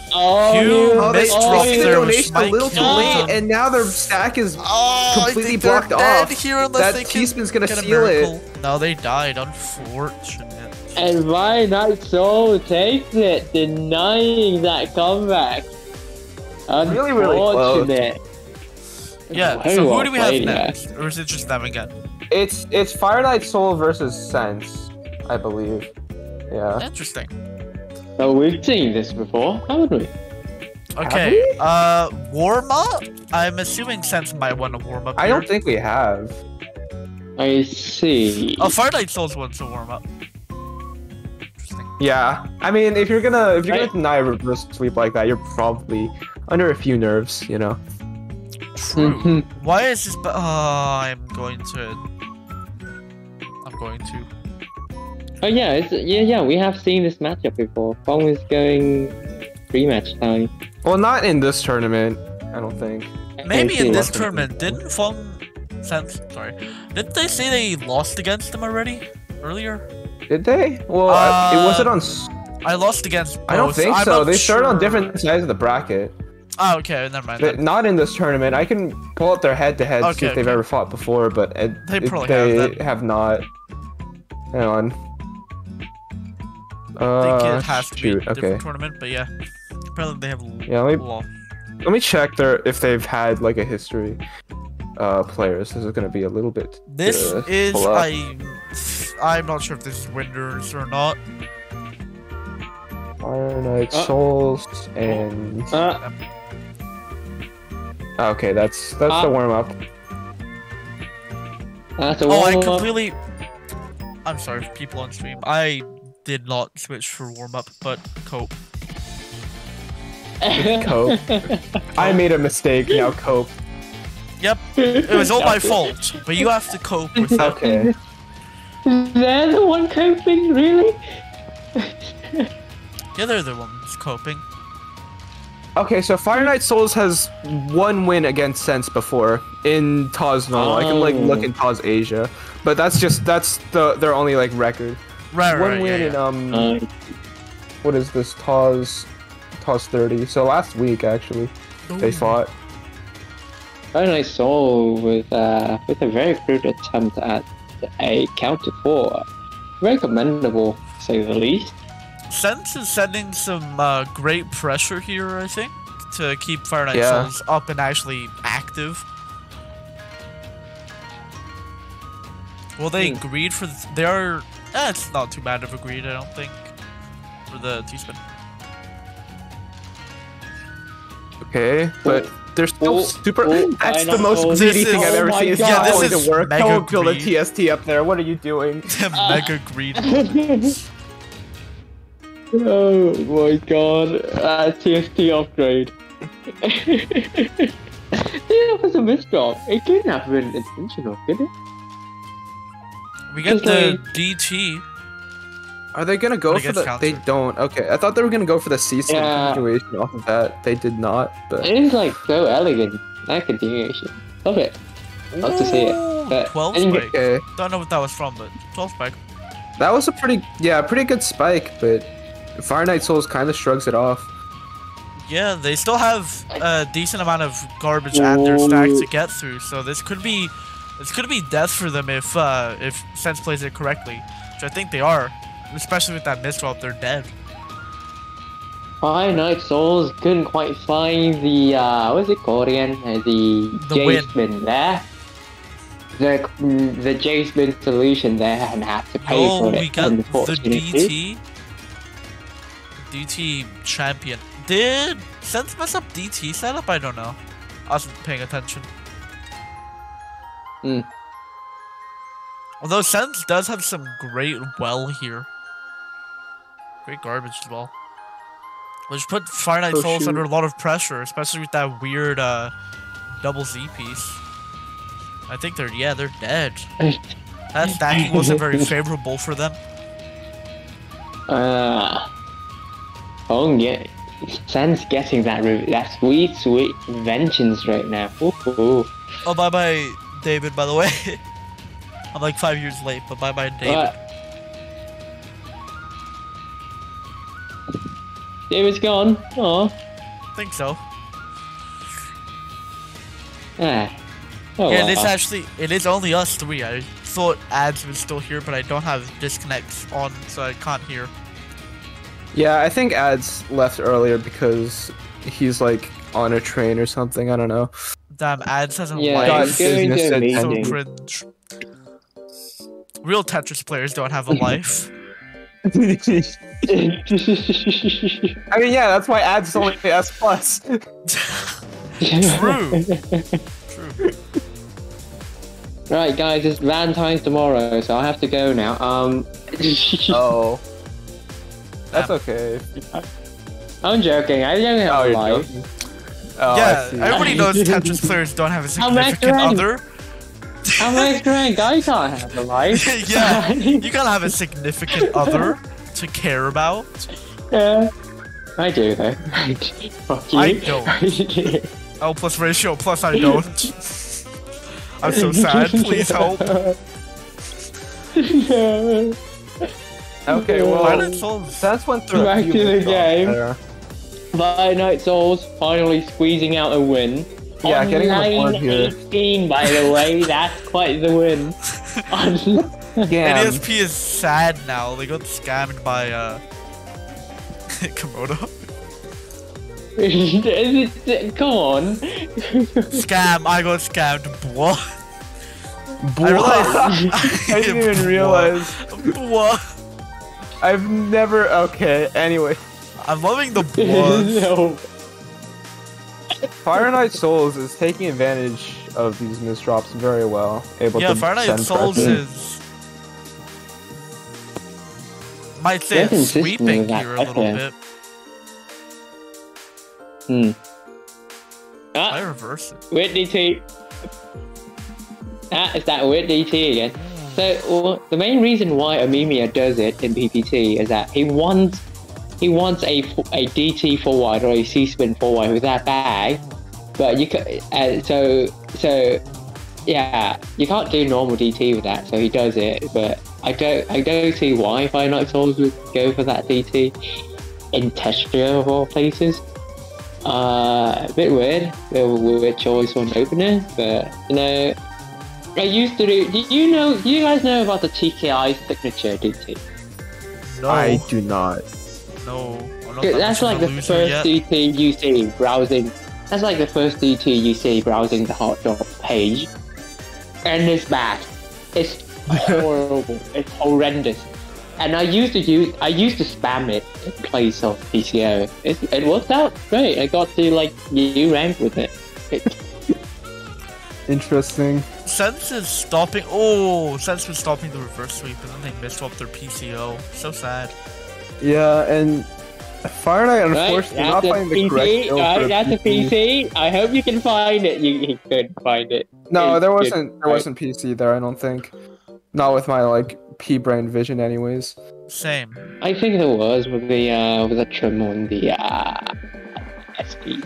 They dropped the donation a little too late, and now their stack is completely blocked off. That T-Spin's gonna seal it. No, they died. Unfortunate. And Fire Knight Soul takes it, denying that comeback. Really, really close. Yeah. So who do we have next, or is it just them again? It's Fire Knight Soul versus Sense, I believe. Yeah. Interesting. Oh, we've seen this before, haven't we? Okay. Warm up. I'm assuming Sense might want to warm up. I don't think we have. I see. Oh, Fire Night Souls wants to warm up. Yeah, I mean, if you're gonna deny a reverse sweep like that, you're probably under a few nerves, you know. True. Why is this? I'm going to. Oh yeah, we have seen this matchup before. Fong is going rematch time. Well, not in this tournament, I don't think. Maybe in this tournament. Didn't Didn't they say they lost against them already earlier? Did they? Well, it wasn't on. I lost against both. I don't think so. They started on different sides of the bracket. Oh, okay, never mind. But not in this tournament. I can pull up their head-to-head, see if they've ever fought before, but they probably have not. Hang on. I think it has to be a different tournament, but yeah. Apparently they have. Yeah, let me check if they've had like a history. Players. This is gonna be a little bit. This is I'm not sure if this is winners or not. Fire Night Souls and. Okay, that's the warm up. That's a warm up. I completely. I'm sorry for people on stream. I did not switch for warm up, but cope. Cope. I made a mistake. Now cope. Yep, it was all my fault, but you have to cope with it. Okay. They're the one coping, really? Yeah, they're the ones coping. Okay, so Fire Night Souls has one win against Sense before in TAWS normal. I can like look in TAWS Asia, but that's their only like record. Right, one win in what is this TAWS 30? So last week actually, they fought. Fire Night Soul with a very crude attempt at a counter 4. Very commendable, to say the least. Sense is sending some great pressure here, I think, to keep Fire Night Souls up and actually active. Well, they agreed for they are. It's not too bad of a greed, I don't think, for the T-spin. Okay, but they're still super. That's the most greedy thing I've ever seen. Yeah, this is work. mega Don't build a greed. TST up there. What are you doing? Mega greed. Oh my god, TST upgrade. That was a misdrop. It couldn't have been intentional, could it? We get the DT. Are they gonna go for the? Counter. They don't. Okay, I thought they were gonna go for the C-spin continuation off of that. They did not. But it is like so elegant. That continuation. Love it. Love to see it. But 12 spike. Okay. Don't know what that was from, but 12 spike. That was a pretty good spike, but Fire Night Souls kind of shrugs it off. Yeah, they still have a decent amount of garbage at their stack to get through, so this could be death for them if Sense plays it correctly, which I think they are, especially with that misdrop. They're dead. Fire Night Souls couldn't quite find the what's it called again? The J-spin there. The J-spin solution there, and have to pay for it. We got the DT champion. Did Sense mess up DT setup? I don't know. I wasn't paying attention. Although Sense does have some great well here. Great garbage as well. Which put Fire Night Souls under a lot of pressure, especially with that weird double Z piece. I think they're dead. That stacking wasn't very favorable for them. Oh yeah, Sense getting that sweet vengeance right now. Ooh. Oh, bye David, by the way. I'm like 5 years late, but bye David. David's gone. Oh. Think so. Oh, yeah, it is only us three. I thought Ads was still here, but I don't have disconnects on, so I can't hear. Yeah, I think Ads left earlier because he's like on a train or something. I don't know. Damn, Ads hasn't life. So cringe. Real Tetris players don't have a life. I mean, yeah, that's why Ads is only S+. True. Right, guys, it's Valentine's tomorrow, so I have to go now. Oh. That's okay. I'm joking. I don't have a life. Oh, yeah, everybody knows Tetris players don't have a significant other. I'm extra rank. I can't have a life. Yeah, you gotta have a significant other to care about. Yeah, I do though. Fuck you. I don't. L plus ratio plus I don't. I'm so sad. Please help. Okay, well, that's went through back to the game. Violet Knight Souls finally squeezing out a win. Yeah, on getting on board here. 18, by the way, that's quite the win. NESP is sad now. They got scammed by Komodo. Come on. Scam, I got scammed. Blah. I didn't even realize. Blah. I've never. Okay, anyway. I'm loving the blood. No. Fire Knight Souls is taking advantage of these misdrops very well. Yeah, Fire Knight Souls is. Might say it's sweeping here a little bit. I reverse it. Weird DT. It's that weird DT again. So the main reason why Amemia does it in PPT is that he wants a DT forward or a C-spin forward with that bag, but you can so yeah, you can't do normal DT with that, so he does it. But I don't see why Fire Knight Souls would go for that DT in Testia of all places. A bit weird choice on opener, but you know, I used to do. Do you guys know about the TKI signature DT? No, I do not. No, that's like the first DT you see browsing. That's like the first DT you see browsing the Hotdog page, and it's bad. It's horrible. It's horrendous. And I used to spam it in place of PCO. It worked out great. I got to like U rank with it. Interesting. Sense is stopping. Oh, Sense was stopping the reverse sweep, and then they missed their PCO. So sad. Yeah, and Fire Knight unfortunately not finding the correct build for that's a PC. I hope you can find it. You couldn't find it. No, there wasn't PC there. I don't think. Not with my like P-brain vision, anyways. Same. I think there was with the trim on the SP.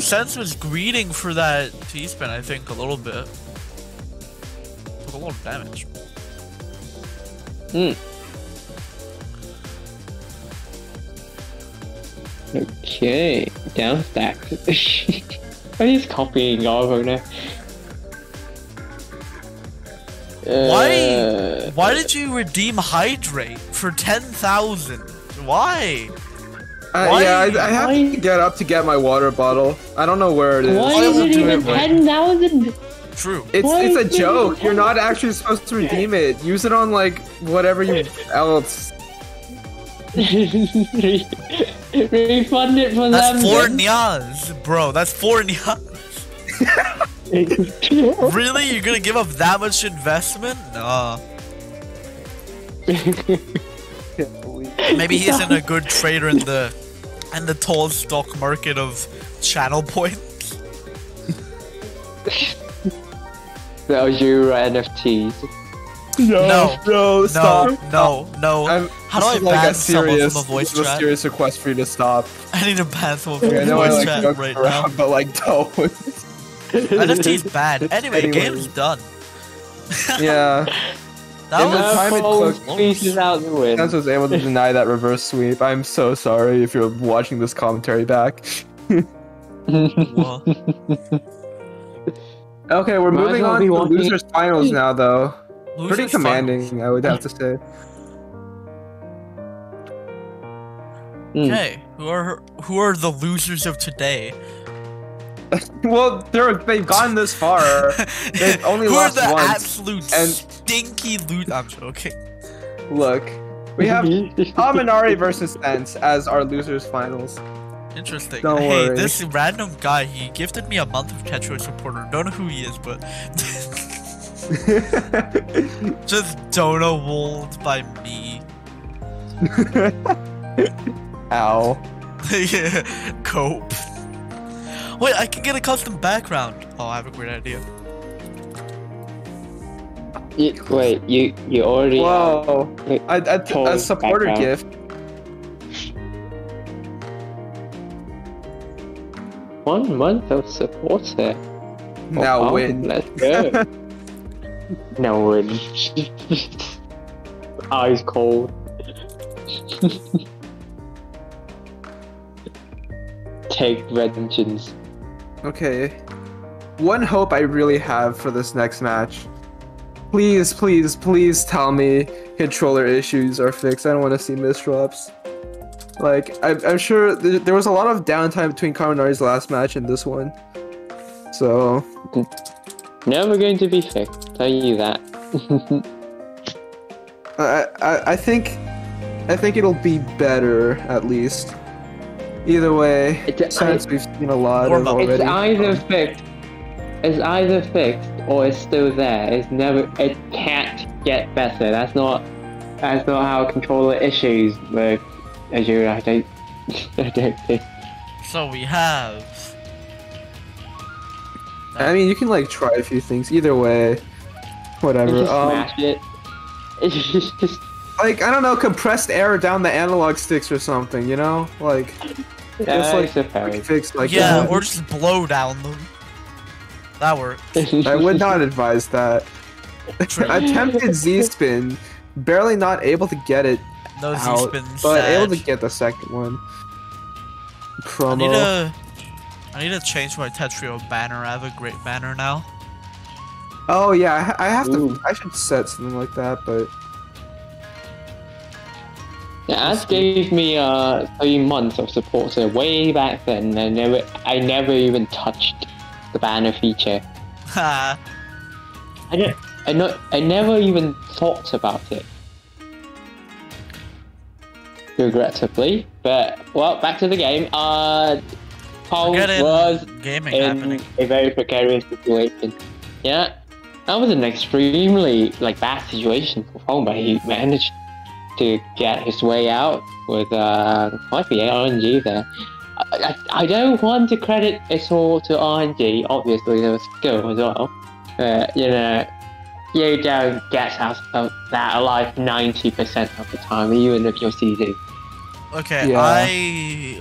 Sense was greeting for that T-spin. I think a little bit. Took a lot of damage. Okay, down stack. I'm just copying over now. Why did you redeem Hydrate for 10,000? Why? Yeah, I have to get up to get my water bottle. I don't know where it is. Why is it even 10,000? True. It's a joke. You're not actually supposed to redeem it. Use it on like whatever you else. Refund it for That's them. 4 nyas, bro. That's 4 nyas. Really? You're gonna give up that much investment? Nah. Maybe he isn't a good trader in the TAWS stock market of channel points. Those Euro NFTs. No, stop. No. How do I ban someone from a voice chat? A serious request for you to stop. I need to ban someone from a voice chat right now. But like, don't. NFT's bad. Anyway, game's done. Yeah. That was time it took. Pieces out the win. Sense was able to deny that reverse sweep. I'm so sorry if you're watching this commentary back. Okay, we're moving on to the losers finals now, though. Pretty commanding, I would have to say. Okay, who are the losers of today? Well, they've gone this far. They've only lost once. Who are the absolute stinky loot? I'm joking. Look, we have Aminari versus Sense as our losers finals. Interesting. Don't hey, worry. this random guy, he gifted me a month of Tetris supporter. Don't know who he is, but just Donut Wolves by me. Ow. Yeah, cope. Wait, I can get a custom background. Oh, I have a great idea. Wait, you already. Whoa. A supporter background. gift. 1 month of supporter. Now Oh, win. Let's go. Now win. Eyes cold. Take vengeance. Okay. One hope I really have for this next match. Please, please, please tell me controller issues are fixed. I don't want to see misdrops. Like, I'm sure there was a lot of downtime between Kaminari's last match and this one. So... Never going to be fixed, tell you that. I think it'll be better, at least. Either way, since we've seen a lot of already. It's either fixed or it's still there. It can't get better. That's not how controller issues work. I don't think. So we have. I mean, you can like try a few things. Either way, whatever. Just smash it. It's just like I don't know, compressed air down the analog sticks or something. You know, like just like quick fix like that. Or just blow down them. That works. I would not advise that. Attempted Z-spin, barely not able to get it No out, Z-spins. but able to get the second one. Promo. I need to change my Tetrio banner. I have a great banner now. Oh yeah, I have to. I should set something like that, but yeah, As gave me 3 months of support, so way back then. I never even touched the banner feature. Ha. I never even thought about it. Regrettably, but well, back to the game. Paul was gaming in happening. a very precarious situation. Yeah, that was an extremely bad situation for Paul, but he managed to get his way out with quite the RNG there. I don't want to credit it all to RNG. Obviously, there was skill as well. You know, you don't get out of that alive 90% of the time, even if you're CD. Okay, Yeah.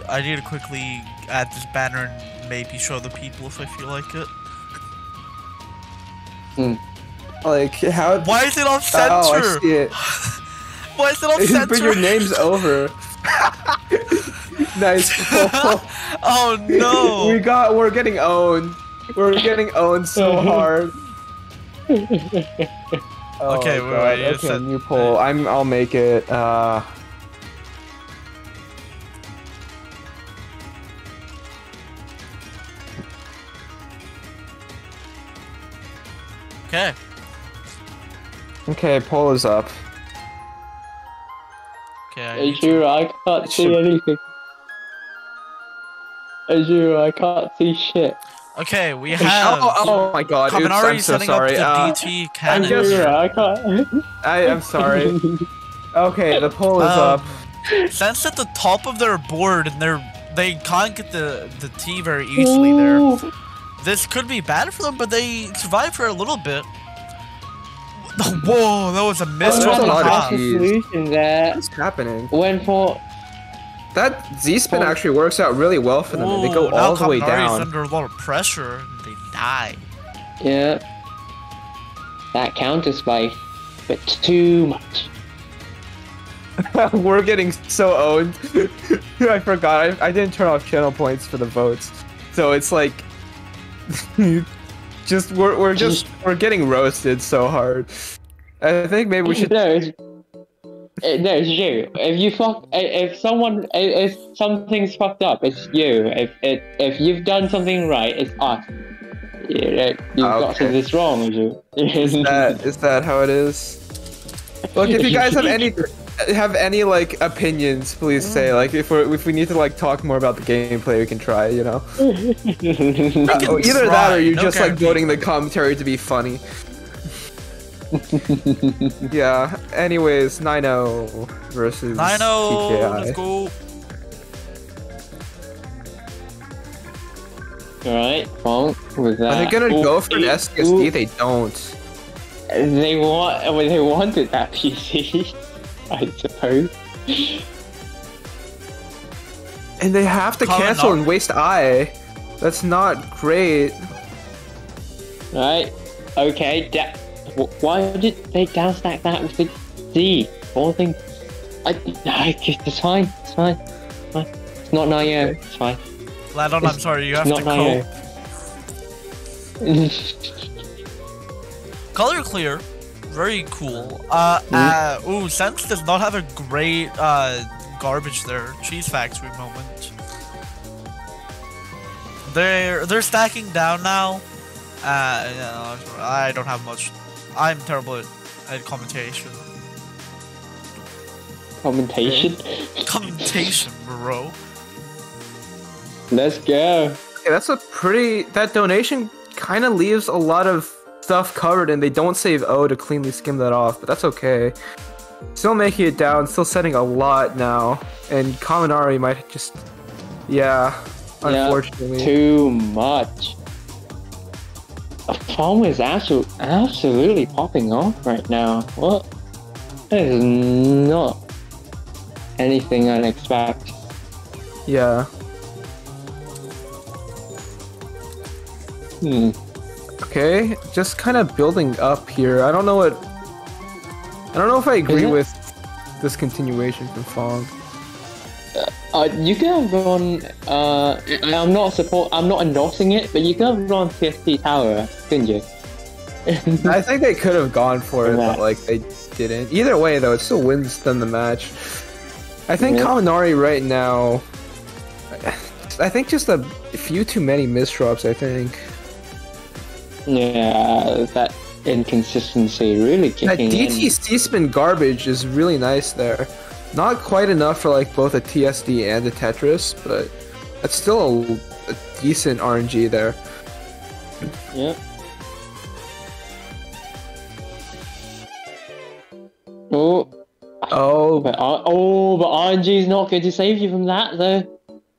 I need to quickly add this banner and maybe show the people if I feel like it. like how? Why is it on center? Oh, I see it. Why is it on center? Put your names over. Nice. Oh no! We're getting owned. We're getting owned so hard. Oh, Okay, God. wait, Okay, new poll. I'll make it. Okay. Okay, poll is up. Okay. Azure, I can't see anything. Azure, I can't see shit. Okay, we have. Oh my God! Oops, Kaminari I'm so setting sorry. up the DT cannon. Azure, I can't. I'm sorry. Okay, the poll is up. Since at the top of their board and they can't get the T very easily there. This could be bad for them, but they survived for a little bit. Whoa, that was a missed There's a lot of the solution there. What's happening? Went for That Z-spin actually works out really well for them. And they go all the way down. Under a lot of pressure, and they die. yeah. That counter spike, but too much. We're getting so owned. I forgot. I didn't turn off channel points for the votes, so it's like we're getting roasted so hard. I think maybe we should. No, it's you. If something's fucked up, it's you. If you've done something right, it's us. You've got this wrong, you. Is that how it is? Look, if you guys have any have any like opinions, please say. Like if we need to like talk more about the gameplay, we can try. You know. Either that or you're just like voting the commentary to be funny. Yeah. Anyways, 9-0 versus 9-0. TKI. Let's go. Alright, well, with that. Are they gonna go for an SDSD? They don't. They wanted that PC, I suppose. And they have to cancel and waste I. That's not great. Right. Okay. Why did they downstack that with the D? All thing. It's fine. It's fine. It's not 9-0. It's fine. Ladon, I'm sorry. You have to cope. Color clear. Very cool. Ooh, Sense does not have a great garbage there. Cheese factory moment. They're stacking down now. I don't have much. I'm terrible at commentation. Commentation? Commentation, bro. Let's go. Okay, that's a pretty. That donation kind of leaves a lot of stuff covered, and they don't save O to cleanly skim that off, but that's okay. Still making it down, still setting a lot now, and Kaminari might just. Yeah, unfortunately. Too much. The phone is absolutely popping off right now. What? That is not anything unexpected. Yeah. Okay, just kind of building up here. I don't know if I agree with this continuation from Fong. You could have gone. I'm not endorsing it, but you could have gone TST Tower, couldn't you? I think they could have gone for it, but like they didn't. Either way, though, it still wins them the match. I think Kaminari right now. I think just a few too many misdrops. I think. Yeah, that inconsistency really kicking that DTC spin garbage is really nice there. Not quite enough for like both a TSD and a Tetris, but that's still a decent RNG there. Yep. But RNG is not going to save you from that, though.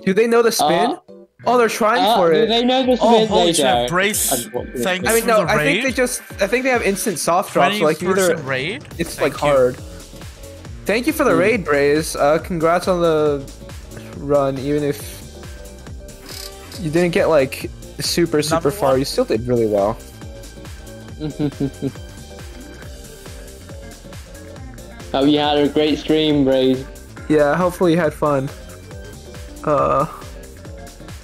Do they know the spin? Oh, they're trying for it. They know the spin. Oh, holy shit, Brace. Thanks I mean, no, for the raid. I think they have instant soft drops. So like either raid? It's like hard. Thank you for the raid, Braze. Congrats on the run. Even if you didn't get like super far, you still did really well. Oh, you had a great stream, Braze. Yeah, hopefully you had fun.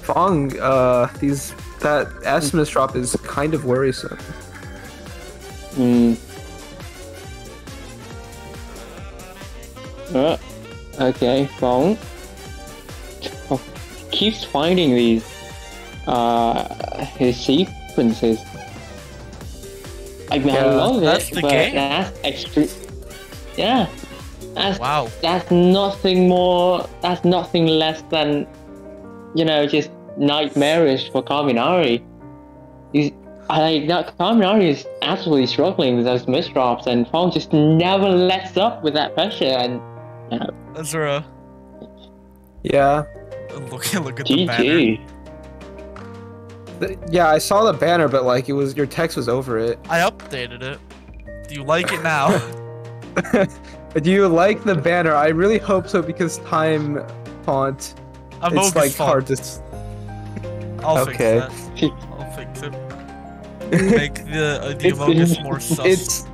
Fong, that Asmus drop is kind of worrisome. Okay, Fong. Keeps finding these his sequences. I mean, I love that's it, the but game. That's extreme. Yeah. Wow. That's nothing more. That's nothing less than, just nightmarish for Kaminari. Kaminari is absolutely struggling with those misdrops, and Fong just never lets up with that pressure. And Azura. Yeah. Look at the banner. Yeah, I saw the banner, but like your text was over it. I updated it. Do you like it now? Do you like the banner? I really hope so, because time font. It's like hard to. I'll fix that. I'll fix it. Make the Amogus more sus.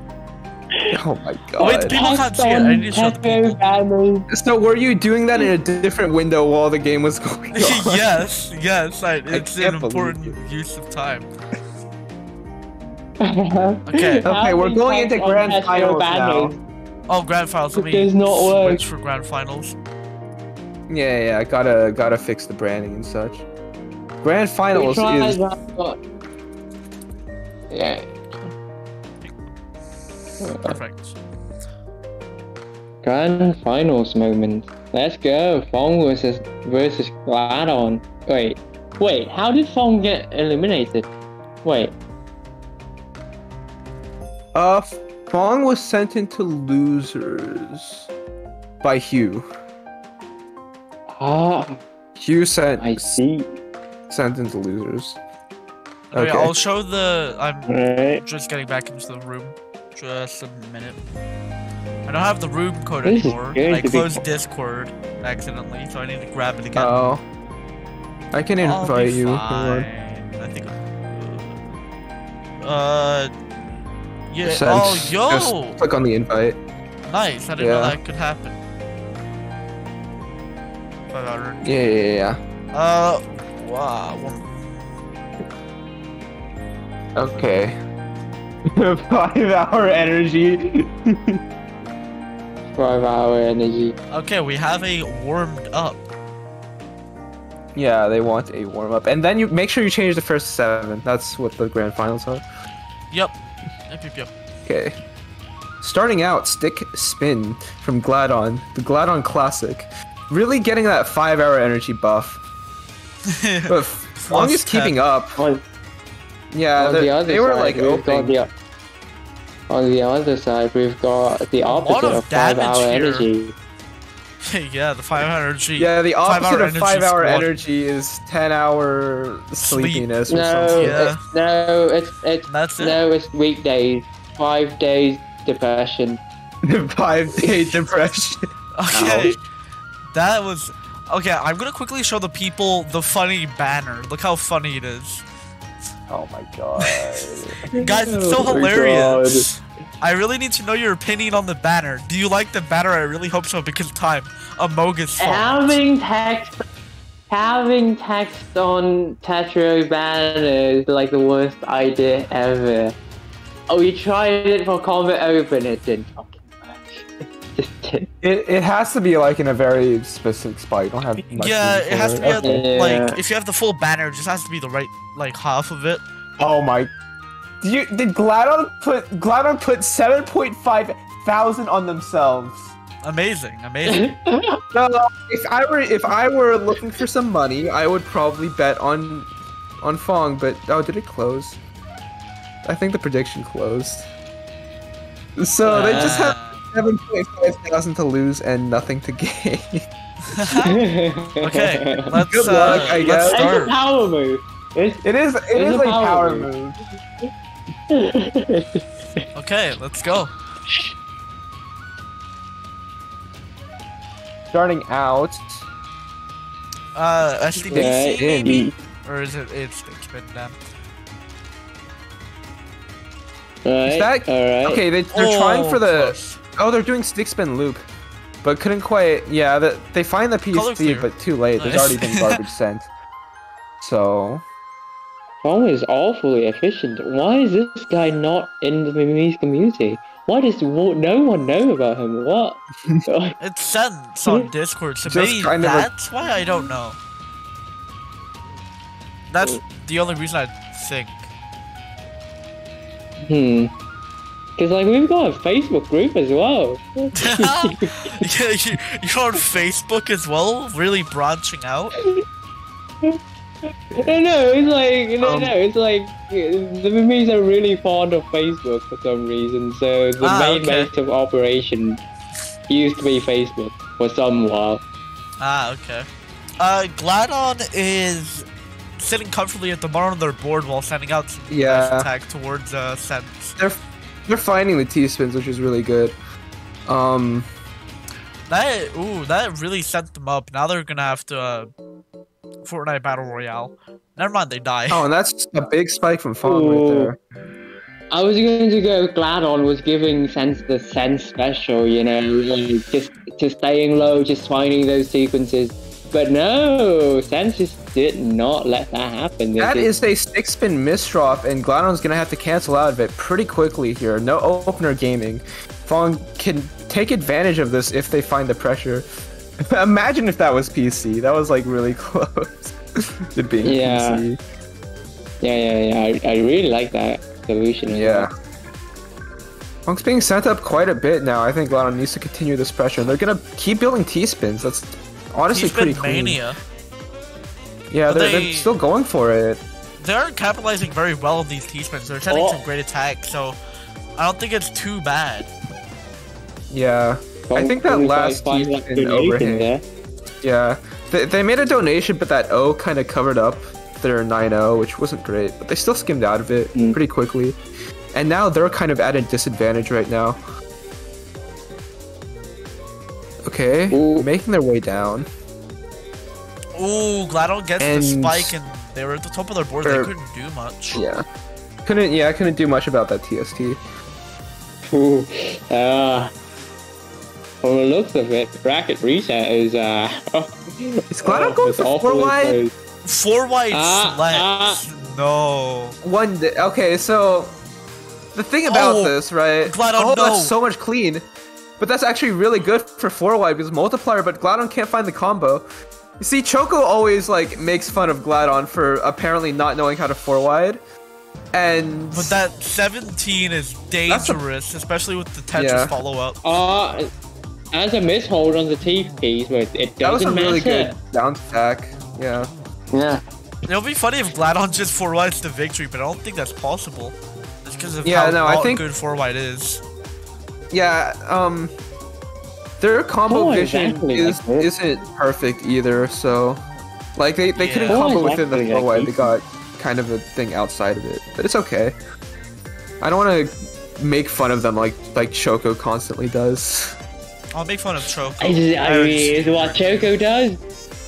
Oh my god. Wait, people can't see it. I need to show the people. So were you doing that in a different window while the game was going on? Yes. It's an important use of time. Okay, we're going into grand finals now. Oh, grand finals. Let me switch for grand finals. Yeah, I gotta fix the branding and such. Grand finals is. Yeah. Perfect. Grand finals moment. Let's go. Fong versus Gladon. Wait. How did Fong get eliminated? Wait. Fong was sent into losers by Hugh. Hugh sent. I see. Sent into losers. Okay, Okay. I'll show the. I'm Right. just getting back into the room. Just a minute. I don't have the room code This is anymore. going I to be closed Discord accidentally, so I need to grab it again. Oh. I can I'll invite be you. fine. I think. Yeah. Send. Oh, yo. Just click on the invite. Nice. I didn't know Yeah. that could happen. 500. Yeah. Wow. Okay. 5-hour energy. 5-hour energy. Okay, we have a warmed up. Yeah, they want a warm up, and then you make sure you change the first 7. That's what the grand finals are. Yep. Okay. Starting out, Stick Spin from Gladon, the Gladon Classic. Really getting that 5-hour energy buff. But Fong is keeping up. Yeah, they were like opening. On the other side, we've got the opposite of 5-hour energy. Yeah, the 5-hour energy. Yeah, the opposite of 5-hour squad. energy is 10-hour sleepiness or something. It's weekdays. 5 days depression. 5-day depression. Okay. Ow. That was... Okay, I'm gonna quickly show the people the funny banner. Look how funny it is. Oh my god. Guys, it's so hilarious. I really need to know your opinion on the banner. Do you like the banner? I really hope so, because time. Amogus font. Having text on Tetro banner is like the worst idea ever. Oh, you tried it for Combat Open, it didn't fucking work. It has to be like in a very specific spot. You don't have much Yeah, room it has to for be it. like if you have the full banner, it just has to be the right like half of it. Oh my! Did Gladon put 7.5 thousand on themselves? Amazing. No, if I were looking for some money, I would probably bet on Fong. But did it close? I think the prediction closed. So they just have 7.5 thousand to lose and nothing to gain. Okay, let's Good luck, I guess. It's a power move. It is a power move. Okay, let's go. Starting out. SDDC maybe? Or is it's been done? Alright. Okay? They're trying for the. Close. Oh, they're doing stick spin loop, but couldn't quite. Yeah, they find the PC, but too late. There's already been garbage sent. So. Fong is awfully efficient. Why is this guy not in the Mimi's community? Why does no one know about him? What? It's sent on Discord, so maybe that's why I don't know. That's the only reason I think. Because like we've got a Facebook group as well. Yeah, you're on Facebook as well, really branching out. It's like the Mimis are really fond of Facebook for some reason. So the main base of operation used to be Facebook for some while. Okay. Gladon is sitting comfortably at the bottom of their board while sending out some attack towards Sense. They're finding the T-spins, which is really good. That really sent them up. Now they're gonna have to Fortnite Battle Royale. Never mind, they die. Oh, and that's a big spike from Fong right there. I was going to go Gladon was giving Sense the Sense special, you know, like just staying low, just finding those sequences. But no, Sense just did not let that happen. That is a stick spin misdrop, and Gladon's gonna have to cancel out of it pretty quickly here. No opener gaming. Fong can take advantage of this if they find the pressure. Imagine if that was PC. That was like really close to being PC. Yeah. I really like that solution. Yeah. Punk's being sent up quite a bit now. I think Gladon needs to continue this pressure. They're gonna keep building T-spins. That's honestly pretty clean. Mania. Yeah, they're still going for it. They're capitalizing very well on these T-spins. They're sending some great attacks, so I don't think it's too bad. Yeah, I think that last T-spin overhang. Yeah, they made a donation, but that O kind of covered up their 9-0, which wasn't great. But they still skimmed out of it pretty quickly. And now they're kind of at a disadvantage right now. Okay, making their way down. Ooh, Gladon gets the spike, and they were at the top of their board. They couldn't do much. Yeah, couldn't do much about that TST. Ooh, from the looks of it, the bracket reset is Is Gladon going for 4 wide? 4 wide flex. No. Okay, so the thing about this, right? Gladon, that's so much clean, but that's actually really good for 4 wide because multiplier. But Gladon can't find the combo. You see, Choco always like makes fun of Gladon for apparently not knowing how to 4 wide, but that 17 is dangerous, especially with the Tetris follow up. As a mishold on the teeth piece, but it doesn't That was a really matter. good bounce back. Yeah. It'll be funny if Gladon just 4 wides to victory, but I don't think that's possible. It's because of I think good 4 wide is. Yeah, their combo vision isn't perfect either, so like they couldn't combo within the 4 wide. They got kind of a thing outside of it, but it's okay. I don't want to make fun of them like Choco constantly does. I'll make fun of Choco. I mean, it's what Choco does.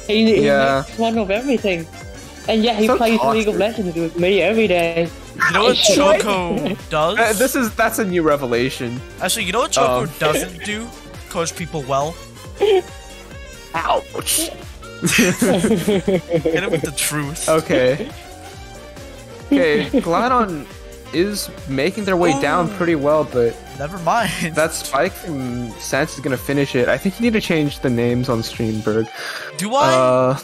He makes fun of everything. And yet he plays League of Legends with me every day. You know what Choco does? That's a new revelation. Actually, you know what Choco doesn't do? Coach people well. Ouch. Hit it with the truth. Okay, Gladon is making their way down pretty well, but never mind. That spike from Sans is gonna finish it. I think you need to change the names on stream, Berg. Do I?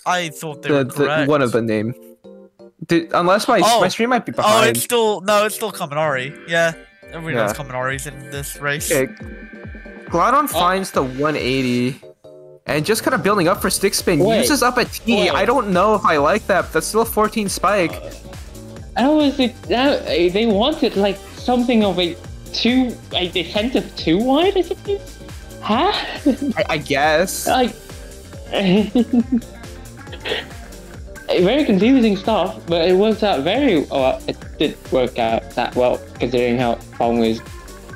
I thought they were correct. One of the name. Unless my stream might be behind. It's still Kaminari. Yeah, everybody knows Kaminari's in this race. Okay, Gladon finds the 180. And just kind of building up for stick spin, uses up a T. I don't know if I like that, but that's still a 14 spike. They wanted like something of a descent of 2 wide or something? Huh? I guess. Like, very confusing stuff, but it worked out very well. It did work out that well, considering how Fong is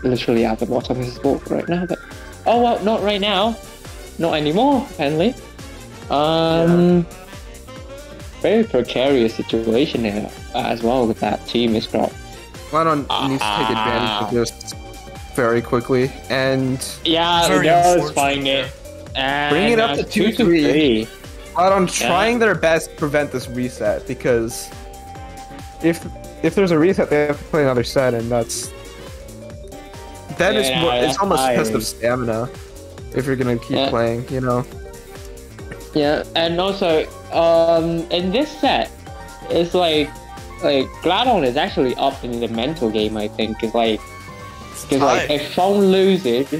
literally at the bottom of his board right now. But oh well, not right now. Not anymore, apparently. Very precarious situation here as well with that team miscrop. Gladon needs to take advantage of this very quickly, and he does find it. Bring it up to 2-3. Gladon trying their best to prevent this reset, because if there's a reset, they have to play another set, and it's almost a test of stamina. If you're gonna keep playing, you know. Yeah, and also, in this set, it's like Gladon is actually up in the mental game. I think because if Fong loses,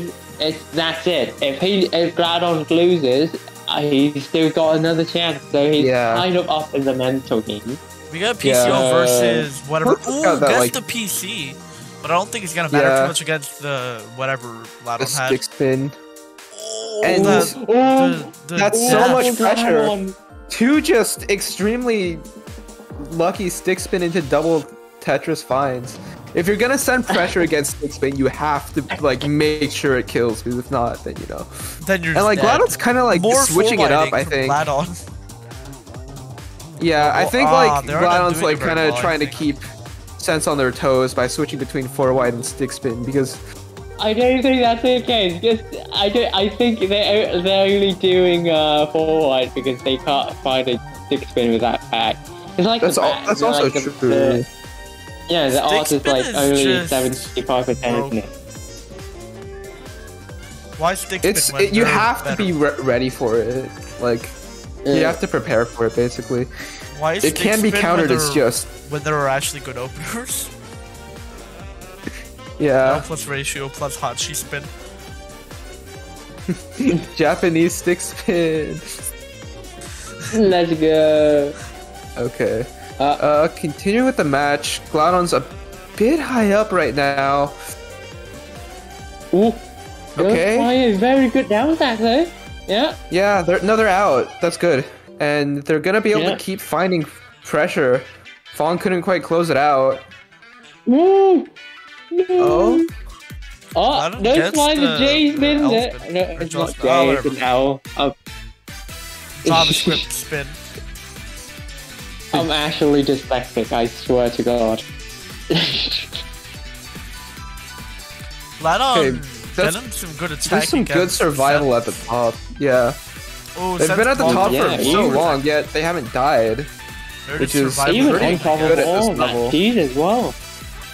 that's it. If Gladon loses, he's still got another chance. So he's kind of up in the mental game. We got PCO versus whatever. Ooh, against the PC, but I don't think it's gonna matter too much against the whatever Gladon had. Stick spin. And that's so much pressure. 2 just extremely lucky stick spin into double Tetris finds. If you're gonna send pressure against stick spin, you have to make sure it kills, because if not, then you know. Then you're dead. Gladon's kind of switching it up. I think. Yeah, I think Gladon's kind of trying to keep Sense on their toes by switching between 4 wide and stick spin, because. I don't think that's the case. I think they're only doing 4 wide because they can't find a stick spin with that pack. It's like that's also true. The art is only 75%, isn't it? Why stick spin? You have to be ready for it. You have to prepare for it, basically. Why it can be countered. It's just when there are actually good openers. Yeah. L plus ratio plus Hachi spin. Japanese stick spin. Let's go. Okay. Continue with the match. Groudon's a bit high up right now. Ooh. Okay. Fire, very good down attack though. Yeah. Yeah, they're out. That's good. And they're gonna be able to keep finding pressure. Fawn couldn't quite close it out. Woo! No. Oh. Oh, don't mind the J spin. No, it's not J, it's an L. JavaScript spin. I'm actually dyslexic, I swear to God. Groudon getting some good attack. There's some good survival at the top. Yeah. Oh, they've been at the top for so long, yet they haven't died. Which is even pretty on top good of at all this that level. cheese as well.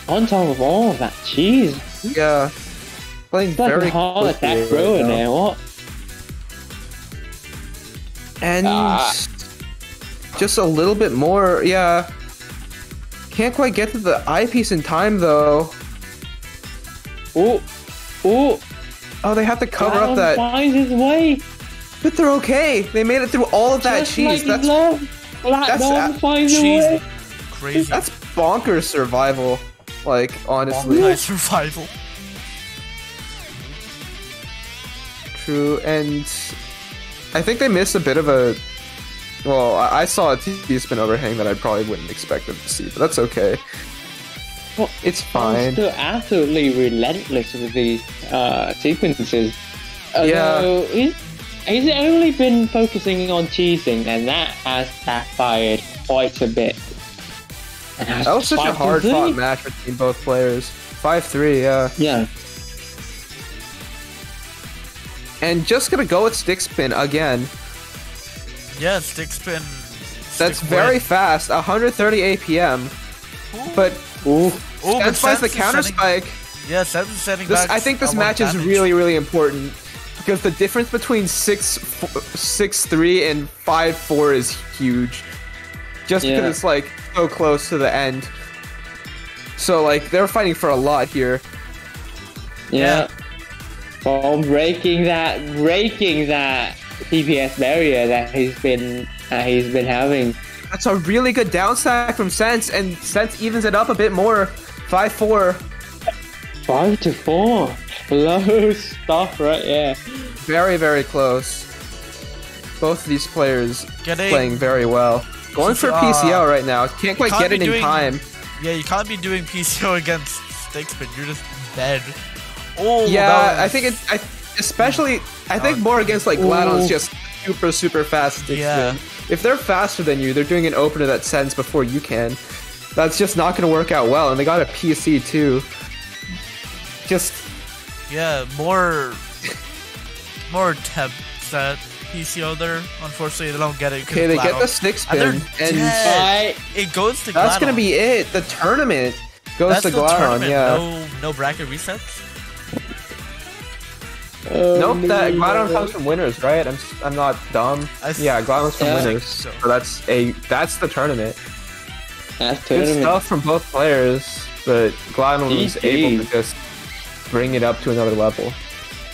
On top of all that cheese. Yeah. Playing It's like very a heart quickly attack bro in now. there, what? And just a little bit more, yeah. Can't quite get to the eyepiece in time though. Ooh. Ooh. Oh, they have to cover up that. Finds his way. But they're okay. They made it through all of that Just cheese. like love. Black dog finds a way. Crazy. That's bonkers survival. Like, honestly. Bonkers survival. True, and I think they missed a bit of a. Well, I saw a T-spin overhang that I probably wouldn't expect them to see, but that's okay. Well, it's fine. Still absolutely relentless with these sequences. Yeah. He's only been focusing on cheesing, and that has backfired quite a bit. That was such a hard-fought match between both players. 5-3, yeah. Yeah. And just gonna go with stick spin again. Yeah, stick spin. That's very fast, 130 APM. Ooh. But Sense buys the counter spike. Yeah, Sense is setting back. I think this match is really, really important because the difference between 6-3 and 5-4 is huge. Just because it's like so close to the end. So like they're fighting for a lot here. Yeah. From breaking that DPS barrier that he's been having. That's a really good down stack from Sense, and Sense evens it up a bit more. 5-4. 5-4. Close stuff, right? Yeah. Very, very close. Both of these players playing very well. Going for PCO right now. Can't quite get it in time. Yeah, you can't be doing PCO against stick spin. You're just dead. Oh, yeah, I think especially I think more against like Groudon's just super fast stick spin. If they're faster than you, they're doing an opener that sends before you can. That's just not going to work out well, and they got a PC too. Just more temp set PCO there. Unfortunately, they don't get it. Okay, they get the stick spin, and it goes to. That's going to be it. The tournament goes to Groudon. Yeah. No bracket resets. Nope, that Groudon comes from winners, right? I'm not dumb. Yeah, Groudon's from winners. So that's the tournament. Good stuff from both players, but Groudon was able to just bring it up to another level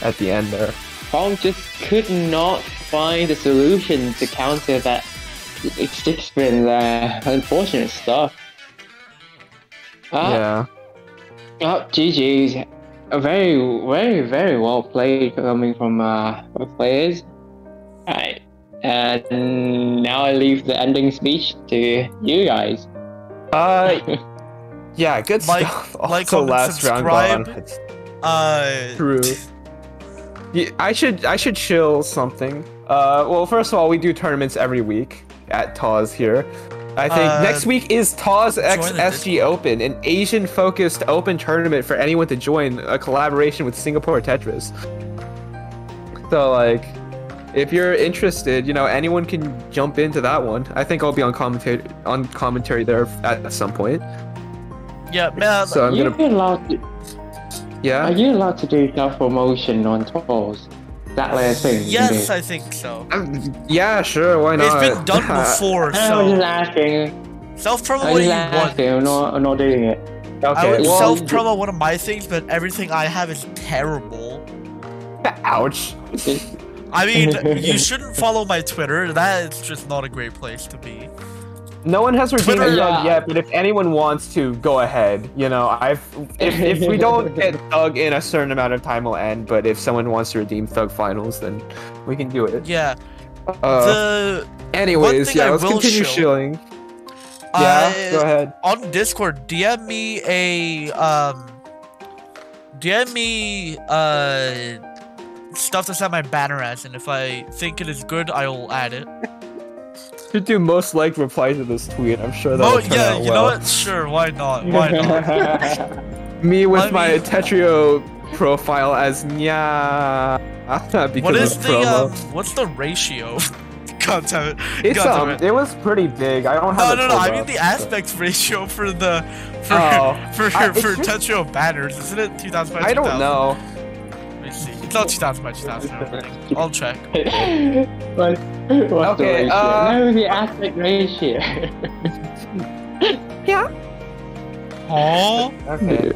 at the end there. Pong just could not find a solution to counter that stick spin there. Unfortunate stuff. Yeah. Oh, GG's. Very well played coming from both players. Alright. And now I leave the ending speech to you guys. Yeah, good stuff. Also, last round gone. True. Yeah, I should chill something. Well, first of all, we do tournaments every week at TAWS here. I think next week is TAWS X SG Open, an Asian-focused open tournament for anyone to join, a collaboration with Singapore Tetris. So, like, if you're interested, you know, anyone can jump into that one. I think I'll be on commentary there at some point. Yeah, man. So I'm gonna. Are you allowed to do self-promotion on TAWS? That last thing. Yes, I think so. Yeah, sure. Why not? It's been done before, so. I was just asking. Self-promoting once. I'm not doing it. I would well, self-promo one of my things, but everything I have is terrible. Ouch. I mean, you shouldn't follow my Twitter. That is just not a great place to be. No one has redeemed Twitter, Thug yet, but if anyone wants to, go ahead. You know, if we don't get Thug in a certain amount of time, we'll end. But if someone wants to redeem Thug Finals, then we can do it. Yeah. Anyways, yeah, let's continue shilling. Yeah, go ahead. On Discord, DM me stuff to set my banner as, and if I think it is good, I will add it. Should do most liked reply to this tweet. I'm sure that'll turn out well. You know what? Sure, why not? Why not? Me with my Tetrio profile as Nya. What is the what's the ratio? Content. It was pretty big. I don't have. No. I mean the aspect ratio for the for Tetrio banners, isn't it 2000 by 2000? I don't know. Let me see. It's not 2000 by 2000. I don't think. I'll check. What's okay. The ratio? No, the aspect ratio. Yeah. Oh. Okay.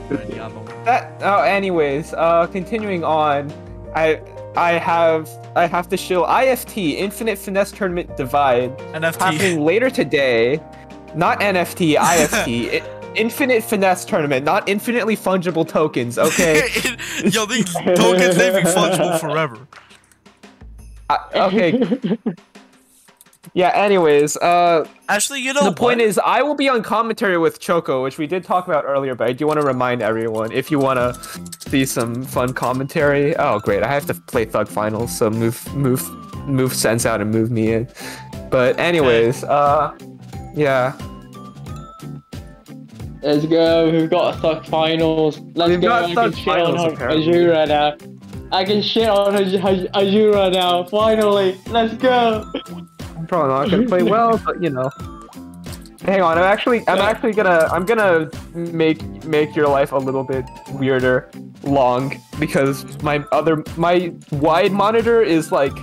Anyways, continuing on, I have to show IFT Infinite Finesse Tournament Divide NFT happening later today. Not NFT, IFT. Infinite Finesse Tournament, not infinitely fungible tokens. Okay. Yo, these tokens they be fungible forever. Okay. Yeah, anyways, actually, you know the point is, I will be on commentary with Choco, which we did talk about earlier, but I do want to remind everyone, if you want to see some fun commentary, oh great, I have to play Thug Finals, so move Sense out and move me in. But anyways, yeah. Let's go, we've got Thug Finals. Let's go, I can shit on Azura now. I can shit on Azura now, finally, let's go! I'm probably not gonna play well, but you know. Hang on, I'm gonna make your life a little bit weirder, long, because my wide monitor is like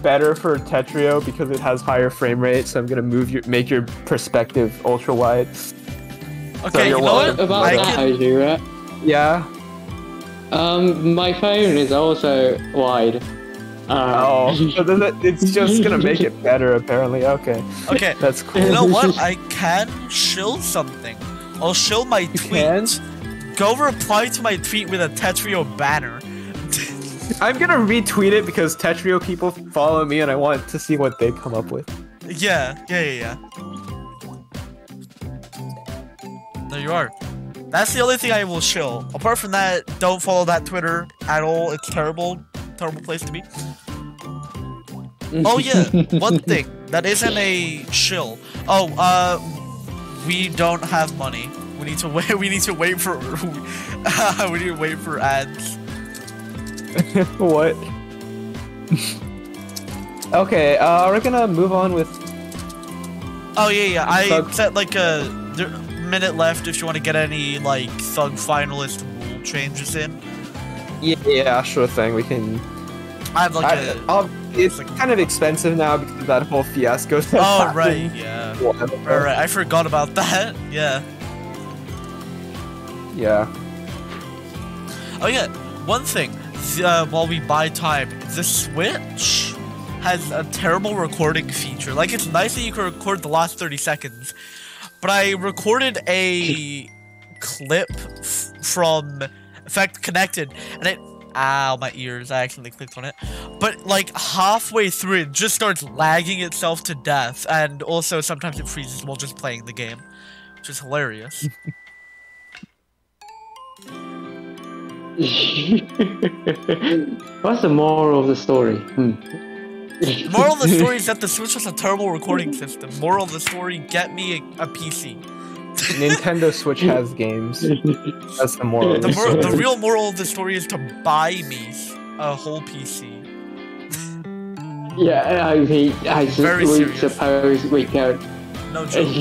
better for Tetrio because it has higher frame rate, so I'm gonna make your perspective ultra wide. Okay, so you know what? About that, Azura. Yeah. My phone is also wide. So it's just gonna make it better, apparently. Okay. Okay. That's cool. You know what? I can shill something. I'll shill my tweet. Go reply to my tweet with a Tetrio banner. I'm gonna retweet it because Tetrio people follow me and I want to see what they come up with. Yeah. There you are. That's the only thing I will shill. Apart from that, don't follow that Twitter at all. It's terrible place to be. Oh yeah, one thing that isn't a shill. Oh, we don't have money. We need to wait. We need to wait for. We need to wait for ads. What? Okay, we're gonna move on with. Oh yeah. I set like a minute left if you want to get any like Thug finalist rule changes in. Yeah, sure thing. We can. I have like it's kind of expensive now because of that whole fiasco. Oh right, yeah. Right. I forgot about that. Yeah. Yeah. Oh yeah. One thing. While we buy time, the Switch has a terrible recording feature. Like it's nice that you can record the last 30 seconds, but I recorded a clip from Effect Connected, and it. Ow, my ears. I accidentally clicked on it. But, like, halfway through, it just starts lagging itself to death. And also, sometimes it freezes while just playing the game. Which is hilarious. What's the moral of the story? The moral of the story is that the Switch has a terrible recording system. Moral of the story, get me a PC. Nintendo Switch has games. That's the moral. The real moral of the story is to buy me a whole PC. Yeah, I suppose we can. No joke.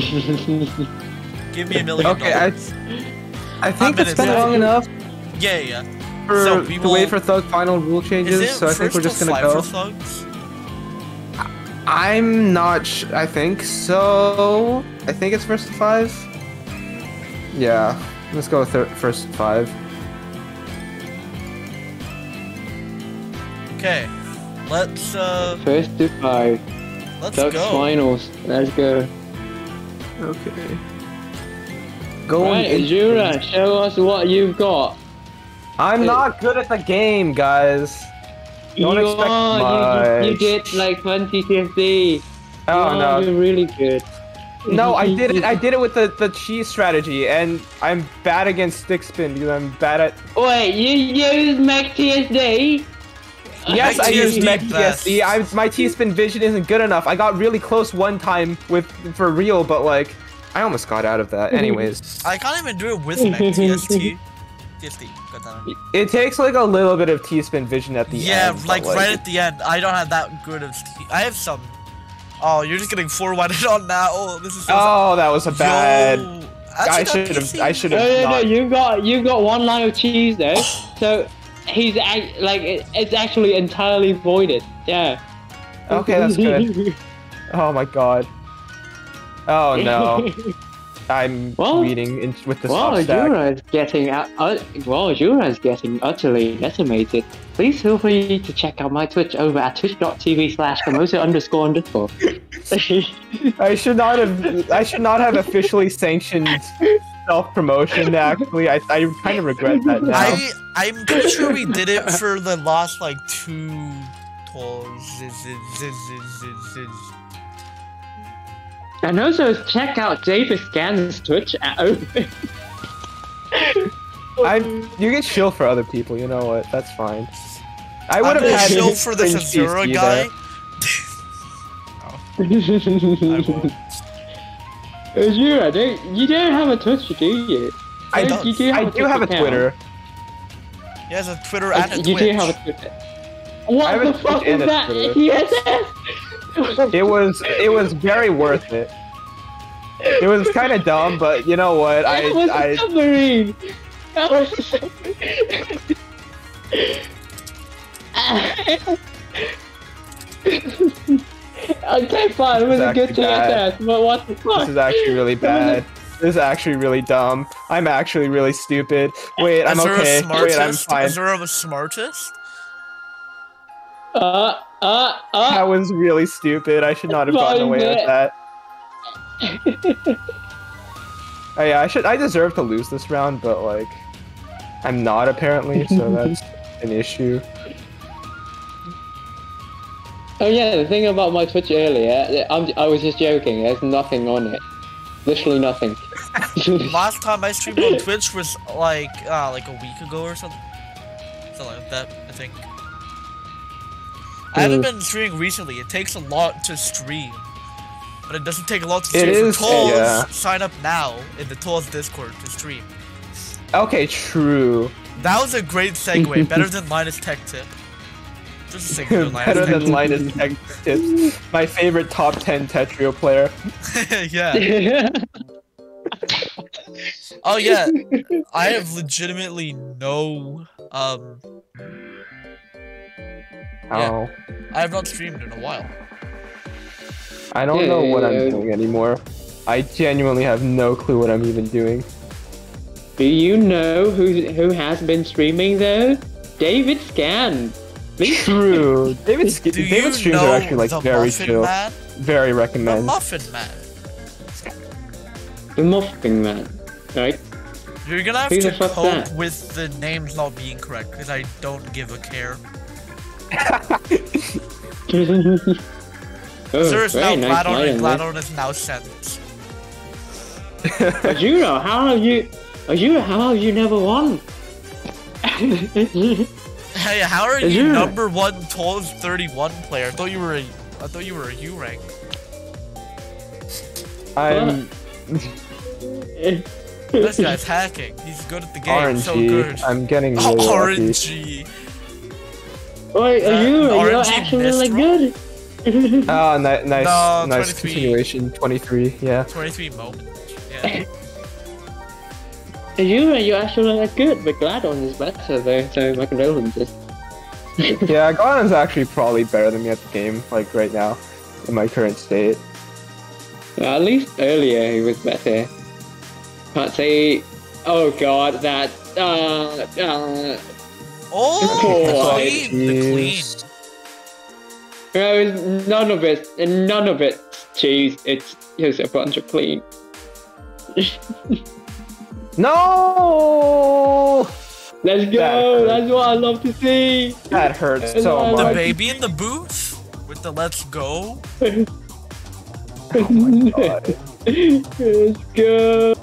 Give me $1 million. Okay, I think it's been long enough. Yeah. To wait for Thug final rule changes, so I think we're just gonna go. For Thugs? I'm not sure. I think so. I think it's first to 5. Yeah. Let's go with first 5. Okay, let's First to 5. Let's Ducks go. finals. Let's go. Okay. Going Right, Azura, show us what you've got. I'm not good at the game, guys. Don't you expect are. much. You did like 20 TFD. Oh no. You're really good. No, I did it. I did it with the cheese strategy, and I'm bad against stick spin because I'm bad at. Wait, you used Mech TSD? Yes, I used Mech best. TSD. My T-spin vision isn't good enough. I got really close one time for real, but like, I almost got out of that. Anyways, I can't even do it with Mech TSD. TSD. it takes like a little bit of T-spin vision at the end. Yeah, but, like right at the end. I don't have that good of. I have some. Oh, you're just getting 4-1'd on that. Oh, this is. So Oh, that was a bad. Yo, I should have. I should have. No, you've got one line of cheese there. So he's it's actually entirely voided. Yeah. Okay, that's good. Oh my god. Oh no. I'm leading with the soft stack. Azura is getting Azura is getting utterly decimated. Please feel free to check out my Twitch over at twitch.tv/Kamoso__. I should not have officially sanctioned self-promotion. Actually, I kind of regret that now. I'm pretty sure we did it for the last like 2 tours. And also check out David Scan's Twitch at open. You get chill for other people. You know what? That's fine. I would have had chill for the Azura guy. Azura, you don't have a Twitch, do you? I do have a Twitter. He has a Twitter and a Twitch. You do have a Twitter. What the fuck is that? Yes. It was very worth it. It was kind of dumb, but you know what? That was a submarine. That was a submarine. Okay, fine. It was a good TSS, but what the fuck? This is actually really bad. This is actually really dumb. I'm actually really stupid. Wait, I'm okay. Wait, I'm fine. Azura the smartest? That was really stupid. I should not have gotten away with that. Oh yeah, I deserve to lose this round, but like, I'm not apparently, so that's an issue. Oh yeah, the thing about my Twitch earlier, I was just joking. There's nothing on it. Literally nothing. Last time I streamed on Twitch was like a week ago or something. Something like that, I think. I haven't been streaming recently. It takes a lot to stream, but it doesn't take a lot to stream. It is, TAWS, sign up now in the TAWS Discord to stream. Okay, true. That was a great segue. Better than Linus Tech Tip. Just a segue. Better than Linus Tech Tips. My favorite top 10 Tetrio player. Yeah. Oh yeah. I have legitimately no Oh. I have not streamed in a while. I don't know what I'm doing anymore. I genuinely have no clue what I'm even doing. Do you know who has been streaming though? David Scan. True. David streams are actually like very chill. Man? Very recommend. The Muffin Man. The Muffin Man, right? You're gonna have to cope with the names not being correct because I don't give a care. Sir is now Gladon and Gladon is now Sense. Azura, how have you never won? Hey, how are you number 1 TAWS 31 player? I thought you were a U rank. I'm This guy's hacking. He's good at the game. RNG. So good. I'm getting really lucky. RNG. Wait, you're actually really good. Oh, nice continuation. 23, yeah. 23 moment. Yeah. You're actually like good, but Gladon is better though, so my condolences. Yeah, Gladon's actually probably better than me at the game, like right now, in my current state. Well, at least earlier he was better. Can't say Oh god, that. Oh, clean, the clean. No, none of it cheese. It's just a bunch of clean. No! Let's go! That's what I love to see! That hurts so much. The baby in the booth with the let's go. Oh my god. Let's go!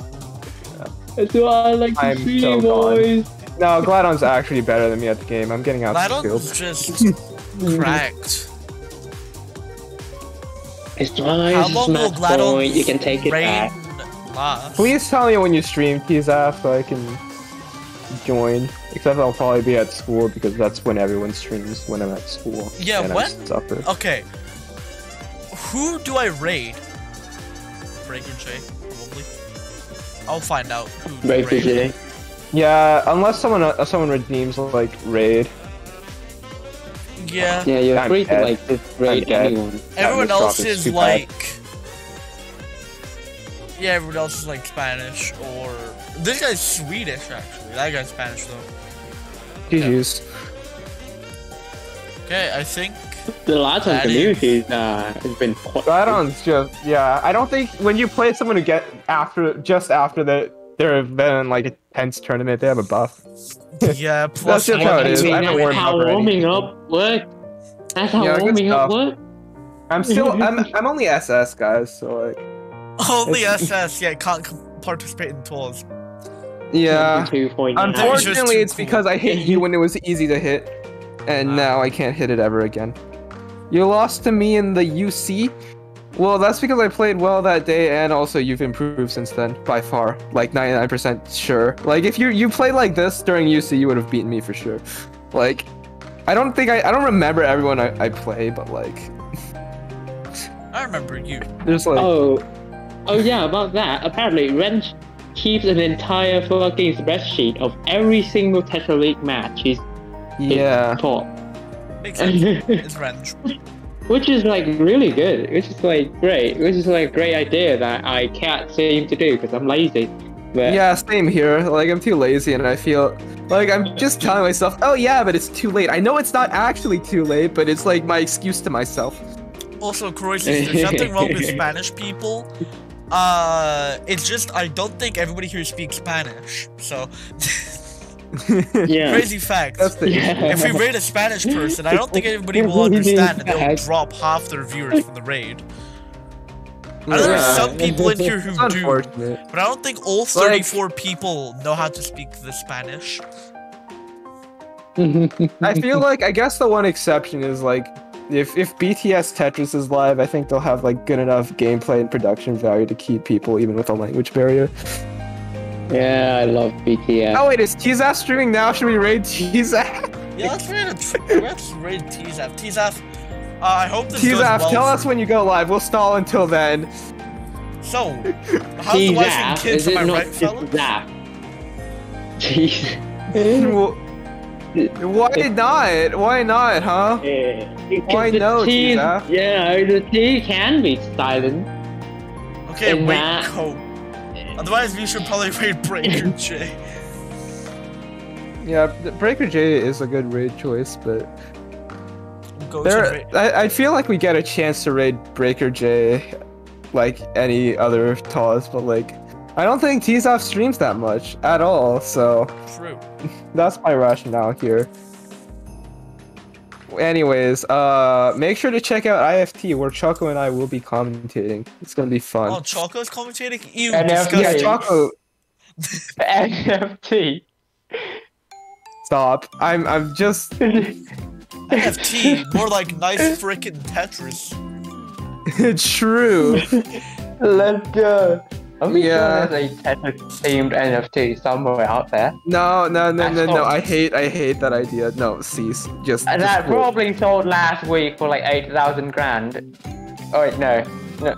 That's what I like to see, so boys! No, Gladon's actually better than me at the game. I'm getting out Gladon's just cracked. As long as it's match point, you can take it back. Last. Please tell me when you stream TAWS so I can join. Except I'll probably be at school because that's when everyone streams when I'm at school. Yeah, when? Okay. Who do I raid? Breaker J, probably. I'll find out who Breaker J. Yeah, unless someone redeems like raid. Yeah. Yeah, you're free to like just raid anyone. Everyone else is like. Yeah, everyone else is like Spanish or this guy's Swedish actually. That guy's Spanish though. GG's. Okay, I think the last one community has been quite. Gladon's just I don't think when you play someone who get just after their been like a tense tournament, they have a buff. Yeah, plus that's just how it is. I haven't warmed up warming up work. That's how warming up work. I'm still I'm only SS guys, so like only SS, yeah, can't participate in TAWS. Yeah. Unfortunately, it's because I hit you when it was easy to hit, and now I can't hit it ever again. You lost to me in the UC? Well, that's because I played well that day, and also you've improved since then, by far. Like, 99% sure. Like, if you played like this during UC, you would have beaten me for sure. Like, I don't remember everyone I play, but like... I remember you. There's like... Oh yeah, about that. Apparently, Wrench keeps an entire fucking spreadsheet of every single Tetra League match he's taught. Makes sense. It's Wrench. Which is like really good. Which is like great. Which is like a great idea that I can't seem to do because I'm lazy. But yeah, same here. Like I'm too lazy, and I feel like I'm just telling myself, "Oh yeah, but it's too late." I know it's not actually too late, but it's like my excuse to myself. Also, Croatia, there's nothing wrong with Spanish people. It's just I don't think everybody here speaks Spanish, so yeah. Crazy fact. If we raid a Spanish person, I don't think anybody will understand and they'll drop half their viewers from the raid. I know there's some people in here who do, but I don't think all 34 people know how to speak the Spanish. I feel like, I guess the one exception is like, if BTS Tetris is live, I think they'll have like good enough gameplay and production value to keep people even with a language barrier. Yeah, I love BTS. Oh wait, is TAWS streaming now? Should we raid TAWS? Yeah, let's raid TAWS. TAWS, I hope this goes well. Tell us when you go live. We'll stall until then. So, how's the wife and kids? Am I right, fella? Why not? Why not, huh? Why no, TAWS? Yeah, the T can be silent. Okay, wait, cope. Otherwise, we should probably raid Breaker J. Yeah, Breaker J is a good raid choice, but I feel like we get a chance to raid Breaker J like any other TAWS, but like I don't think TAWS streams that much at all, so true. That's my rationale here. Anyways, make sure to check out IFT where Choco and I will be commentating. It's gonna be fun. Oh, Choco's commentating? Ew, yeah, Choco. NFT. Stop. I'm just NFT, more like nice frickin' Tetris. True. Let's go. I'm sure there's a Tetris-themed NFT somewhere out there. No. I hate that idea. No, cease. Just. And that probably sold last week for like 8,000 grand. Oh wait, no,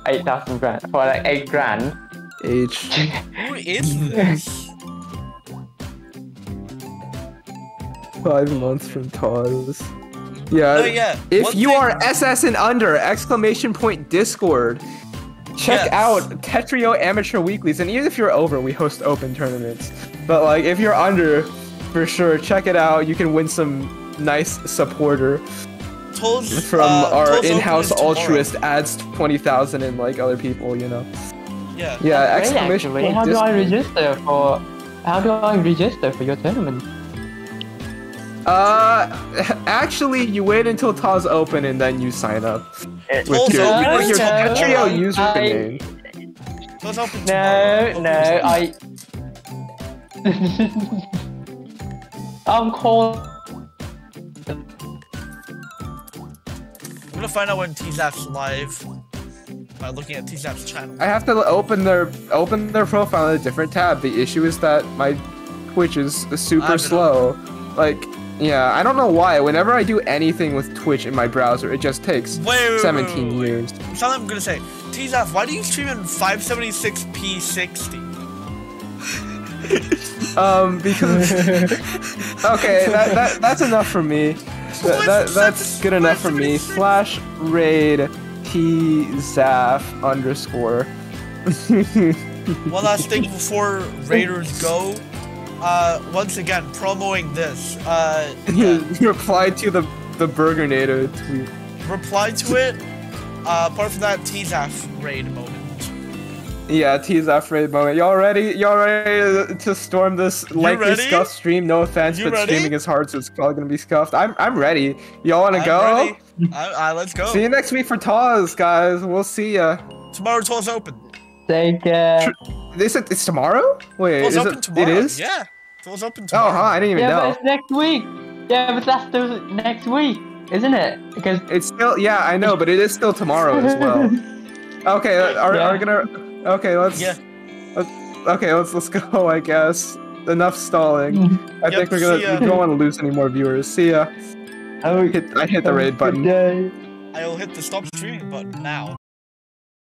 8,000 grand for like 8 grand. H. Who is this? 5 months from TAWS. Yeah. Oh, yeah. If you are SS and under! Discord. Check out Tetrio Amateur Weeklies, and even if you're over, we host open tournaments. But like, if you're under, for sure, check it out. You can win some nice supporter from our in-house altruist adds 20,000 and like other people, you know. Yeah. Yeah. Actually, how do I register for? How do I register for your tournament? Actually, you wait until TAWS open and then you sign up with your Tetrio username. I'm calling. I'm gonna find out when TZAP's live by looking at TZAP's channel. I have to open their profile in a different tab. The issue is that my Twitch is super slow. Like, yeah, I don't know why. Whenever I do anything with Twitch in my browser, it just takes 17 years. Something I'm gonna say. TZAP, why do you stream in 576p 60? Because okay, that's enough for me. That's good enough for me. /raid TZAF_. One last thing before Raiders go. Once again, promoting this. Reply to the Burgernator tweet. Reply to it. Apart from that, TZAF raid moment. Yeah, TZAF raid moment. Y'all ready? Y'all ready to storm this likely scuffed stream? No offense, but streaming is hard, so it's probably gonna be scuffed. I'm ready. Y'all wanna go? Let's go. See you next week for TAWS, guys. We'll see ya. Tomorrow, TAWS open. Take care. It's tomorrow? Wait, TAWS open tomorrow. It is? Yeah. TAWS open tomorrow. Oh, huh, I didn't even know. Yeah, but it's next week. Yeah, but that's still next week, isn't it? Because it's still, yeah, I know, but it is still tomorrow as well. Okay, are gonna, okay, let's go, I guess. Enough stalling. I think we don't want to lose any more viewers. See ya. I hit the raid button. I will hit the stop streaming button now.